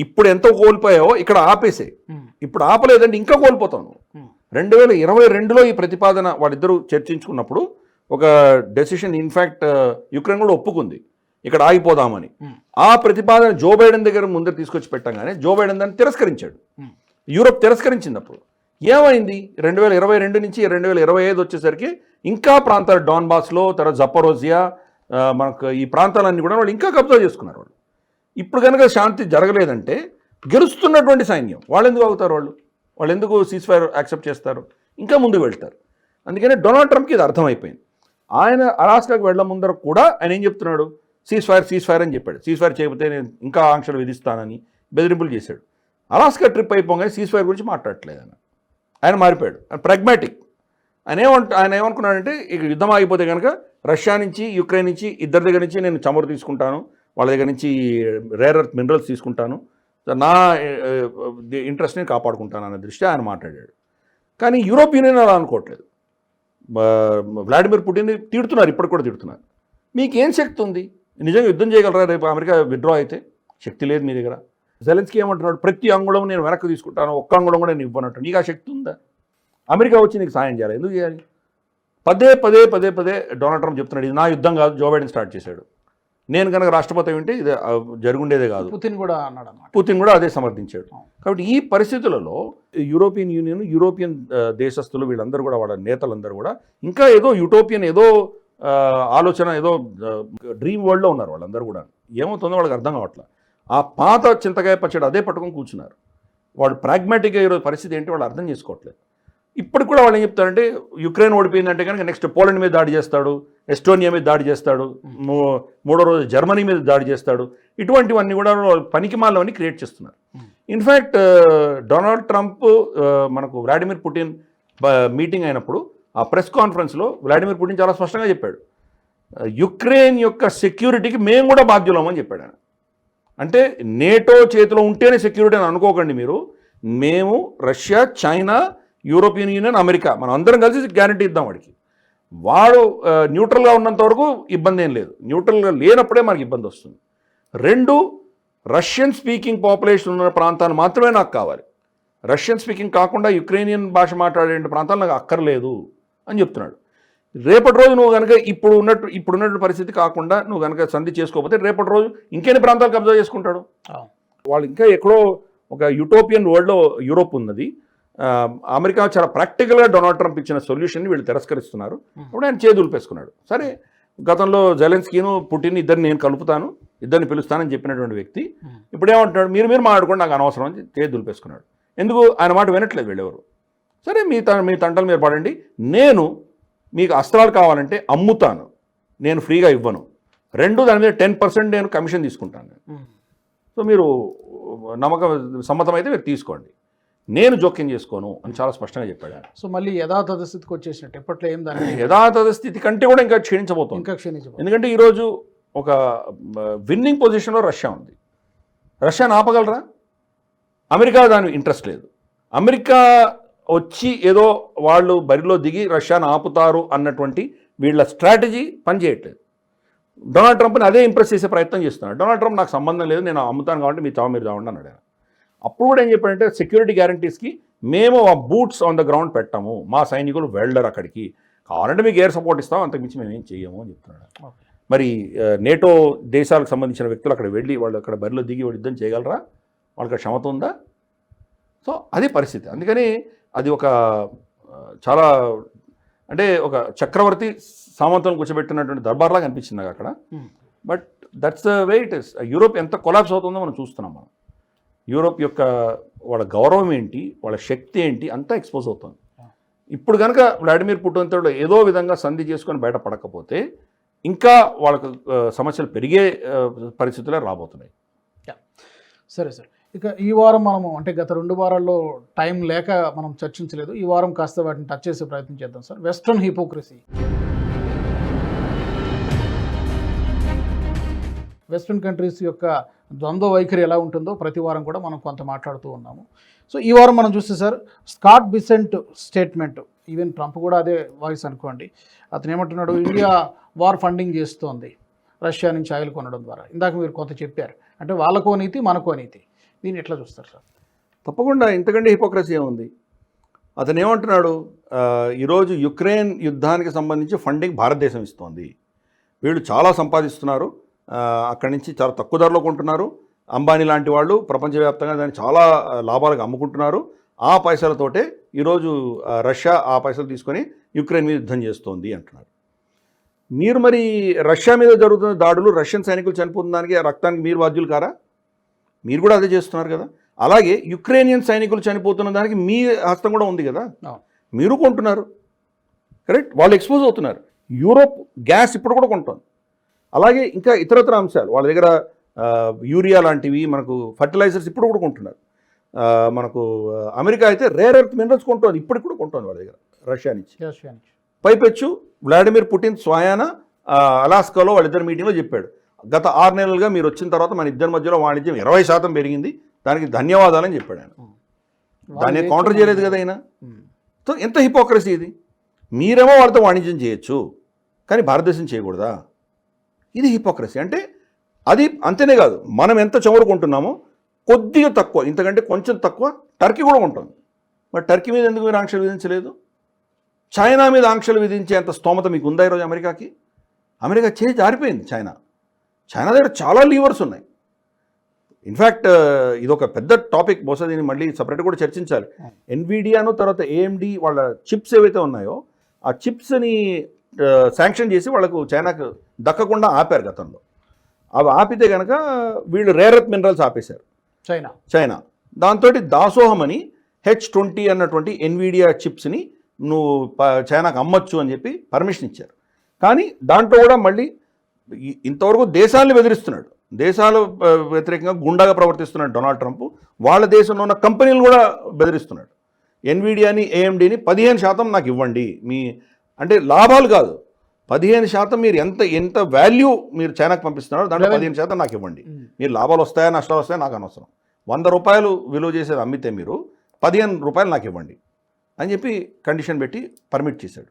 ఇప్పుడు ఎంతో కోల్పోయావో ఇక్కడ ఆపేసే. ఇప్పుడు ఆపలేదంటే ఇంకా కోల్పోతావు నువ్వు. 2022లో ఈ ప్రతిపాదన వాళ్ళిద్దరూ చర్చించుకున్నప్పుడు ఒక డెసిషన్ ఇన్ఫ్యాక్ట్ యుక్రెయిన్ కూడా ఒప్పుకుంది ఇక్కడ ఆగిపోదామని. ఆ ప్రతిపాదన జో బైడెన్ దగ్గర ముందర తీసుకొచ్చి పెట్టంగానే జో బైడెన్ దాన్ని తిరస్కరించాడు. యూరోప్ తిరస్కరించింది. అప్పుడు ఏమైంది? 2022 నుంచి 2025 వచ్చేసరికి ఇంకా ప్రాంతాలు డాన్బాస్లో, తర్వాత జపరోజియా, మనకు ఈ ప్రాంతాలన్నీ కూడా వాళ్ళు ఇంకా కబ్జా చేసుకున్నారు వాళ్ళు. ఇప్పుడు కనుక శాంతి జరగలేదంటే గెలుస్తున్నటువంటి సైన్యం వాళ్ళు ఎందుకు ఆగుతారు? వాళ్ళు ఎందుకు సీజ్ ఫైర్ యాక్సెప్ట్ చేస్తారు? ఇంకా ముందుకు వెళ్తారు. అందుకనే డొనాల్డ్ ట్రంప్కి ఇది అర్థమైపోయింది. ఆయన అలాస్కాకి వెళ్ళ ముందర కూడా ఆయన ఏం చెప్తున్నాడు? సీజ్ ఫైర్ అని చెప్పాడు. సీజ్ ఫైర్ చేయకపోతే నేను ఇంకా ఆంక్షలు విధిస్తానని బెదిరింపులు చేశాడు. అలాస్కా ట్రిప్ అయిపోగానే సీజ్ ఫైర్ గురించి మాట్లాడట్లేదు ఆయన మారిపోయాడు. ప్రాగ్మాటిక్. ఆయన ఏమనుకున్నాడంటే ఇక యుద్ధం ఆగిపోతే కనుక రష్యా నుంచి యుక్రెయిన్ నుంచి ఇద్దరి దగ్గర నుంచి నేను చమురు తీసుకుంటాను, వాళ్ళ దగ్గర నుంచి రేర్ ఎర్త్ మినరల్స్ తీసుకుంటాను, నా ఇంట్రెస్ట్ని కాపాడుకుంటానన్న దృష్ట్యా ఆయన మాట్లాడాడు. కానీ యూరోపియన్ యూనియన్ అలా అనుకోవట్లేదు. వ్లాడిమిర్ పుటిన్ని తిడుతున్నారు, ఇప్పటికి కూడా తిడుతున్నారు. మీకేం శక్తి ఉంది? నిజంగా యుద్ధం చేయగలరా రేపు అమెరికా విత్డ్రా అయితే? శక్తి లేదు మీ దగ్గర. జెలెన్స్కీ ఏమంటున్నాడు, ప్రతి అంగుళం నేను వెనక్కి తీసుకుంటాను, ఒక్క అంగుళం కూడా నేను ఇవ్వనట్టు. నీకు ఆ శక్తి ఉందా? అమెరికా వచ్చి నీకు సాయం చేయాలి, ఎందుకు చేయాలి? పదే పదే పదే పదే డొనాల్డ్ ట్రంప్ చెప్తున్నాడు, ఇది నా యుద్ధం కాదు, జో బైడెన్ స్టార్ట్ చేశాడు, నేను కనుక రాష్ట్రపతి ఉంటే ఇది జరుగుండేదే కాదు. పుతిన్ కూడా అన్నాడు, పుతిన్ కూడా అదే సమర్థించాడు. కాబట్టి ఈ పరిస్థితులలో యూరోపియన్ యూనియన్, యూరోపియన్ దేశస్తులు వీళ్ళందరూ కూడా, వాళ్ళ నేతలందరూ కూడా ఇంకా ఏదో యూటోపియన్ ఏదో ఆలోచన, ఏదో డ్రీమ్ వరల్డ్లో ఉన్నారు వాళ్ళందరూ కూడా. ఏమవుతుందో వాళ్ళకి అర్థం కావట్లేదు. ఆ పాత చింతకాయ పచ్చడి అదే పట్టుకొని కూర్చున్నారు. వాళ్ళు ప్రాగ్మాటిక్గా ఈరోజు పరిస్థితి ఏంటి వాళ్ళు అర్థం చేసుకోవట్లేదు. ఇప్పటికి కూడా వాళ్ళు ఏం చెప్తారంటే, యుక్రెయిన్ ఓడిపోయిందంటే కనుక నెక్స్ట్ పోలాండ్ మీద దాడి చేస్తాడు, ఎస్టోనియా మీద దాడి చేస్తాడు, మూడో రోజు జర్మనీ మీద దాడి చేస్తాడు. ఇటువంటివన్నీ కూడా పనికి మాలవన్నీ క్రియేట్ చేస్తున్నారు. ఇన్ఫ్యాక్ట్ డొనాల్డ్ ట్రంప్ మనకు వ్లాడిమిర్ పుటిన్ మీటింగ్ అయినప్పుడు ఆ ప్రెస్ కాన్ఫరెన్స్లో వ్లాడిమిర్ పుటిన్ చాలా స్పష్టంగా చెప్పాడు, యుక్రెయిన్ యొక్క సెక్యూరిటీకి మేము కూడా బాధ్యులమని చెప్పాడు ఆయన. అంటే నేటో చేతిలో ఉంటేనే సెక్యూరిటీ అని అనుకోకండి మీరు, మేము Russia, China, European union, America మనం అందరం కలిసి గ్యారంటీ ఇద్దాం వాడికి. వాడు న్యూట్రల్గా ఉన్నంత వరకు ఇబ్బంది ఏం లేదు, న్యూట్రల్గా లేనప్పుడే మనకి ఇబ్బంది వస్తుంది. రెండు, రష్యన్ స్పీకింగ్ పాపులేషన్ ఉన్న ప్రాంతాలు మాత్రమే నాకు కావాలి, రష్యన్ స్పీకింగ్ కాకుండా యుక్రెయినియన్ భాష మాట్లాడే ప్రాంతాలు నాకు అక్కర్లేదు అని చెప్తున్నాడు. రేపటి రోజు నువ్వు కనుక ఇప్పుడున్నట్టు పరిస్థితి కాకుండా నువ్వు కనుక సంధి చేసుకోకపోతే రేపటి రోజు ఇంకెన్ని ప్రాంతాలు కబ్జా చేసుకుంటాడు. వాళ్ళు ఇంకా ఎక్కడో ఒక యూటోపియన్ వరల్డ్లో యూరోప్ ఉన్నది. అమెరికా చాలా ప్రాక్టికల్గా డొనాల్డ్ ట్రంప్ ఇచ్చిన సొల్యూషన్ని వీళ్ళు తిరస్కరిస్తున్నారు. అప్పుడు ఆయన చేదులిపేసుకున్నాడు. సరే, గతంలో జెలెన్స్కీను పుటిన్ ఇద్దరిని నేను కలుపుతాను, ఇద్దరిని పిలుస్తానని చెప్పినటువంటి వ్యక్తి ఇప్పుడు ఏమంటున్నాడు, మీరు మాట్లాడుకోండి, నాకు అనవసరం అని చేదులిపేసుకున్నాడు. ఎందుకు? ఆయన మాట వినట్లేదు వీళ్ళెవరు. సరే, మీ తంటలు మీరు పడండి, నేను మీకు అస్త్రాలు కావాలంటే అమ్ముతాను, నేను ఫ్రీగా ఇవ్వను. రెండు, దాని మీద 10% నేను కమిషన్ తీసుకుంటాను. సో మీరు సమ్మతమైతే మీరు తీసుకోండి, నేను జోక్యం చేసుకోను అని చాలా స్పష్టంగా చెప్పాడు. సో మళ్ళీ యథాతథ స్థితికి వచ్చేసినట్టు ఎప్పట్లో ఏం దాన్ని యథాతథ స్థితి కంటే కూడా ఇంకా క్షీణించబోతుంది. ఎందుకంటే ఈరోజు ఒక విన్నింగ్ పొజిషన్లో రష్యా ఉంది. రష్యాని ఆపగలరా? అమెరికా దాని ఇంట్రెస్ట్ లేదు. అమెరికా వచ్చి ఏదో వాళ్ళు బరిలో దిగి రష్యాను ఆపుతారు అన్నటువంటి వీళ్ళ స్ట్రాటజీ పనిచేయట్లేదు. డొనాల్డ్ ట్రంప్ని అదే ఇంప్రెస్ చేసే ప్రయత్నం చేస్తున్నాడు. డొనాల్డ్ ట్రంప్ నాకు సంబంధం లేదు, నేను అమ్ముతాను కాబట్టి మీరు చావండి అన్నాడు. అప్పుడు కూడా ఏం చెప్పాడంటే, సెక్యూరిటీ గ్యారంటీస్కి మేము ఆ బూట్స్ ఆన్ ద గ్రౌండ్ పెట్టాము, మా సైనికులు వెళ్ళరు అక్కడికి, కావాలంటే మీకు ఎయిర్ సపోర్ట్ ఇస్తాం, అంతకుమించి మేము ఏం చేయము అని చెప్తున్నాడు. మరి నేటో దేశాలకు సంబంధించిన వ్యక్తులు అక్కడ వెళ్ళి వాళ్ళు అక్కడ బరిలో దిగి వాళ్ళు యుద్ధం చేయగలరా? వాళ్ళకి క్షమత ఉందా? సో అది పరిస్థితి. అందుకని అది ఒక చాలా అంటే ఒక చక్రవర్తి సామంతులను కూర్చోబెట్టినటువంటి దర్బార్లాగా అనిపించింది నాకు అక్కడ. But that's the way it is. Europe ఎంత కొలాప్స్ అవుతుందో మనం చూస్తున్నాం. మనం యూరోప్ యొక్క వాళ్ళ గౌరవం ఏంటి, వాళ్ళ శక్తి ఏంటి అంతా ఎక్స్పోజ్ అవుతుంది. ఇప్పుడు కనుక వ్లాడిమిర్ పుటిన్తో ఏదో విధంగా సంధి చేసుకొని బయటపడకపోతే ఇంకా వాళ్ళకు సమస్యలు పెరిగే పరిస్థితులే రాబోతున్నాయి. సరే సార్, ఇక ఈ వారం మనము అంటే గత 2 వారాల్లో టైం లేక మనం చర్చించలేదు, ఈ వారం కాస్త వాటిని టచ్ చేసే ప్రయత్నం చేద్దాం sir. Western hypocrisy, western countries యొక్క ద్వంద్వ వైఖరి ఎలా ఉంటుందో ప్రతి వారం కూడా మనం కొంత మాట్లాడుతూ ఉన్నాము. సో ఈ వారం మనం చూస్తే sir, Scott Bessent statement, even Trump కూడా అదే వాయిస్ అనుకోండి, అతను ఏమంటున్నాడు, ఇండియా వార్ ఫండింగ్ చేస్తోంది రష్యా నుంచి ఆయిల్ కొనడం ద్వారా. ఇందాక మీరు కొంత చెప్పారు, అంటే వాళ్ళకో నీతి మనకో నీతి, దీన్ని ఎట్లా చూస్తారు సార్? తప్పకుండా ఇంతకంటే హిపోక్రసీ ఏముంది. అతను ఏమంటున్నాడు, ఈరోజు యుక్రెయిన్ యుద్ధానికి సంబంధించి ఫండింగ్ భారతదేశం ఇస్తోంది, వీళ్ళు చాలా సంపాదిస్తున్నారు, అక్కడి నుంచి చాలా తక్కువ ధరలో కొంటున్నారు, అంబానీ లాంటి వాళ్ళు ప్రపంచవ్యాప్తంగా దాన్ని చాలా లాభాలకు అమ్ముకుంటున్నారు, ఆ పైసలతోటే ఈరోజు రష్యా ఆ పైసలు తీసుకొని యుక్రెయిన్ మీద యుద్ధం చేస్తోంది అంటున్నారు. మీరు మరి రష్యా మీద జరుగుతున్న దాడులు, రష్యన్ సైనికులు చనిపోతున్న దానికి రక్తానికి మీరు బాధ్యులు కారా? మీరు కూడా అదే చేస్తున్నారు కదా. అలాగే యుక్రెయినియన్ సైనికులు చనిపోతున్న దానికి మీ హస్తం కూడా ఉంది కదా, మీరు కొంటున్నారు, కరెక్ట్. వాళ్ళు ఎక్స్పోజ్ అవుతున్నారు. యూరోప్ గ్యాస్ ఇప్పుడు కూడా కొంటుంది. అలాగే ఇంకా ఇతరత్ర అంశాలు వాళ్ళ దగ్గర యూరియా లాంటివి, మనకు ఫర్టిలైజర్స్ ఇప్పుడు కూడా కొంటున్నారు. మనకు అమెరికా అయితే రేర్ ఎర్త్ మినరల్స్ కొంటుంది, ఇప్పటికి కూడా కొంటుంది వాళ్ళ దగ్గర రష్యా నుంచి. పైపెచ్చు వ్లాడిమిర్ పుటిన్ స్వయాన అలాస్కాలో వాళ్ళిద్దరు మీటింగ్లో చెప్పాడు, గత 6 నెలలుగా మీరు వచ్చిన తర్వాత మన ఇద్దరి మధ్యలో వాణిజ్యం 20% పెరిగింది, దానికి ధన్యవాదాలని చెప్పాడు ఆయన. దాన్ని కౌంటర్ చేయలేదు కదా ఆయన. సో ఎంత హిపోక్రసీ ఇది. మీరేమో వాళ్ళతో వాణిజ్యం చేయొచ్చు కానీ భారతదేశం చేయకూడదా? ఇది హిపోక్రసీ. అంటే అది అంతేనే కాదు, మనం ఎంత చమురు కొంటున్నామో కొద్దిగా తక్కువ, ఇంతకంటే కొంచెం తక్కువ టర్కీ కూడా ఉంటుంది. మరి టర్కీ మీద ఎందుకు మీరు ఆంక్షలు విధించలేదు? చైనా మీద ఆంక్షలు విధించేంత స్తోమత మీకు ఉందా ఈరోజు అమెరికాకి? అమెరికా చేసి జారిపోయింది. చైనా దగ్గర చాలా లీవర్స్ ఉన్నాయి. ఇన్ఫ్యాక్ట్ ఇది ఒక పెద్ద టాపిక్, బహుశా దీన్ని మళ్ళీ సపరేట్ కూడా చర్చించాలి. ఎన్విడియాను తర్వాత ఏఎండి వాళ్ళ చిప్స్ ఏవైతే ఉన్నాయో ఆ చిప్స్ని శాంక్షన్ చేసి వాళ్ళకు చైనాకు దక్కకుండా ఆపారు గతంలో. అవి ఆపితే కనుక వీళ్ళు రేర్ ఎర్త్ మినరల్స్ ఆపేశారు చైనా. దాంతో దాసోహం అని H20 అన్నటువంటి ఎన్విడియా చిప్స్ని నువ్వు చైనాకు అమ్మొచ్చు అని చెప్పి పర్మిషన్ ఇచ్చారు. కానీ దాంట్లో కూడా మళ్ళీ ఇంతవరకు దేశాలను బెదిరిస్తున్నాడు, దేశాలు వ్యతిరేకంగా గుండాగా ప్రవర్తిస్తున్నాడు డొనాల్డ్ ట్రంప్. వాళ్ళ దేశంలో ఉన్న కంపెనీలు కూడా బెదిరిస్తున్నాడు. ఎన్విడియాని ఏఎండిని 15% నాకు ఇవ్వండి, మీ అంటే లాభాలు కాదు, 15% మీరు ఎంత వాల్యూ మీరు చైనాకు పంపిస్తున్నారో దాంట్లో 15% నాకు ఇవ్వండి. మీరు లాభాలు వస్తాయా నష్టాలు వస్తాయా నాకు అనవసరం, 100 రూపాయలు విలువ చేసేది అమ్మితే మీరు 15 రూపాయలు నాకు ఇవ్వండి అని చెప్పి కండిషన్ పెట్టి పర్మిట్ చేశాడు.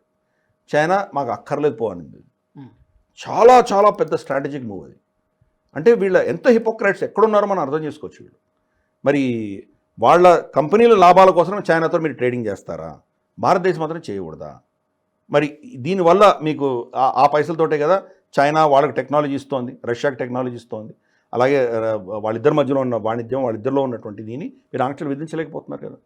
చైనా మాకు అక్కర్లేదు పోవనింది. చాలా చాలా పెద్ద స్ట్రాటజిక్ మూవ్ అది. అంటే వీళ్ళ ఎంత హిపోక్రైట్స్ ఎక్కడున్నారో మనం అర్థం చేసుకోవచ్చు. వీళ్ళు మరి వాళ్ళ కంపెనీల లాభాల కోసం చైనాతో మీరు ట్రేడింగ్ చేస్తారా? భారతదేశం మాత్రం చేయకూడదా? మరి దీనివల్ల మీకు ఆ పైసలతోటే కదా చైనా వాళ్ళకి టెక్నాలజీ ఇస్తోంది, రష్యాకి టెక్నాలజీ ఇస్తోంది. అలాగే వాళ్ళిద్దరి మధ్యలో ఉన్న వాణిజ్యం, వాళ్ళిద్దరిలో ఉన్నటువంటి దీన్ని మీరు ఆంక్షలు విధించలేకపోతున్నారు కదా.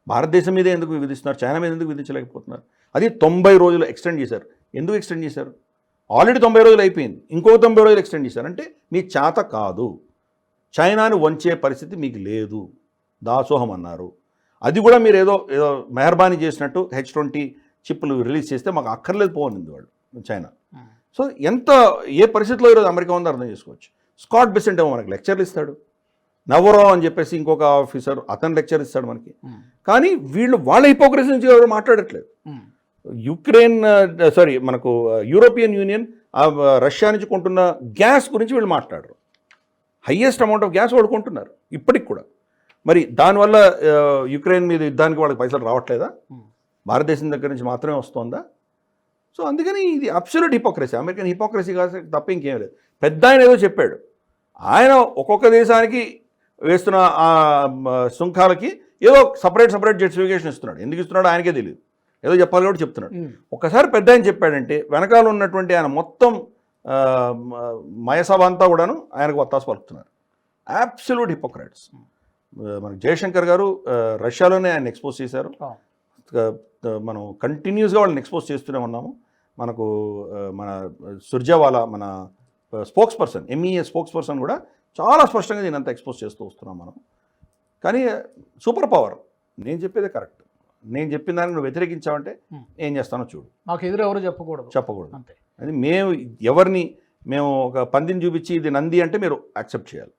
భారతదేశం మీదే ఎందుకు విధిస్తున్నారు, చైనా మీద ఎందుకు విధించలేకపోతున్నారు? అది 90 రోజులు ఎక్స్టెండ్ చేశారు. ఎందుకు ఎక్స్టెండ్ చేశారు? ఆల్రెడీ 90 రోజులు అయిపోయింది, ఇంకో 90 రోజులు ఎక్స్టెండ్ చేశారు. అంటే మీ చేత కాదు, చైనాను వంచే పరిస్థితి మీకు లేదు, దాసోహం అన్నారు. అది కూడా మీరు ఏదో మెహర్బానీ చేసినట్టు H20 చిప్లు రిలీజ్ చేస్తే మాకు అక్కర్లేదు పోనింది వాళ్ళు చైనా. సో ఏ పరిస్థితిలో ఈరోజు అమెరికా ఉందో అర్థం చేసుకోవచ్చు. స్కాట్ బెసెంట్ ఏమో మనకి లెక్చర్లు ఇస్తాడు, నవరో అని చెప్పేసి ఇంకొక ఆఫీసర్ అతను లెక్చర్ ఇస్తాడు మనకి. కానీ వీళ్ళు వాళ్ళ హిపోక్రసీ నుంచి ఎవరు మాట్లాడట్లేదు. మనకు యూరోపియన్ యూనియన్ రష్యా నుంచి కొంటున్న గ్యాస్ గురించి వీళ్ళు మాట్లాడరు. హయ్యెస్ట్ అమౌంట్ ఆఫ్ గ్యాస్ వాళ్ళు కొంటున్నారు ఇప్పటికి కూడా. మరి దానివల్ల యుక్రెయిన్ మీద యుద్ధానికి వాళ్ళకి పైసలు రావట్లేదా? భారతదేశం దగ్గర నుంచి మాత్రమే వస్తుందా? సో అందుకని ఇది అబ్సల్యూట్ హిపోక్రసీ, అమెరికన్ హిపోక్రసీ కాదు తప్ప ఇంకేం లేదు. పెద్ద ఆయన ఏదో చెప్పాడు, ఆయన ఒక్కొక్క దేశానికి వేస్తున్న సుంకాలకి ఏదో సపరేట్ జస్టిఫికేషన్ ఇస్తున్నాడు. ఎందుకు ఇస్తున్నాడు ఆయనకే తెలియదు, ఏదో చెప్పాలి కూడా చెప్తున్నాడు. ఒకసారి పెద్ద ఆయన చెప్పాడంటే వెనకాల ఉన్నటువంటి ఆయన మొత్తం మయసభ అంతా కూడాను ఆయనకు వత్తాసు పలుకుతున్నారు. Absolute hypocrites. మనకు జయశంకర్ గారు రష్యాలోనే ఆయన ఎక్స్పోజ్ చేశారు. మనం కంటిన్యూస్గా వాళ్ళని ఎక్స్పోజ్ చేస్తూనే ఉన్నాము. మనకు మన సుర్జేవాలా మన spokes person, MEA spokes person కూడా చాలా స్పష్టంగా దీనంతా ఎక్స్పోజ్ చేస్తూ వస్తున్నాం మనం. కానీ సూపర్ పవర్, నేను చెప్పేదే కరెక్ట్, నేను చెప్పిన దాన్ని నువ్వు వ్యతిరేకించావంటే ఏం చేస్తానో చూడు. మాకు ఎదురు ఎవరు చెప్పకూడదు అంతే. అది మేము ఒక పందిని చూపించి ఇది నంది అంటే మీరు యాక్సెప్ట్ చేయాలి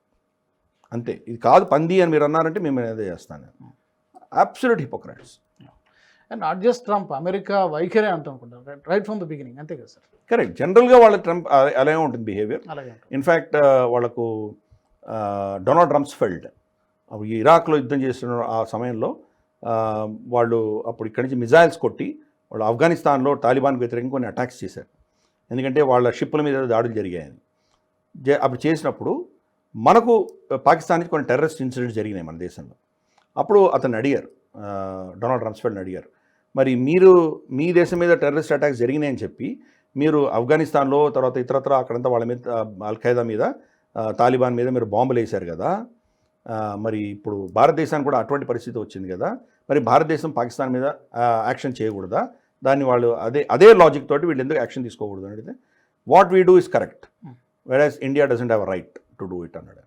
అంతే. ఇది కాదు పంది అని మీరు అన్నారంటే మేము అదే చేస్తాను. Absolute hypocrites. And not just Trump, America వైఖరే అంటుకుంటారు రైట్ ఫ్రమ్ ద బిగినింగ్, అంతే కదా సార్? కరెక్ట్. జనరల్గా వాళ్ళ ట్రంప్ అలాగే ఉంటుంది బిహేవియర్. ఇన్ఫ్యాక్ట్ వాళ్ళకు డొనాల్డ్ రమ్స్ఫెల్డ్ ఇరాక్లో యుద్ధం చేస్తున్న ఆ సమయంలో వాళ్ళు అప్పుడు ఇక్కడి నుంచి మిజైల్స్ కొట్టి వాళ్ళు ఆఫ్ఘనిస్తాన్లో తాలిబాన్కి వ్యతిరేకంగా కొన్ని అటాక్స్ చేశారు. ఎందుకంటే వాళ్ళ షిప్పుల మీద దాడులు జరిగాయని. అప్పుడు చేసినప్పుడు మనకు పాకిస్తాన్ నుంచి కొన్ని టెర్రరిస్ట్ ఇన్సిడెంట్స్ జరిగినాయి మన దేశంలో. అప్పుడు అతను అడిగారు, డొనాల్డ్ రమ్స్ఫెల్డ్ని అడిగారు, మరి మీరు మీ దేశం మీద టెర్రరిస్ట్ అటాక్స్ జరిగినాయని చెప్పి మీరు ఆఫ్ఘనిస్తాన్లో తర్వాత ఇతరత్ర అక్కడంతా వాళ్ళ మీద అల్ఖైదా మీద తాలిబాన్ మీద మీరు బాంబులు వేశారు కదా, మరి ఇప్పుడు భారతదేశానికి కూడా అటువంటి పరిస్థితి వచ్చింది కదా, మరి భారతదేశం పాకిస్తాన్ మీద యాక్షన్ చేయకూడదా? దాన్ని వాళ్ళు అదే లాజిక్ తోటి వీళ్ళు ఎందుకు యాక్షన్ తీసుకోకూడదు అని అడిగితే, what we do is correct whereas India doesn't have right to do it అన్నాడు.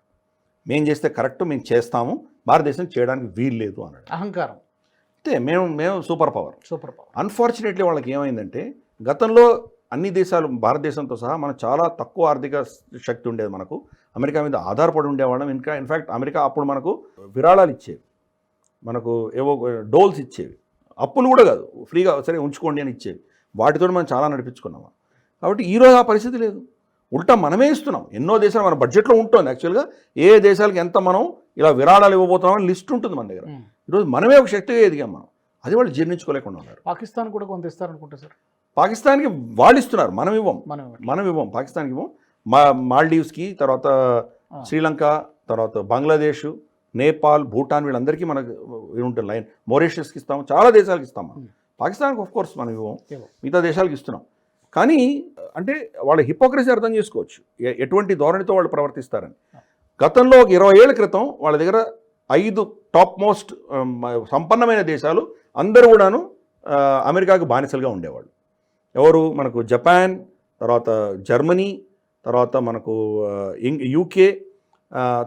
మేము చేస్తే కరెక్ట్, మేము చేస్తాము, భారతదేశం చేయడానికి వీలు లేదు అన్నాడు. అహంకారం. అంటే మేము సూపర్ పవర్. అన్ఫార్చునేట్లీ వాళ్ళకి ఏమైందంటే గతంలో అన్ని దేశాలు భారతదేశంతో సహా మనం చాలా తక్కువ ఆర్థిక శక్తి ఉండేది, మనకు అమెరికా మీద ఆధారపడి ఉండేవాళ్ళం. ఇన్ఫ్యాక్ట్ అమెరికా అప్పుడు మనకు విరాళాలు ఇచ్చేవి, మనకు ఏవో డోల్స్ ఇచ్చేవి, అప్పులు కూడా కాదు, ఫ్రీగా సరే ఉంచుకోండి అని ఇచ్చేవి. వాటితో మనం చాలా నడిపించుకున్నాము. కాబట్టి ఈరోజు ఆ పరిస్థితి లేదు. ఉల్టా మనమే ఇస్తున్నాం. ఎన్నో దేశాలు మన బడ్జెట్లో ఉంటుంది యాక్చువల్గా ఏ దేశాలకు ఎంత మనం ఇలా విరాళాలు ఇవ్వబోతున్నామని లిస్ట్ ఉంటుంది మన దగ్గర. ఈరోజు మనమే ఒక శక్తిగా ఎదిగాం మనం. అది వాళ్ళు జీర్ణించుకోలేకుండా ఉన్నారు. పాకిస్తాన్ కూడా కొంత ఇస్తారనుకుంటా సార్. పాకిస్తాన్కి వాళ్ళు ఇస్తున్నారు, మనం ఇవ్వం. పాకిస్తాన్కి ఇవ్వం. మాల్డీవ్స్కి, తర్వాత శ్రీలంక, తర్వాత బంగ్లాదేశ్, నేపాల్, భూటాన్ వీళ్ళందరికీ మనకు ఉంటుంది లైన్. మొరీషియస్కి ఇస్తాము, చాలా దేశాలకు ఇస్తాం మనం. పాకిస్తాన్కి ఆఫ్ కోర్స్ మనం ఇవ్వం, మిగతా దేశాలకు ఇస్తున్నాం. కానీ అంటే వాళ్ళ హిపోక్రసీ అర్థం చేసుకోవచ్చు, ఎటువంటి ధోరణితో వాళ్ళు ప్రవర్తిస్తారని. గతంలో ఒక 20 ఏళ్ల క్రితం వాళ్ళ దగ్గర 5 టాప్ మోస్ట్ సంపన్నమైన దేశాలు అందరూ కూడాను అమెరికాకు బానిసలుగా ఉండేవాళ్ళు. ఎవరు? మనకు జపాన్, తర్వాత జర్మనీ, తర్వాత మనకు యూకే,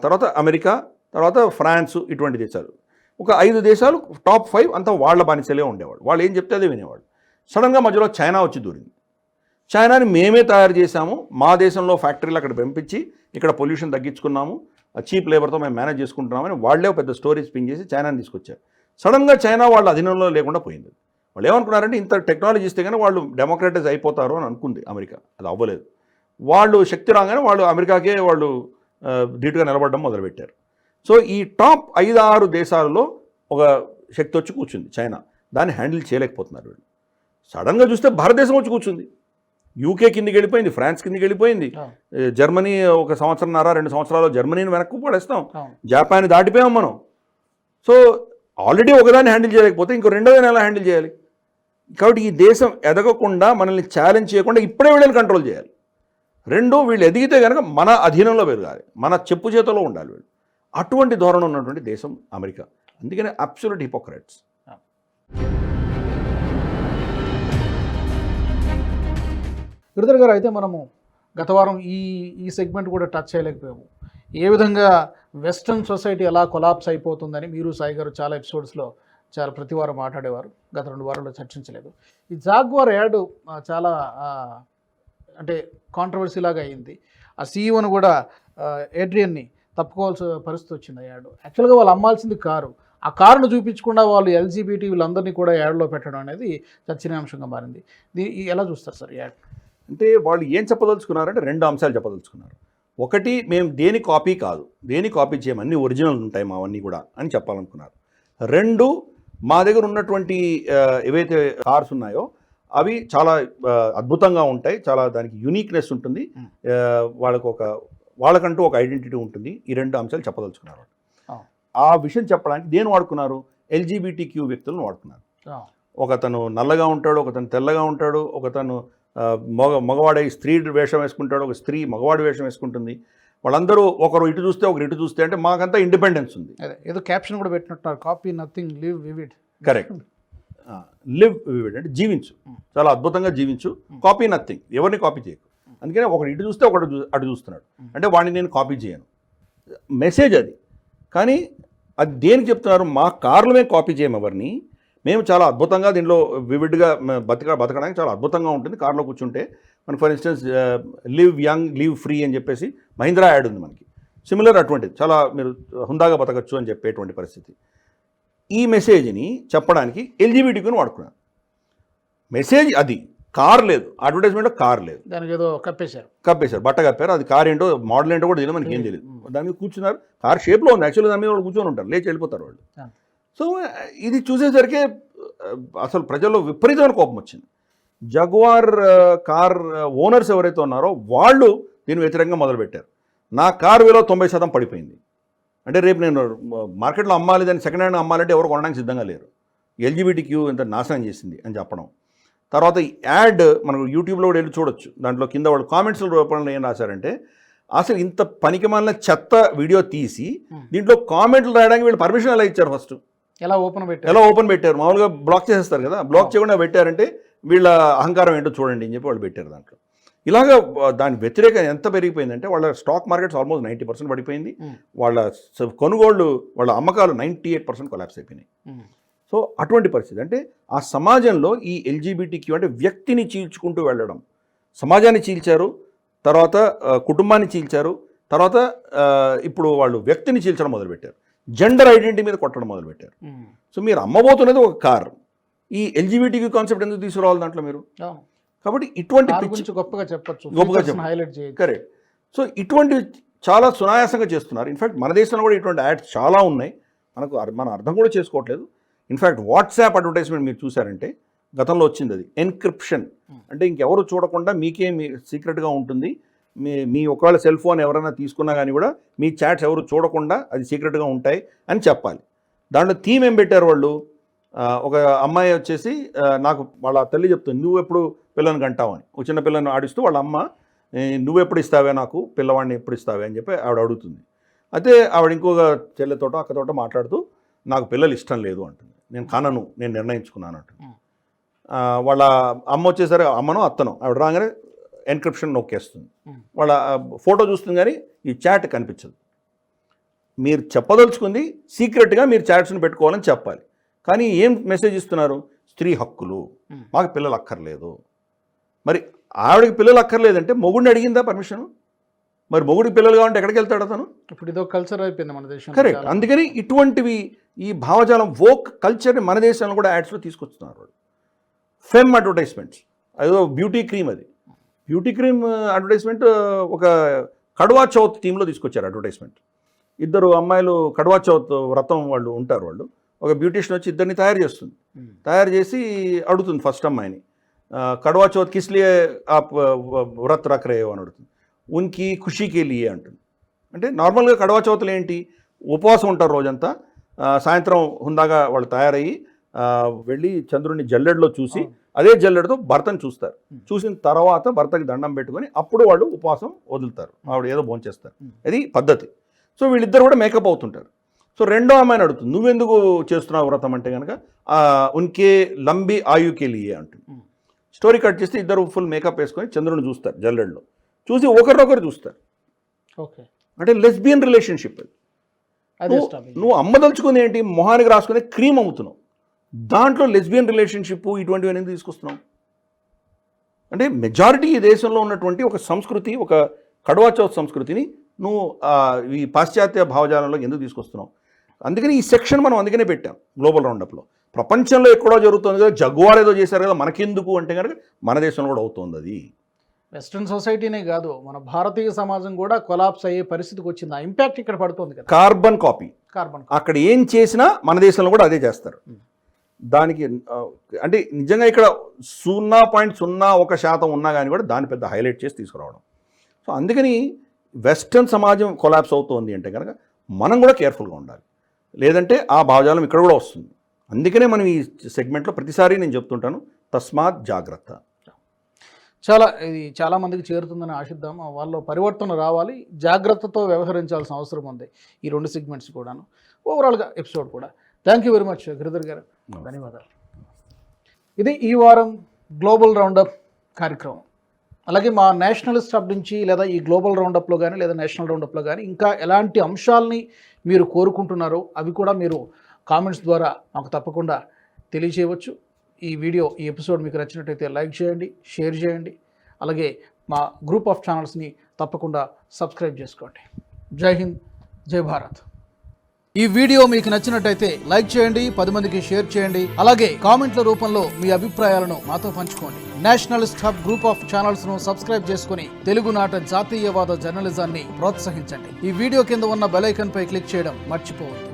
తర్వాత అమెరికా, తర్వాత ఫ్రాన్స్, ఇటువంటి దేశాలు. ఒక 5 దేశాలు టాప్ 5 అంతా వాళ్ళ బానిసలే ఉండేవాళ్ళు. వాళ్ళు ఏం చెప్తే అదే వినేవాళ్ళు. సడన్గా మధ్యలో చైనా వచ్చి దూరింది. చైనాని మేమే తయారు చేశాము, మా దేశంలో ఫ్యాక్టరీలు అక్కడ పంపించి ఇక్కడ పొల్యూషన్ తగ్గించుకున్నాము, చీప్ లేబర్తో మేము మేనేజ్ చేసుకుంటున్నామని వాళ్ళే పెద్ద స్టోరీ స్పిన్ చేసి చైనాని తీసుకొచ్చారు. సడన్గా చైనా వాళ్ళ అధీనంలో లేకుండా పోయింది. వాళ్ళు ఏమనుకున్నారంటే ఇంత టెక్నాలజీ ఇస్తే కానీ వాళ్ళు డెమోక్రటైజ్ అయిపోతారు అని అనుకుంది అమెరికా. అది అవ్వలేదు. వాళ్ళు శక్తి రాగానే వాళ్ళు అమెరికాకే వాళ్ళు ధీటుగా నిలబడడం మొదలుపెట్టారు. సో ఈ టాప్ 5-6 దేశాలలో ఒక శక్తి వచ్చి కూర్చుంది చైనా. దాన్ని హ్యాండిల్ చేయలేకపోతున్నారు వీళ్ళు. సడన్గా చూస్తే భారతదేశం వచ్చి కూర్చుంది. యూకే కిందికి వెళ్ళిపోయింది, ఫ్రాన్స్ కిందికి వెళ్ళిపోయింది, జర్మనీ 1 సంవత్సరంన్నర 2 సంవత్సరాలు జర్మనీని వెనక్కు పడేస్తాం, జపాన్ దాటిపోయాం మనం. సో ఆల్రెడీ ఒకదాన్ని హ్యాండిల్ చేయలేకపోతే ఇంకో రెండోదాన్ని ఎలా హ్యాండిల్ చేయాలి? కాబట్టి ఈ దేశం ఎదగకుండా, మనల్ని ఛాలెంజ్ చేయకుండా ఇప్పుడే వీళ్ళని కంట్రోల్ చేయాలి. రెండు, వీళ్ళు ఎదిగితే కనుక మన అధీనంలో పెరగాలి, మన చెప్పు చేతిలో ఉండాలి వీళ్ళు. అటువంటి ధోరణి ఉన్నటువంటి దేశం అమెరికా. అందుకనే అబ్సల్యూట్ హిపోక్రైట్స్. గిరిధర్ గారు, అయితే మనము గత వారం ఈ సెగ్మెంట్ కూడా టచ్ చేయలేకపోయాము. ఏ విధంగా వెస్ట్రన్ సొసైటీ ఎలా కొలాప్స్ అయిపోతుందని మీరు సాయి గారు చాలా ఎపిసోడ్స్లో చాలా ప్రతి వారం మాట్లాడేవారు. గత 2 వారాల్లో చర్చించలేదు. ఈ జాగ్వార్ యాడ్ చాలా అంటే కాంట్రవర్సీ లాగా అయింది. ఆ సీఈఓను కూడా ఏడ్రియన్ని తప్పుకోవాల్సిన పరిస్థితి వచ్చింది. ఆ యాడ్ యాక్చువల్గా వాళ్ళు అమ్మాల్సింది కారు, ఆ కారును చూపించకుండా వాళ్ళు ఎల్జీబీటీ వీళ్ళందరినీ కూడా యాడ్లో పెట్టడం అనేది చర్చనీయాంశంగా మారింది. ఎలా చూస్తారు సార్ యాడ్? అంటే వాళ్ళు ఏం చెప్పదలుచుకున్నారంటే 2 అంశాలు చెప్పదలుచుకున్నారు. ఒకటి, మేము దేని కాపీ కాదు, దేని కాపీ చేయము, అన్ని ఒరిజినల్ ఉంటాయి మావన్నీ కూడా అని చెప్పాలనుకున్నారు. 2, మా దగ్గర ఉన్నటువంటి ఏవైతే కార్స్ ఉన్నాయో అవి చాలా అద్భుతంగా ఉంటాయి, చాలా దానికి యూనిక్నెస్ ఉంటుంది, వాళ్ళకంటూ ఒక ఐడెంటిటీ ఉంటుంది. ఈ 2 అంశాలు చెప్పదలుచుకున్నారు. ఆ విషయం చెప్పడానికి దేని వాడుకున్నారు? ఎల్జీబీటీక్యూ వ్యక్తులను వాడుకున్నారు. ఒకతను నల్లగా ఉంటాడు, ఒకతను తెల్లగా ఉంటాడు, ఒకతను మగవాడై స్త్రీ వేషం వేసుకుంటాడు, ఒక స్త్రీ మగవాడి వేషం వేసుకుంటుంది. వాళ్ళందరూ ఒకరు ఇటు చూస్తే ఒకరు ఇటు చూస్తే, అంటే మాకంతా ఇండిపెండెన్స్ ఉంది. ఏదో క్యాప్షన్ కూడా పెట్టినట్టున్నారు, copy nothing, live vivid. Correct, live vivid అంటే జీవించు, చాలా అద్భుతంగా జీవించు, కాపీ నథింగ్, ఎవరిని కాపీ చేయకు. అందుకనే ఒకడు ఇటు చూస్తే ఒకడు అటు చూస్తున్నాడు, అంటే వాడిని నేను కాపీ చేయను, మెసేజ్ అది. కానీ అది దేనికి చెప్తున్నారు? మా కార్లు మేము కాపీ చేయము ఎవరిని, మేము చాలా అద్భుతంగా దీంట్లో వివిడ్గా బతకడానికి చాలా అద్భుతంగా ఉంటుంది కార్లో కూర్చుంటే. మనకి for instance live young live free అని చెప్పేసి మహీంద్రా యాడ్ ఉంది మనకి, సిమిలర్ అటువంటిది, చాలా మీరు హుందాగా బతకచ్చు అని చెప్పేటువంటి పరిస్థితి. ఈ మెసేజ్ని చెప్పడానికి ఎల్జీబీటీక్యూని వాడుకున్నారు. మెసేజ్ అది, కార్ లేదు, అడ్వర్టైజ్మెంట్లో కార్ లేదు, దానికి ఏదో కప్పేశారు, బట్ట కప్పారు. అది కార్ ఏంటో మోడల్ ఏంటో కూడా తెలియదు, మనకి ఏం తెలియదు. దాని మీద కూర్చున్నారు, కార్ షేప్లో ఉంది, యాక్చువల్గా దాని మీద వాళ్ళు కూర్చొని ఉంటారు, లేచి వెళ్ళిపోతారు వాళ్ళు. సో ఇది చూసేసరికి అసలు ప్రజల్లో విపరీతమైన కోపం వచ్చింది. జగ్వార్ కార్ ఓనర్స్ ఎవరైతే ఉన్నారో వాళ్ళు దీని వ్యతిరేకంగా మొదలుపెట్టారు. నా కార్ విలువ 90% పడిపోయింది, అంటే రేపు నేను మార్కెట్లో అమ్మాలి, దాన్ని సెకండ్ హ్యాండ్ అమ్మాలంటే ఎవరు కొనడానికి సిద్ధంగా లేరు, ఎల్జీబీటీక్యూ ఇంత నాశనం చేసింది అని చెప్పడం. తర్వాత ఈ యాడ్ మనకు యూట్యూబ్లో కూడా వెళ్ళి చూడొచ్చు. దాంట్లో కింద వాళ్ళు కామెంట్స్ రూపంలో ఏం రాశారంటే, అసలు ఇంత పనికిమాలిన చెత్త వీడియో తీసి దీంట్లో కామెంట్లు రాయడానికి వీళ్ళు పర్మిషన్ ఎలా ఇచ్చారు? ఫస్ట్ ఎలా ఓపెన్ పెట్టారు? మామూలుగా బ్లాక్ చేసేస్తారు కదా, బ్లాక్ చేయకుండా పెట్టారంటే వీళ్ళ అహంకారం ఏంటో చూడండి అని చెప్పి వాళ్ళు పెట్టారు. దాంట్లో ఇలాగా దాని వ్యతిరేకత ఎంత పెరిగిపోయిందంటే వాళ్ళ స్టాక్ మార్కెట్స్ ఆల్మోస్ట్ 90% పడిపోయింది, వాళ్ళ కొనుగోళ్ళు, వాళ్ళ అమ్మకాలు 98% కొలాప్స్ అయిపోయినాయి. సో అటువంటి పరిస్థితి. అంటే ఆ సమాజంలో ఈ ఎల్జీబీటీక్యూ అంటే వ్యక్తిని చీల్చుకుంటూ వెళ్ళడం, సమాజాన్ని చీల్చారు, తర్వాత కుటుంబాన్ని చీల్చారు, తర్వాత ఇప్పుడు వాళ్ళు వ్యక్తిని చీల్చడం మొదలుపెట్టారు, జెండర్ ఐడెంటిటీ మీద కొట్టడం మొదలుపెట్టారు. సో మీరు అమ్మబోతున్నది ఒక కార్, ఈ ఎల్జీబీటీక్యూ కాన్సెప్ట్ ఎందుకు తీసుకురావాలి దాంట్లో? మీరు కాబట్టి ఇటువంటి కార్ గురించి గొప్పగా చెప్పొచ్చు, గొప్పగా features ని హైలైట్ చేయొచ్చు. కరెక్ట్. సో ఇటువంటి చాలా సునాయాసంగా చేస్తున్నారు. ఇన్ఫ్యాక్ట్ మన దేశంలో కూడా ఇటువంటి యాడ్స్ చాలా ఉన్నాయి, మనం అర్థం కూడా చేసుకోవట్లేదు. ఇన్ఫ్యాక్ట్ వాట్సాప్ అడ్వర్టైజ్మెంట్ మీరు చూసారంటే గతంలో వచ్చింది, అది ఎన్క్రిప్షన్, అంటే ఇంకెవరు చూడకుండా మీకే సీక్రెట్గా ఉంటుంది. మీ ఒకవేళ సెల్ ఫోన్ ఎవరైనా తీసుకున్నా కానీ కూడా మీ చాట్స్ ఎవరు చూడకుండా అది సీక్రెట్గా ఉంటాయి అని చెప్పాలి. దాంట్లో థీమ్ ఏం పెట్టారు వాళ్ళు, ఒక అమ్మాయి వచ్చేసి నాకు వాళ్ళ తల్లి చెప్తుంది, నువ్వు ఎప్పుడు పిల్లని కంటావు అని. ఒక చిన్న పిల్లని ఆడిస్తూ వాళ్ళ అమ్మ, నువ్వు ఎప్పుడు ఇస్తావే నాకు పిల్లవాడిని ఎప్పుడు ఇస్తావే అని చెప్పి ఆవిడ అడుగుతుంది. అయితే ఆవిడ ఇంకొక చెల్లెతోటో అక్కతోటో మాట్లాడుతూ నాకు పిల్లలు ఇష్టం లేదు అంటుంది, నేను కనను, నేను నిర్ణయించుకున్నాను అంటుంది. వాళ్ళ అమ్మ వచ్చేసరికి అమ్మనో అత్తనో ఆవిడ రాగానే ఎన్క్రిప్షన్ నొక్కేస్తుంది, వాళ్ళ ఫోటో చూస్తుంది కానీ ఈ చాట్ కనిపించదు. మీరు చెప్పదలుచుకుంది సీక్రెట్గా మీరు చాట్స్ని పెట్టుకోవాలని చెప్పాలి, కానీ ఏం మెసేజ్ ఇస్తున్నారు, స్త్రీ హక్కులు, మాకు పిల్లలు అక్కర్లేదు. మరి ఆవిడకి పిల్లలు అక్కర్లేదంటే మొగుడిని అడిగిందా పర్మిషన్? మరి మొగుడికి పిల్లలు కావాలంటే ఎక్కడికి వెళ్తాడు అతను? ఇప్పుడు ఇదో కల్చర్ అయిపోయింది మన దేశం. కరెక్ట్. అందుకని ఇటువంటివి ఈ భావజాలం వోక్ కల్చర్ని మన దేశంలో కూడా యాడ్స్లో తీసుకొస్తున్నారు. ఫెమ్ అడ్వర్టైజ్మెంట్స్, అదో బ్యూటీ క్రీమ్, అది బ్యూటీ క్రీమ్ అడ్వర్టైజ్మెంట్ ఒక కడ్వా చౌత్ థీమ్లో తీసుకొచ్చారు అడ్వర్టైజ్మెంట్. ఇద్దరు అమ్మాయిలు కడ్వా చౌత్ వ్రతం వాళ్ళు ఉంటారు, వాళ్ళు ఒక బ్యూటీషియన్ వచ్చి ఇద్దరిని తయారు చేస్తుంది. తయారు చేసి అడుగుతుంది ఫస్ట్ అమ్మాయిని, కడ్వా చౌత్ కిస్ లియే ఆప్ వ్రత్ రఖ్ రహే హో అని అడుగుతుంది. ఉన్కి ఖుషీకి లియే అంటుంది. అంటే నార్మల్గా కడ్వా చౌత్లు ఏంటి, ఉపవాసం ఉంటారు రోజంతా, సాయంత్రం హుందాగా వాళ్ళు తయారయ్యి వెళ్ళి చంద్రుడిని జల్లెడలో చూసి అదే జల్లెడతో భర్తను చూస్తారు. చూసిన తర్వాత భర్తకి దండం పెట్టుకొని అప్పుడు వాళ్ళు ఉపవాసం వదులుతారు, ఆవిడ ఏదో భోంచేస్తారు. అది పద్ధతి. సో వీళ్ళిద్దరు కూడా మేకప్ అవుతుంటారు. సో రెండో అమ్మాయిని అడుగుతుంది, నువ్వెందుకు చేస్తున్నావు వ్రతం అంటే కనుక ఉన్కే లంబీ ఆయుకే లియే అంటుంది. స్టోరీ కట్ చేస్తే ఇద్దరు ఫుల్ మేకప్ వేసుకొని చంద్రుని చూస్తారు జల్లెడలో, చూసి ఒకరినొకరు చూస్తారు. ఓకే, అంటే లెస్బియన్ రిలేషన్షిప్. నువ్వు అమ్మదలుచుకుంది ఏంటి, మొహానికి రాసుకునే క్రీమ్ అమ్ముతున్నావు, దాంట్లో లెస్బియన్ రిలేషన్షిప్ ఇటువంటివి అనేది తీసుకొస్తున్నావు. అంటే మెజారిటీ ఈ దేశంలో ఉన్నటువంటి ఒక సంస్కృతి, ఒక కడ్వా చౌత్ సంస్కృతిని నువ్వు ఈ పాశ్చాత్య భావజాలంలో ఎందుకు తీసుకొస్తున్నావు? అందుకని ఈ సెక్షన్ మనం అందుకనే పెట్టాం గ్లోబల్ రౌండప్లో. ప్రపంచంలో ఎక్కడో జరుగుతుంది కదా, జగ్వార్ ఏదో చేశారు కదా, మనకెందుకు అంటే కనుక మన దేశంలో కూడా అవుతుంది. అది వెస్ట్రన్ సొసైటీనే కాదు, మన భారతీయ సమాజం కూడా కొలాప్స్ అయ్యే పరిస్థితికి వచ్చింది. ఆ ఇంపాక్ట్ ఇక్కడ పడుతుంది కదా. కార్బన్ కాపీ, అక్కడ ఏం చేసినా మన దేశంలో కూడా అదే చేస్తారు. దానికి అంటే నిజంగా ఇక్కడ 0.01% ఉన్నా కానీ కూడా దాన్ని పెద్ద హైలైట్ చేసి తీసుకురావడం. సో అందుకని వెస్ట్రన్ సమాజం కొలాప్స్ అవుతోంది అంటే కనుక మనం కూడా కేర్ఫుల్గా ఉండాలి, లేదంటే ఆ భావజాలం ఇక్కడ కూడా వస్తుంది. అందుకనే మనం ఈ సెగ్మెంట్లో ప్రతిసారి నేను చెప్తుంటాను, తస్మాత్ జాగ్రత్త. ఇది చాలా మందికి చేరుతుందని ఆశిద్దాం. వాళ్ళు పరివర్తన రావాలి, జాగ్రత్తతో వ్యవహరించాల్సిన అవసరం ఉంది ఈ రెండు సెగ్మెంట్స్ కూడాను, ఓవరాల్గా ఎపిసోడ్ కూడా. Thank you very much Giridhar గారు, ధన్యవాదాలు. ఇది ఈ వారం గ్లోబల్ రౌండప్ కార్యక్రమం. అలాగే మా నేషనలిస్ట్ హబ్ నుంచి లేదా ఈ గ్లోబల్ రౌండప్లో కానీ లేదా నేషనల్ రౌండప్లో కానీ ఇంకా ఎలాంటి అంశాలని మీరు కోరుకుంటున్నారో అవి కూడా మీరు కామెంట్స్ ద్వారా మాకు తప్పకుండా తెలియజేయవచ్చు. ఈ ఎపిసోడ్ మీకు నచ్చినట్టయితే లైక్ చేయండి, షేర్ చేయండి. అలాగే మా గ్రూప్ ఆఫ్ ఛానల్స్ని తప్పకుండా సబ్స్క్రైబ్ చేసుకోండి. జై హింద్, జై భారత్. ఈ వీడియో మీకు నచ్చినట్టయితే లైక్ చేయండి, 10 మందికి షేర్ చేయండి. అలాగే కామెంట్ల రూపంలో మీ అభిప్రాయాలను మాతో పంచుకోండి. Nationalist hub group of channels ను సబ్స్క్రైబ్ చేసుకుని తెలుగునాట జాతీయవాద జర్నలిజాన్ని ప్రోత్సహించండి. ఈ వీడియో కింద ఉన్న బెల్ ఐకాన్ పై క్లిక్ చేయడం మర్చిపోవద్దు.